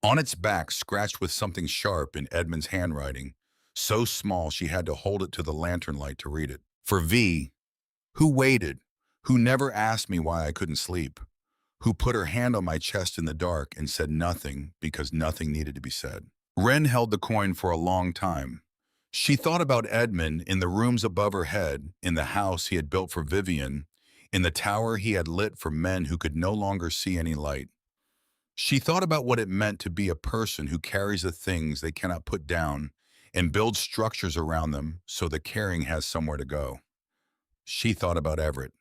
On its back, scratched with something sharp in Edmund's handwriting, so small she had to hold it to the lantern light to read it. For V, who waited, who never asked me why I couldn't sleep, who put her hand on my chest in the dark and said nothing because nothing needed to be said. Wren held the coin for a long time. She thought about Edmund in the rooms above her head, in the house he had built for Vivian, in the tower he had lit for men who could no longer see any light. She thought about what it meant to be a person who carries the things they cannot put down and builds structures around them so the caring has somewhere to go. She thought about Everett.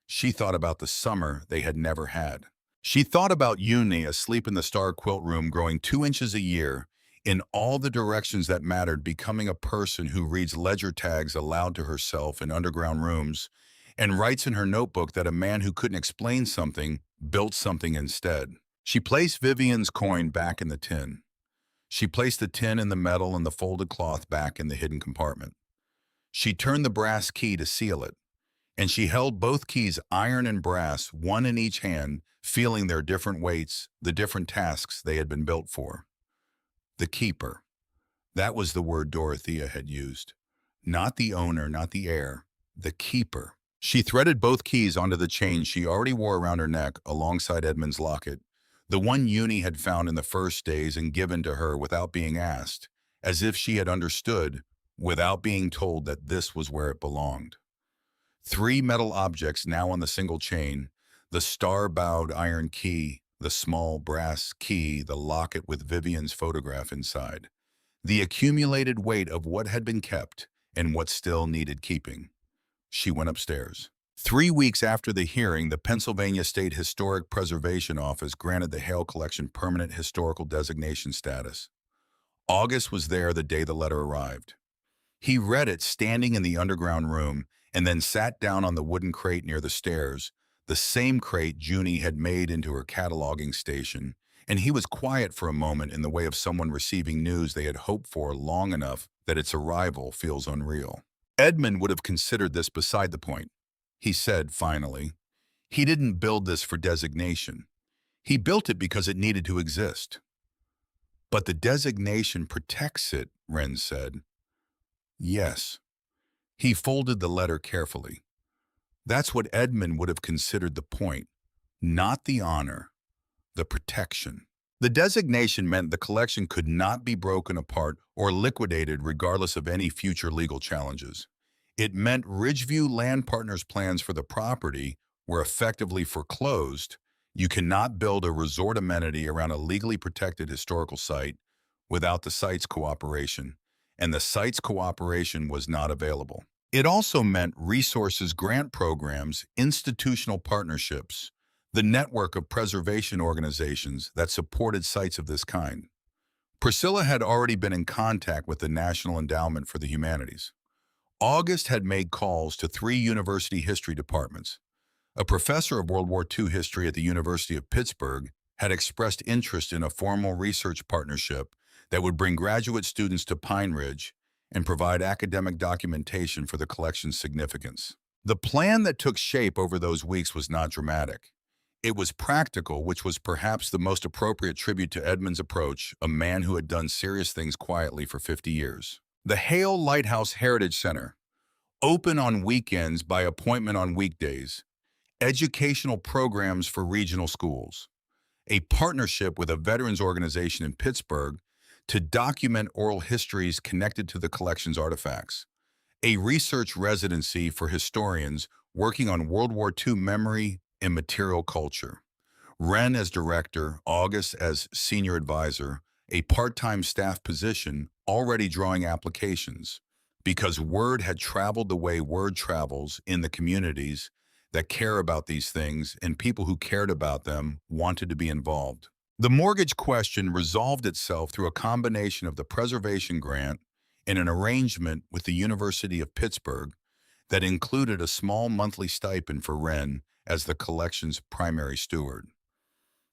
She thought about the summer they had never had. She thought about Uni asleep in the star quilt room, growing 2 inches a year, in all the directions that mattered, becoming a person who reads ledger tags aloud to herself in underground rooms and writes in her notebook that a man who couldn't explain something built something instead. She placed Vivian's coin back in the tin. She placed the tin and the metal and the folded cloth back in the hidden compartment. She turned the brass key to seal it, and she held both keys, iron and brass, one in each hand, feeling their different weights, the different tasks they had been built for. The keeper. That was the word Dorothea had used. Not the owner, not the heir, the keeper. She threaded both keys onto the chain she already wore around her neck alongside Edmund's locket, the one Uni had found in the first days and given to her without being asked, as if she had understood, without being told that this was where it belonged. 3 metal objects now on the single chain, the star-bowed iron key, the small brass key, the locket with Vivian's photograph inside. The accumulated weight of what had been kept and what still needed keeping. She went upstairs. 3 weeks after the hearing, the Pennsylvania State Historic Preservation Office granted the Hale Collection permanent historical designation status. August was there the day the letter arrived. He read it standing in the underground room and then sat down on the wooden crate near the stairs, the same crate Junie had made into her cataloging station, and he was quiet for a moment in the way of someone receiving news they had hoped for long enough that its arrival feels unreal. Edmund would have considered this beside the point. He said, finally, he didn't build this for designation. He built it because it needed to exist. But the designation protects it, Wren said. Yes. He folded the letter carefully. That's what Edmund would have considered the point, not the honor, the protection. The designation meant the collection could not be broken apart or liquidated regardless of any future legal challenges. It meant Ridgeview Land Partners' plans for the property were effectively foreclosed. You cannot build a resort amenity around a legally protected historical site without the site's cooperation, and the site's cooperation was not available. It also meant resources grant programs, institutional partnerships, the network of preservation organizations that supported sites of this kind. Priscilla had already been in contact with the National Endowment for the Humanities. August had made calls to 3 university history departments. A professor of World War II history at the University of Pittsburgh had expressed interest in a formal research partnership that would bring graduate students to Pine Ridge and provide academic documentation for the collection's significance. The plan that took shape over those weeks was not dramatic. It was practical, which was perhaps the most appropriate tribute to Edmund's approach, a man who had done serious things quietly for 50 years. The Hale Lighthouse Heritage Center, open on weekends by appointment on weekdays, educational programs for regional schools, a partnership with a veterans organization in Pittsburgh to document oral histories connected to the collection's artifacts, a research residency for historians working on World War II memory and material culture, Wren as director, August as senior advisor, a part-time staff position already drawing applications because word had traveled the way word travels in the communities that care about these things, and people who cared about them wanted to be involved. The mortgage question resolved itself through a combination of the preservation grant and an arrangement with the University of Pittsburgh that included a small monthly stipend for Wren as the collection's primary steward.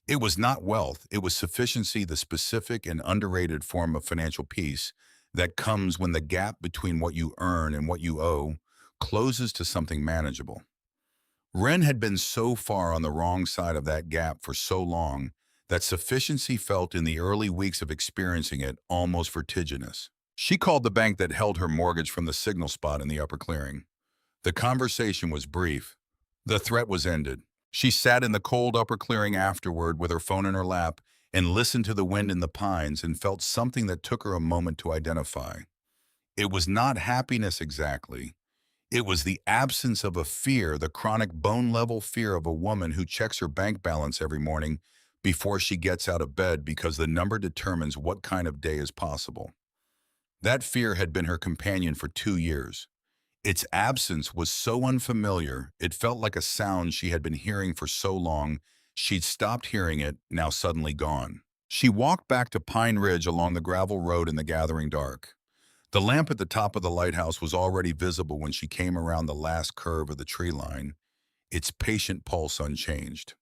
It was not wealth, it was sufficiency, the specific and underrated form of financial peace that comes when the gap between what you earn and what you owe closes to something manageable. Wren had been so far on the wrong side of that gap for so long that sufficiency felt in the early weeks of experiencing it almost vertiginous. She called the bank that held her mortgage from the signal spot in the upper clearing. The conversation was brief. The threat was ended. She sat in the cold upper clearing afterward with her phone in her lap and listened to the wind in the pines and felt something that took her a moment to identify. It was not happiness exactly. It was the absence of a fear, the chronic bone-level fear of a woman who checks her bank balance every morning before she gets out of bed because the number determines what kind of day is possible. That fear had been her companion for 2 years. Its absence was so unfamiliar, it felt like a sound she had been hearing for so long, she'd stopped hearing it, now suddenly gone. She walked back to Pine Ridge along the gravel road in the gathering dark. The lamp at the top of the lighthouse was already visible when she came around the last curve of the tree line, its patient pulse unchanged.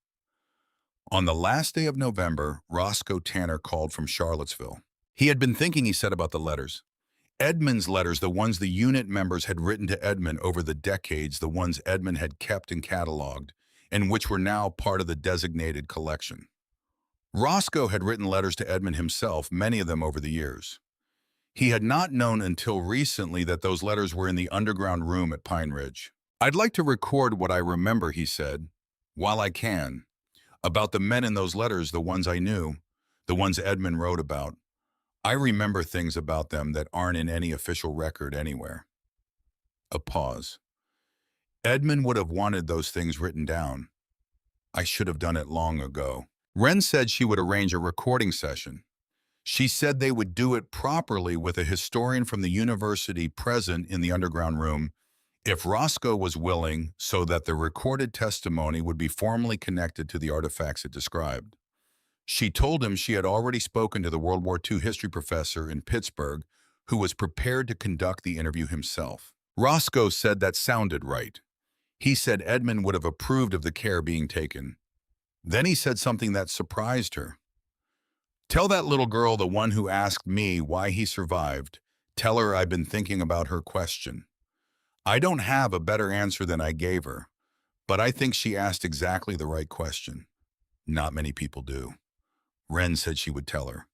On the last day of November, Roscoe Tanner called from Charlottesville. He had been thinking, he said, about the letters. Edmund's letters, the ones the unit members had written to Edmund over the decades, the ones Edmund had kept and cataloged, and which were now part of the designated collection. Roscoe had written letters to Edmund himself, many of them over the years. He had not known until recently that those letters were in the underground room at Pine Ridge. "I'd like to record what I remember," he said, "while I can. About the men in those letters, the ones I knew, the ones Edmund wrote about. I remember things about them that aren't in any official record anywhere." A pause. Edmund would have wanted those things written down. "I should have done it long ago." Wren said she would arrange a recording session. She said they would do it properly with a historian from the university present in the underground room, if Roscoe was willing, so that the recorded testimony would be formally connected to the artifacts it described. She told him she had already spoken to the World War II history professor in Pittsburgh, who was prepared to conduct the interview himself. Roscoe said that sounded right. He said Edmund would have approved of the care being taken. Then he said something that surprised her. "Tell that little girl, the one who asked me why he survived, tell her I've been thinking about her question. I don't have a better answer than I gave her, but I think she asked exactly the right question. Not many people do." Wren said she would tell her.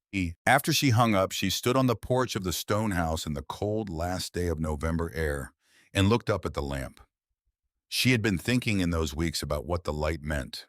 After she hung up, she stood on the porch of the stone house in the cold last day of November air and looked up at the lamp. She had been thinking in those weeks about what the light meant,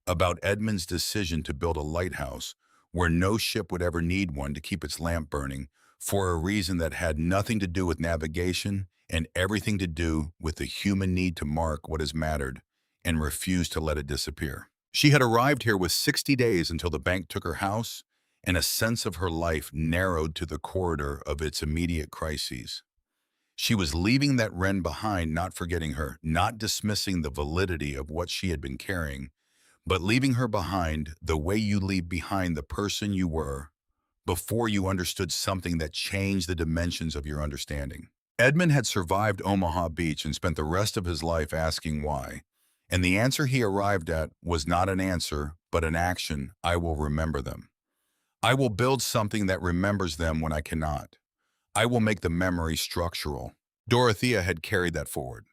about Edmund's decision to build a lighthouse where no ship would ever need one to keep its lamp burning, for a reason that had nothing to do with navigation and everything to do with the human need to mark what has mattered and refuse to let it disappear. She had arrived here with 60 days until the bank took her house, and a sense of her life narrowed to the corridor of its immediate crises. She was leaving that Wren behind, not forgetting her, not dismissing the validity of what she had been carrying, but leaving her behind the way you leave behind the person you were before you understood something that changed the dimensions of your understanding. Edmund had survived Omaha Beach and spent the rest of his life asking why. And the answer he arrived at was not an answer, but an action. "I will remember them. I will build something that remembers them when I cannot. I will make the memory structural." Dorothea had carried that forward.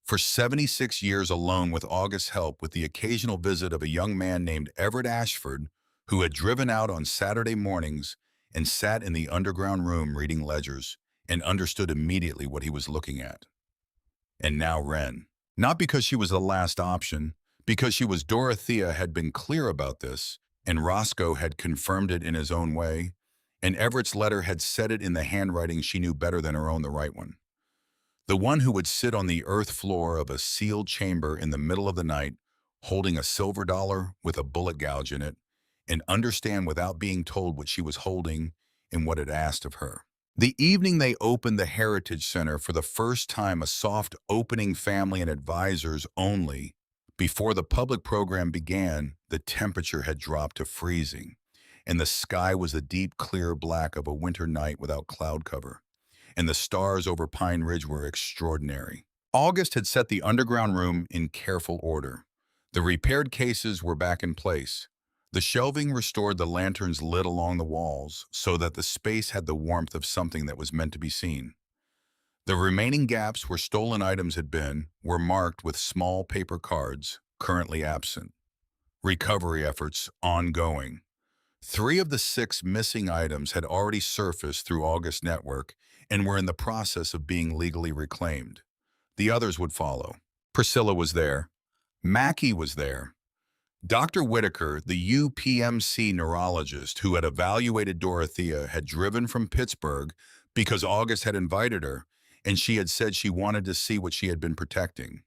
For 76 years alone, with August's help, with the occasional visit of a young man named Everett Ashford, who had driven out on Saturday mornings and sat in the underground room reading ledgers and understood immediately what he was looking at. And now Wren. Not because she was the last option, because she was. Dorothea had been clear about this, and Roscoe had confirmed it in his own way, and Everett's letter had said it in the handwriting she knew better than her own, the right one. The one who would sit on the earth floor of a sealed chamber in the middle of the night, holding a silver dollar with a bullet gouge in it, and understand without being told what she was holding and what it asked of her. The evening they opened the Heritage Center for the first time, a soft opening, family and advisors only, before the public program began, the temperature had dropped to freezing, and the sky was the deep, clear black of a winter night without cloud cover, and the stars over Pine Ridge were extraordinary. August had set the underground room in careful order. The repaired cases were back in place. The shelving restored, the lanterns lit along the walls so that the space had the warmth of something that was meant to be seen. The remaining gaps where stolen items had been were marked with small paper cards, currently absent. Recovery efforts ongoing. 3 of the 6 missing items had already surfaced through August's network and were in the process of being legally reclaimed. The others would follow. Priscilla was there. Mackey was there. Dr. Whitaker, the UPMC neurologist who had evaluated Dorothea, had driven from Pittsburgh because August had invited her, and she had said she wanted to see what she had been protecting.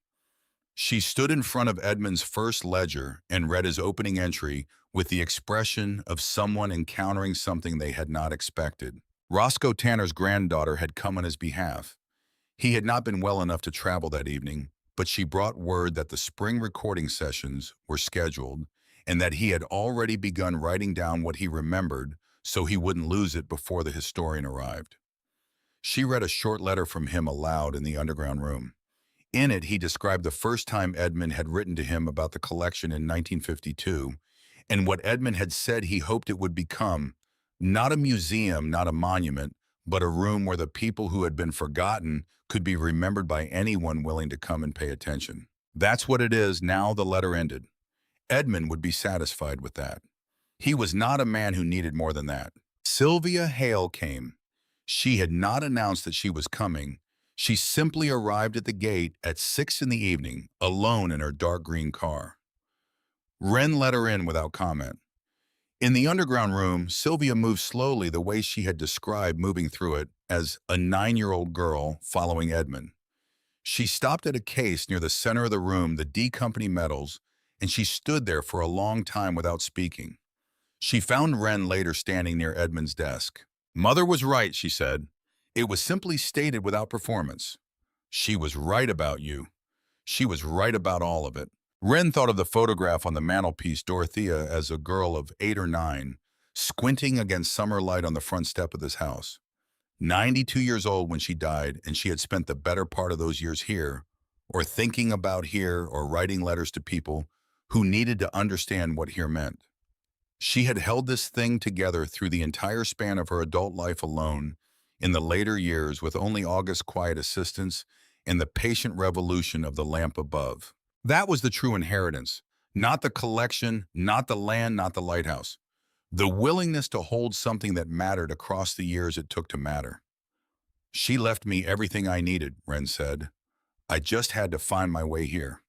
She stood in front of Edmund's first ledger and read his opening entry with the expression of someone encountering something they had not expected. Roscoe Tanner's granddaughter had come on his behalf. He had not been well enough to travel that evening, but she brought word that the spring recording sessions were scheduled and that he had already begun writing down what he remembered so he wouldn't lose it before the historian arrived. She read a short letter from him aloud in the underground room. In it, he described the first time Edmund had written to him about the collection in 1952 and what Edmund had said he hoped it would become, not a museum, not a monument, but a room where the people who had been forgotten could be remembered by anyone willing to come and pay attention. That's what it is now. The letter ended. Edmund would be satisfied with that. He was not a man who needed more than that. Sylvia Hale came. She had not announced that she was coming. She simply arrived at the gate at 6 in the evening, alone in her dark green car. Wren let her in without comment. In the underground room, Sylvia moved slowly the way she had described moving through it as a 9-year-old girl following Edmund. She stopped at a case near the center of the room, the D Company medals, and she stood there for a long time without speaking. She found Wren later standing near Edmund's desk. "Mother was right," she said. "It was simply stated without performance. She was right about you. She was right about all of it." Wren thought of the photograph on the mantelpiece, Dorothea as a girl of 8 or 9, squinting against summer light on the front step of this house. 92 years old when she died, and she had spent the better part of those years here, or thinking about here, or writing letters to people who needed to understand what here meant. She had held this thing together through the entire span of her adult life alone, in the later years with only August's quiet assistance and the patient revolution of the lamp above. That was the true inheritance, not the collection, not the land, not the lighthouse. The willingness to hold something that mattered across the years it took to matter. "She left me everything I needed," Wren said. "I just had to find my way here."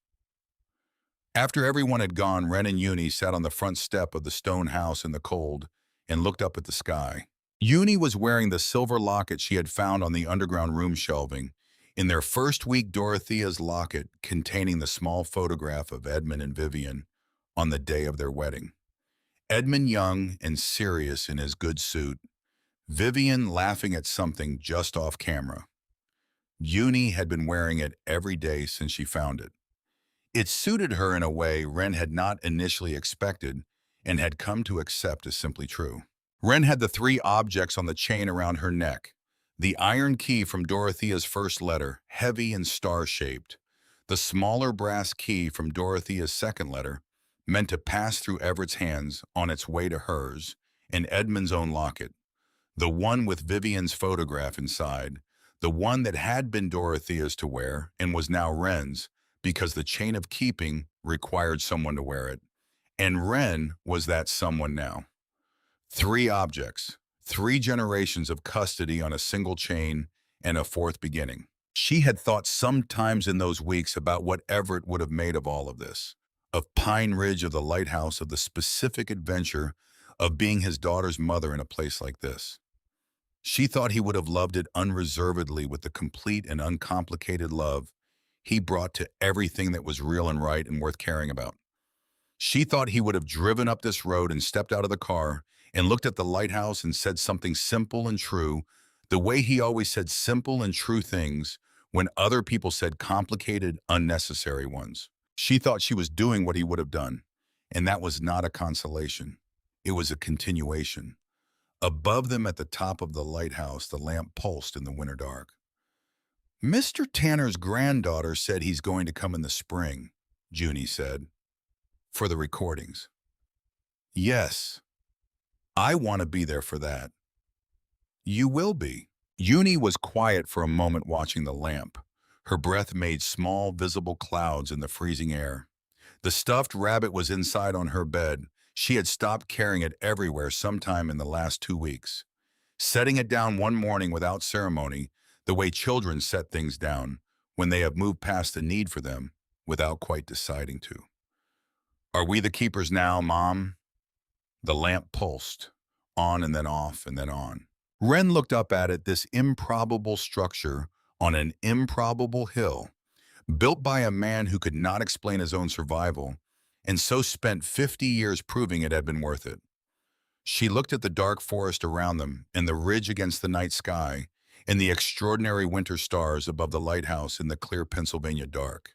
After everyone had gone, Wren and Uni sat on the front step of the stone house in the cold and looked up at the sky. Uni was wearing the silver locket she had found on the underground room shelving. In their first week, Dorothea's locket containing the small photograph of Edmund and Vivian on the day of their wedding. Edmund young and serious in his good suit, Vivian laughing at something just off camera. Uni had been wearing it every day since she found it. It suited her in a way Wren had not initially expected and had come to accept as simply true. Wren had the 3 objects on the chain around her neck. The iron key from Dorothea's first letter, heavy and star-shaped. The smaller brass key from Dorothea's second letter, meant to pass through Everett's hands on its way to hers, and Edmund's own locket. The one with Vivian's photograph inside, the one that had been Dorothea's to wear and was now Wren's, because the chain of keeping required someone to wear it. And Wren was that someone now. 3 objects, 3 generations of custody on a single chain, and a 4th beginning. She had thought sometimes in those weeks about what Everett would have made of all of this. Of Pine Ridge, of the lighthouse, of the specific adventure of being his daughter's mother in a place like this. She thought he would have loved it unreservedly with the complete and uncomplicated love he brought to everything that was real and right and worth caring about. She thought he would have driven up this road and stepped out of the car and looked at the lighthouse and said something simple and true, the way he always said simple and true things when other people said complicated, unnecessary ones. She thought she was doing what he would have done, and that was not a consolation. It was a continuation. Above them at the top of the lighthouse, the lamp pulsed in the winter dark. "Mr. Tanner's granddaughter said he's going to come in the spring," Junie said, "for the recordings." "Yes, I want to be there for that." "You will be." Junie was quiet for a moment watching the lamp. Her breath made small, visible clouds in the freezing air. The stuffed rabbit was inside on her bed. She had stopped carrying it everywhere sometime in the last 2 weeks. Setting it down one morning without ceremony, the way children set things down when they have moved past the need for them, without quite deciding to. Are we the keepers now, Mom? The lamp pulsed, on and then off and then on. Wren looked up at it, this improbable structure on an improbable hill, built by a man who could not explain his own survival, and so spent 50 years proving it had been worth it. She looked at the dark forest around them, and the ridge against the night sky, and the extraordinary winter stars above the lighthouse in the clear Pennsylvania dark.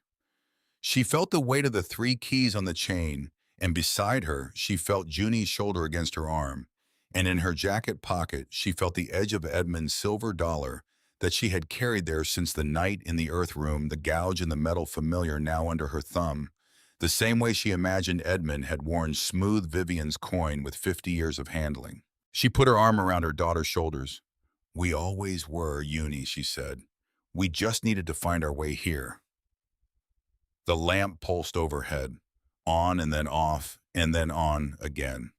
She felt the weight of the three keys on the chain, and beside her, she felt Junie's shoulder against her arm, and in her jacket pocket, she felt the edge of Edmund's silver dollar that she had carried there since the night in the earth room, the gouge in the metal familiar now under her thumb, the same way she imagined Edmund had worn smooth Vivian's coin with 50 years of handling. She put her arm around her daughter's shoulders. "We always were, Eunie," she said. "We just needed to find our way here." The lamp pulsed overhead, on and then off, and then on again.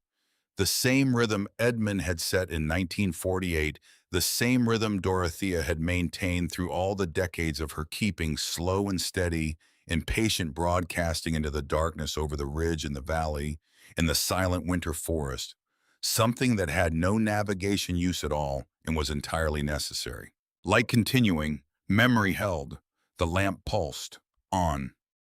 The same rhythm Edmund had set in 1948, the same rhythm Dorothea had maintained through all the decades of her keeping, slow and steady, impatient broadcasting into the darkness over the ridge and the valley, in the silent winter forest, something that had no navigation use at all and was entirely necessary. Light continuing, memory held, the lamp pulsed, on,